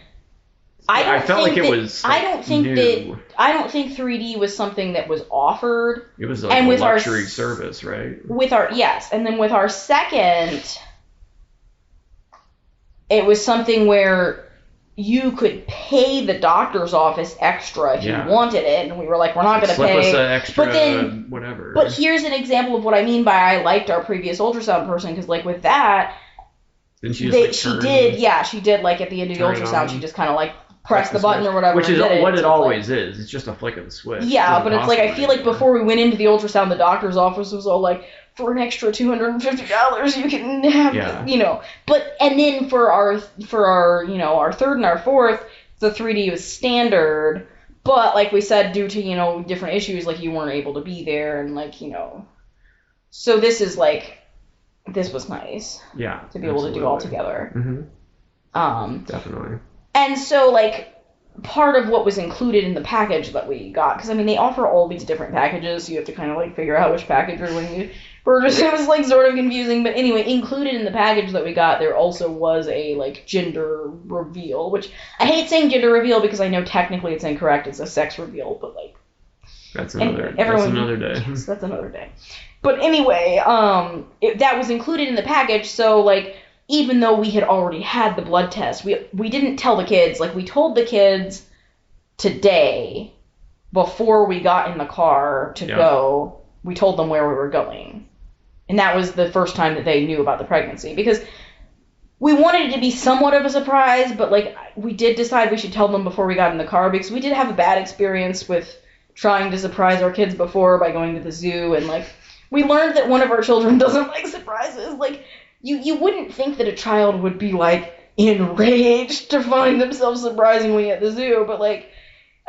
I felt like it was. I don't think new. I don't think 3D was something that was offered. It was like a luxury service, right? Yes, and then with our second, it was something where you could pay the doctor's office extra if you wanted it, and we were like, we're not going to pay. Us an extra, but then, whatever. But here's an example of what I mean by I liked our previous ultrasound person, because like with that, didn't she just she did like at the end of the ultrasound, she just kind of like press the button or whatever. Which is what it always is. It's just a flick of the switch. Yeah, but it's like, I feel like before we went into the ultrasound, the doctor's office was all like, for an extra $250, you can have, you know. But, and then for our, you know, our third and our fourth, the 3D was standard. But, like we said, due to, you know, different issues, like, you weren't able to be there, and, like, you know. So this is, like, this was nice. Yeah. To be able to do all together. Mm-hmm. Definitely. And so, like, part of what was included in the package that we got, because, I mean, they offer all these different packages, so you have to kind of, like, figure out which package you're going to purchase. It was, like, sort of confusing. But anyway, included in the package that we got, there also was a, like, gender reveal, which I hate saying gender reveal because I know technically it's incorrect. It's a sex reveal, but, like... That's another day. Yes, that's another day. But anyway, that was included in the package, so, like... Even though we had already had the blood test, we didn't tell the kids. Like, we told the kids today, before we got in the car to go, we told them where we were going. And that was the first time that they knew about the pregnancy. Because we wanted it to be somewhat of a surprise, but, like, we did decide we should tell them before we got in the car, because we did have a bad experience with trying to surprise our kids before by going to the zoo, and, like, we learned that one of our children doesn't like surprises. Like, you wouldn't think that a child would be, like, enraged to find themselves surprisingly at the zoo, but, like,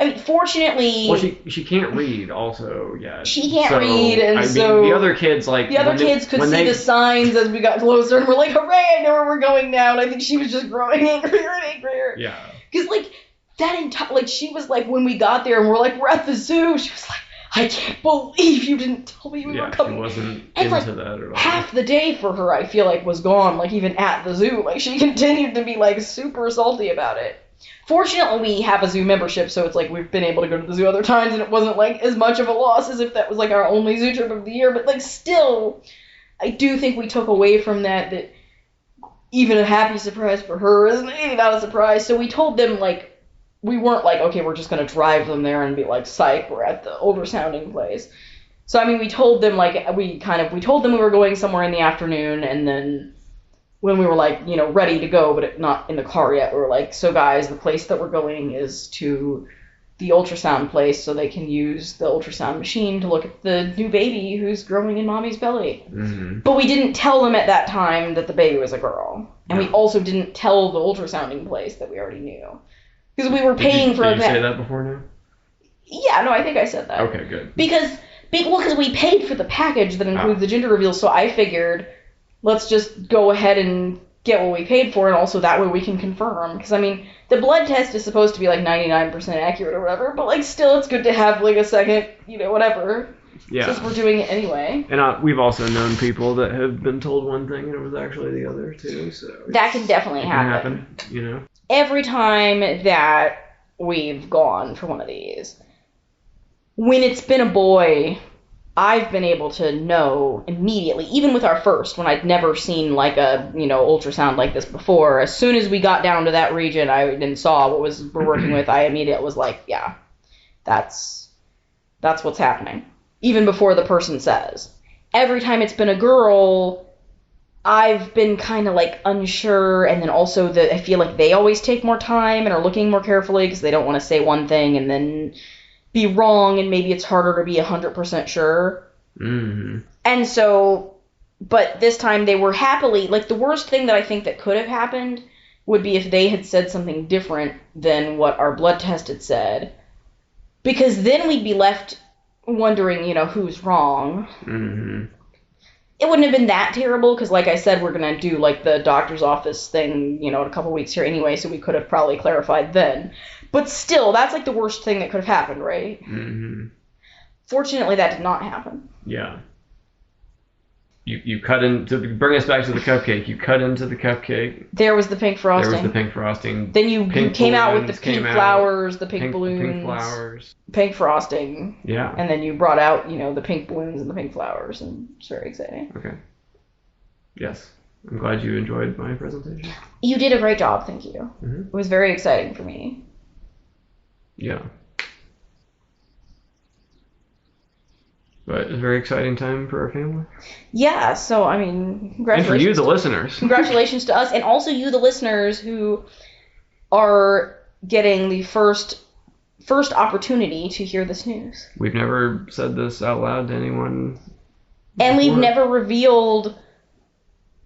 I mean, fortunately... Well, she can't read also yet. She can't read, and so... the otother kids, like... The other kids could see the signs as we got closer, and we're like, hooray, I know where we're going now, and I think she was just growing angrier and angrier. Yeah. Because, like, she was like, when we got there, and we're like, we're at the zoo, she was like, I can't believe you didn't tell me we were coming. She wasn't and, into that at all. Half the day for her, I feel like, was gone, like, even at the zoo. Like, she continued to be, like, super salty about it. Fortunately, we have a zoo membership, so it's like we've been able to go to the zoo other times, and it wasn't, like, as much of a loss as if that was, like, our only zoo trip of the year. But, like, still, I do think we took away from that even a happy surprise for her is maybe not a surprise. So we told them, like, we weren't like, okay, we're just going to drive them there and be like, psych, we're at the ultrasounding place. So, I mean, we told them, like, we told them we were going somewhere in the afternoon, and then when we were, like, you know, ready to go, but not in the car yet, we were like, so guys, the place that we're going is to the ultrasound place so they can use the ultrasound machine to look at the new baby who's growing in mommy's belly. Mm-hmm. But we didn't tell them at that time that the baby was a girl. And we also didn't tell the ultrasounding place that we already knew. Because we were paying for... Did you say that before now? Yeah, no, I think I said that. Okay, good. Because we paid for the package that includes the gender reveal, so I figured, let's just go ahead and get what we paid for, and also that way we can confirm. Because, I mean, the blood test is supposed to be, like, 99% accurate or whatever, but, like, still it's good to have, like, a second, you know, whatever. Yeah. Since we're doing it anyway. And we've also known people that have been told one thing and it was actually the other, too, so... That can definitely happen. You know? Every time that we've gone for one of these, when it's been a boy, I've been able to know immediately, even with our first, when I'd never seen, like, a, you know, ultrasound like this before. As soon as we got down to that region and saw what we're working with, I immediately was like, yeah, that's what's happening. Even before the person says. Every time it's been a girl, I've been kind of, like, unsure, and then also I feel like they always take more time and are looking more carefully because they don't want to say one thing and then be wrong, and maybe it's harder to be 100% sure. Mm-hmm. And so, but this time they were happily, like, the worst thing that I think that could have happened would be if they had said something different than what our blood test had said, because then we'd be left wondering, you know, who's wrong. Mm-hmm. It wouldn't have been that terrible, because, like I said, we're going to do, like, the doctor's office thing, you know, in a couple weeks here anyway, so we could have probably clarified then. But still, that's, like, the worst thing that could have happened, right? Mm-hmm. Fortunately, that did not happen. Yeah. You cut in, to bring us back to the cupcake, you cut into the cupcake. There was the pink frosting. Then you came out with the pink flowers, the pink balloons. Pink flowers. Pink frosting. Yeah. And then you brought out, you know, the pink balloons and the pink flowers, and it's very exciting. Okay. Yes. I'm glad you enjoyed my presentation. You did a great job, thank you. Mm-hmm. It was very exciting for me. Yeah. But it's a very exciting time for our family. Yeah, so, I mean, congratulations. And for you, the listeners. Congratulations to us, and also you, the listeners, who are getting the first opportunity to hear this news. We've never said this out loud to anyone And before. We've never revealed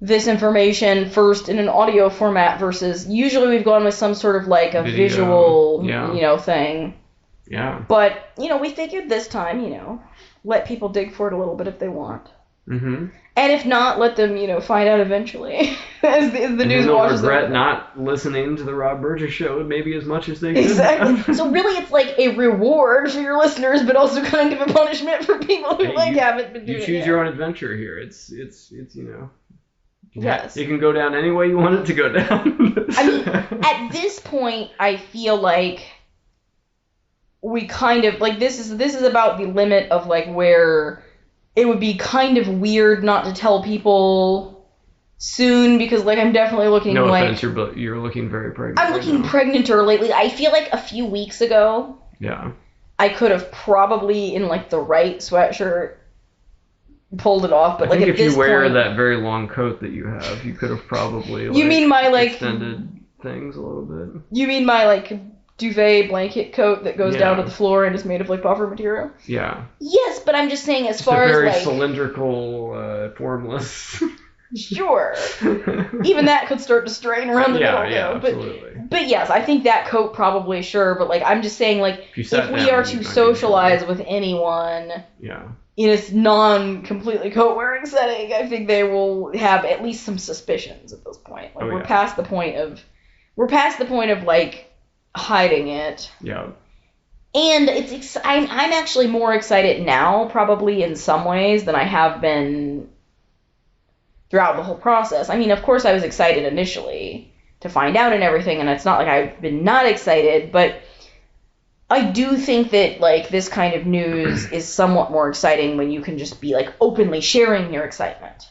this information first in an audio format versus, usually we've gone with some sort of, like, a visual, you know, thing. Yeah. But, you know, we figured this time, you know, let people dig for it a little bit if they want. Mm-hmm. And if not, let them, you know, find out eventually as the news washes over. Regret not listening to the Rob Burgess Show maybe as much as they could. Exactly. So really it's like a reward for your listeners, but also kind of a punishment for people who haven't been doing it. You choose your own adventure here. It's you know. Yes. It can go down any way you want it to go down. I mean, at this point, I feel like we kind of, like, this is about the limit of, like, where it would be kind of weird not to tell people soon, because, like, I'm definitely looking no like... offense, you're looking very pregnant. I'm looking pregnanter lately. I feel like a few weeks ago, yeah, I could have probably, in, like, the right sweatshirt, pulled it off. But I think at if you this wear point, that very long coat that you have, you could have probably you mean my extended things a little bit. You mean my duvet blanket coat that goes down to the floor and is made of buffer material? Yeah. Yes, but I'm just saying as far as very cylindrical, formless. Sure. Even that could start to strain around the middle. Yeah, absolutely. But yes, I think that coat probably, sure. But I'm just saying, if we are to socialize with anyone in a non-completely coat-wearing setting, I think they will have at least some suspicions at this point. We're past the point of hiding it. Yeah. And I'm actually more excited now, probably in some ways, than I have been throughout the whole process. I mean, of course I was excited initially to find out and everything, and it's not like I've been not excited, but I do think that, this kind of news is somewhat more exciting when you can just be, openly sharing your excitement.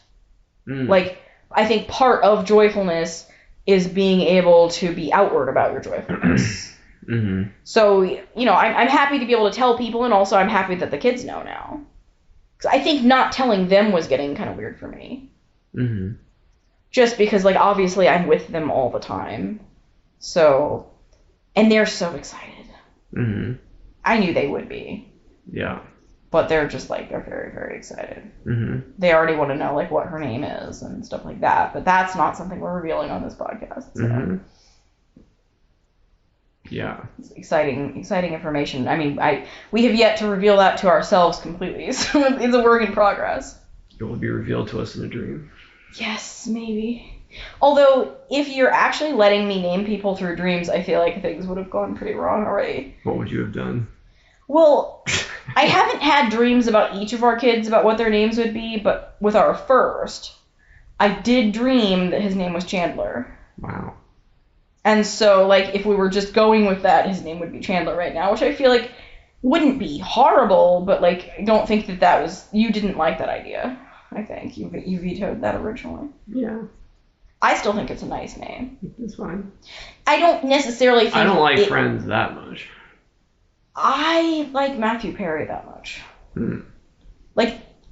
I think part of joyfulness is being able to be outward about your joyfulness. Mm-hmm. So, I'm happy to be able to tell people, and also I'm happy that the kids know now. Because I think not telling them was getting kind of weird for me. Mm-hmm. Just because, obviously I'm with them all the time. So, and they're so excited. Mm-hmm. I knew they would be. Yeah. But they're just, they're very, very excited. Mm-hmm. They already want to know, what her name is and stuff like that. But that's not something we're revealing on this podcast. So. Mm-hmm. Yeah. It's exciting information. I mean, we have yet to reveal that to ourselves completely, so it's a work in progress. It will be revealed to us in a dream. Yes, maybe. Although, if you're actually letting me name people through dreams, I feel like things would have gone pretty wrong already. What would you have done? Well, I haven't had dreams about each of our kids about what their names would be, but with our first, I did dream that his name was Chandler. Wow. And so, if we were just going with that, his name would be Chandler right now, which I feel wouldn't be horrible, but, I don't think that was... You didn't like that idea, I think. You vetoed that originally. Yeah. I still think it's a nice name. It's fine. I don't necessarily think... I don't like Friends that much. I like Matthew Perry that much.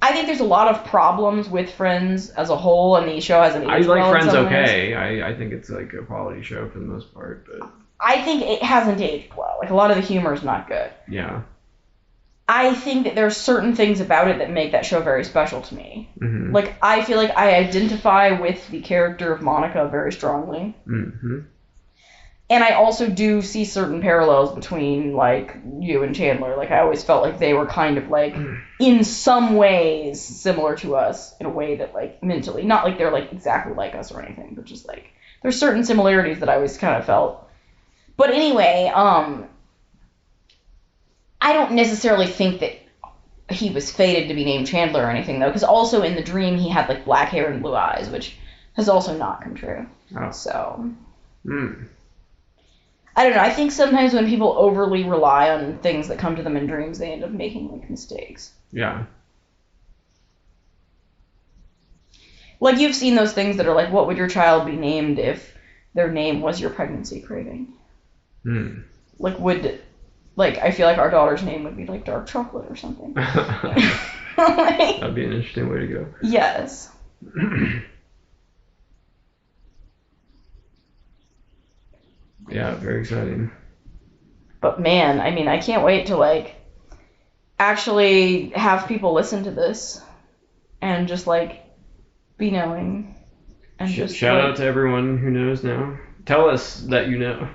I think there's a lot of problems with Friends as a whole, and the show has an age well. I like Friends okay. I think it's a quality show for the most part, but... I think it hasn't aged well. A lot of the humor is not good. Yeah. I think that there's certain things about it that make that show very special to me. Mm-hmm. I feel I identify with the character of Monica very strongly. Mm-hmm. And I also do see certain parallels between, you and Chandler. I always felt they were kind of, in some ways similar to us in a way that, mentally. Not they're, exactly like us or anything, but just, there's certain similarities that I always kind of felt. But anyway, I don't necessarily think that he was fated to be named Chandler or anything, though, because also in the dream he had, black hair and blue eyes, which has also not come true. Oh. So... I don't know. I think sometimes when people overly rely on things that come to them in dreams, they end up making, mistakes. Yeah. You've seen those things that are what would your child be named if their name was your pregnancy craving? I feel our daughter's name would be, Dark Chocolate or something. That'd be an interesting way to go. Yes. Yeah, very exciting. But man, I mean, I can't wait to actually have people listen to this and just be knowing and just shout out to everyone who knows now. Tell us that you know.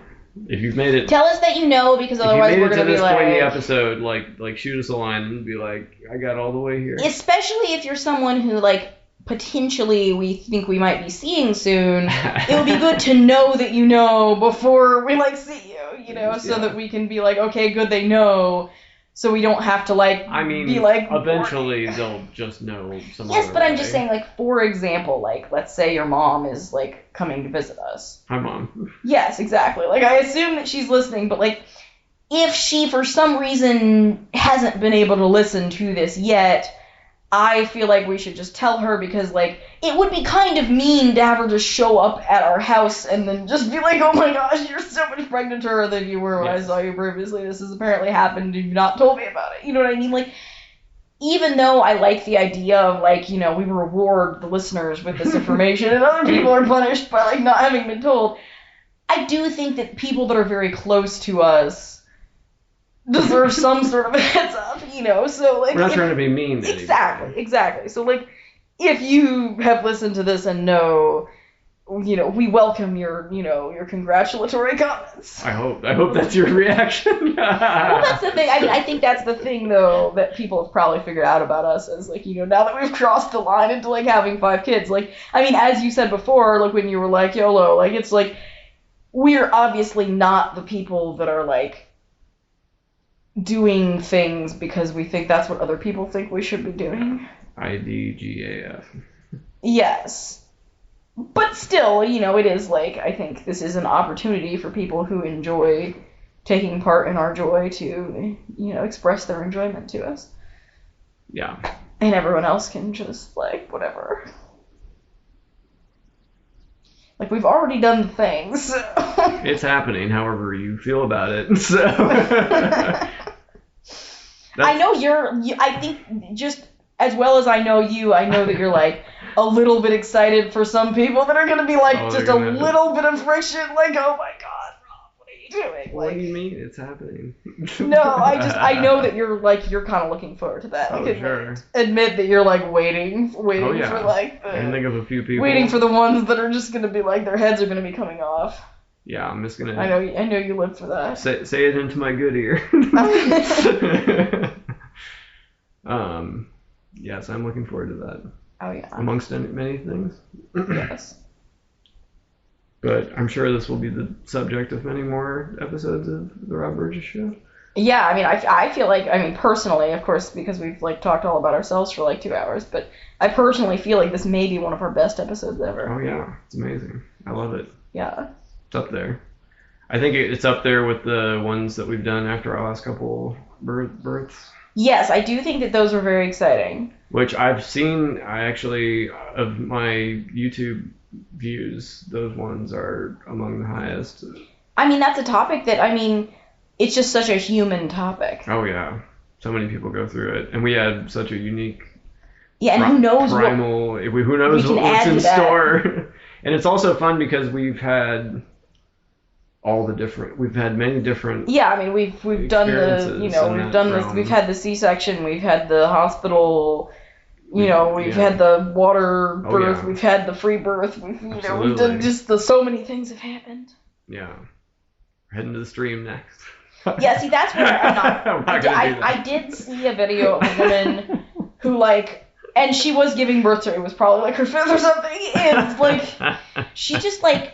If you've made it. Tell us that you know, because otherwise we're gonna be if you made it to this point in the episode, shoot us a line and be I got all the way here. Especially if you're someone who potentially we think we might be seeing soon, it would be good to know that you know before we see you, so that we can be okay, good, they know, so we don't have to be eventually they'll just know some Yes, but way. I'm just saying for example, let's say your mom is coming to visit us. Hi, Mom. Yes, exactly. I assume that she's listening, but if she for some reason hasn't been able to listen to this yet, I feel we should just tell her, because it would be kind of mean to have her just show up at our house and then just be oh my gosh, you're so much pregnanter than you were when I saw you previously. This has apparently happened. You've not told me about it. You know what I mean? even though I like the idea of, like, you know, we reward the listeners with this information and other people are punished by, like, not having been told, I do think that people that are very close to us deserve some sort of a heads up, you know, so, like... We're not trying to be mean to Exactly. So, like, if you have listened to this and know, you know, we welcome your, you know, your congratulatory comments. I hope that's your reaction. Well, that's the thing. I mean, I think that's the thing, though, that people have probably figured out about us is, like, you know, now that we've crossed the line into, like, having 5 kids, like, I mean, as you said before, like, when you were like, YOLO, like, it's like, we're obviously not the people that are, like, doing things because we think that's what other people think we should be doing. IDGAF. Yes. But still, you know, it is, like, I think this is an opportunity for people who enjoy taking part in our joy to, you know, express their enjoyment to us. Yeah. And everyone else can just, like, whatever. Like, we've already done the things. So. It's happening, however you feel about it. So. I know I think, just as well as I know you, I know that you're, like, a little bit excited for some people that are going to be, like, just a little bit of friction. Like, oh my God, Rob, what are you doing? What do you mean it's happening? No, I know that you're kind of looking forward to that. Oh, sure. Admit that you're, like, waiting for, like, I can think of a few people. Waiting for the ones that are just going to be, like, their heads are going to be coming off. Yeah, I'm just going to... I know you live for that. Say it into my good ear. Yes, I'm looking forward to that. Oh, yeah. Amongst many things. Yes. But I'm sure this will be the subject of many more episodes of the Rob Burgess Show. Yeah, I mean, I feel like, I mean, personally, of course, because we've, like, talked all about ourselves for, like, 2 hours, but I personally feel like this may be one of our best episodes ever. Oh, yeah. It's amazing. I love it. Yeah. It's up there. I think it's up there with the ones that we've done after our last couple births. Yes, I do think that those were very exciting. Which I've seen, of my YouTube views, those ones are among the highest. I mean, that's a topic that, I mean, it's just such a human topic. Oh, yeah. So many people go through it. And we had such a unique... Yeah, and who knows who knows what's in store. And it's also fun because we've had... we've had many different... Yeah, I mean, we've done we've had the C-section, we've had the hospital, you know, we've had the water birth, we've had the free birth, we've done so many things have happened. Yeah. We're heading to the stream next. Yeah, see, that's where I'm not... I'm not gonna do that. I did see a video of a woman who, like... And she was giving birth to, it was probably, like, her 5th or something, and, like, she just, like...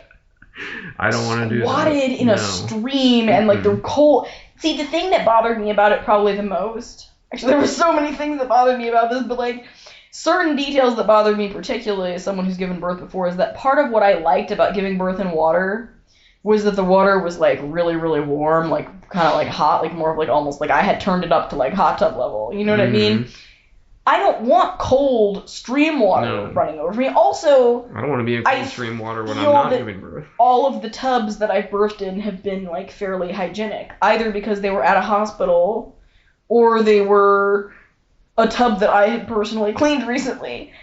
I don't want to do that. Squatted in a stream, and, like, the cold... See, the thing that bothered me about it probably the most... Actually, there were so many things that bothered me about this, but, like, certain details that bothered me particularly as someone who's given birth before is that part of what I liked about giving birth in water was that the water was, like, really, really warm, like, kind of, like, hot, like, more of, like, almost, like, I had turned it up to, like, hot tub level. You know what I mean? I don't want cold stream water running over me. Also, I don't want to be in cold stream water when I'm not giving birth. All of the tubs that I've birthed in have been, like, fairly hygienic, either because they were at a hospital or they were a tub that I had personally cleaned recently.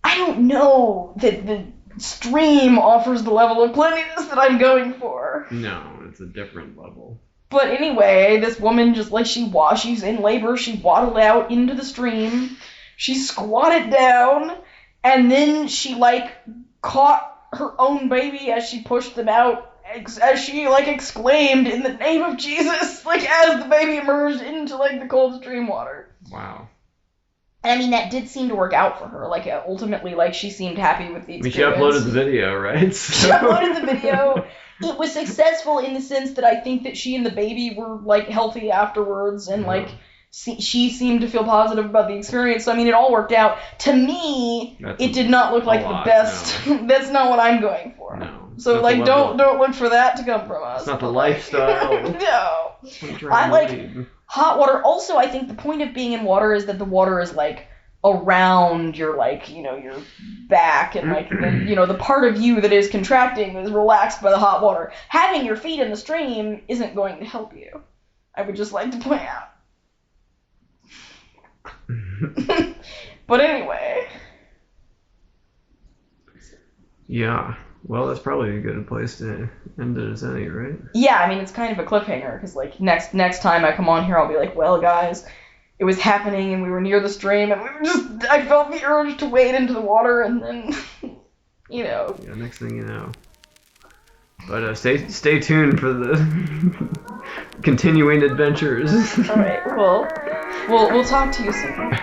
I don't know that the stream offers the level of cleanliness that I'm going for. No, it's a different level. But anyway, this woman just, like, she's in labor, she waddled out into the stream, she squatted down, and then she, like, caught her own baby as she pushed them out, as she, like, exclaimed, "In the name of Jesus," like, as the baby emerged into, like, the cold stream water. Wow. And, I mean, that did seem to work out for her. Like, ultimately, like, she seemed happy with the experience. I mean, she uploaded the video, right? She uploaded the video. It was successful in the sense that I think that she and the baby were, like, healthy afterwards, and, like, she seemed to feel positive about the experience. So, I mean, it all worked out. To me, it did not look like the best. No. That's not what I'm going for. No. So, like, don't look for that to come from us. It's not the lifestyle. No. I like hot water. Also, I think the point of being in water is that the water is, like, around your, like, you know, your back, and, like, the, you know, the part of you that is contracting is relaxed by the hot water. Having your feet in the stream isn't going to help you. I would just like to point out. But anyway. Yeah. Well, that's probably a good place to end it as any, right? Yeah, I mean, it's kind of a cliffhanger, because, like, next time I come on here, I'll be like, well, guys, it was happening, and we were near the stream, and I felt the urge to wade into the water, and then, you know. Yeah, next thing you know. But stay tuned for the continuing adventures. All right, well, we'll talk to you soon.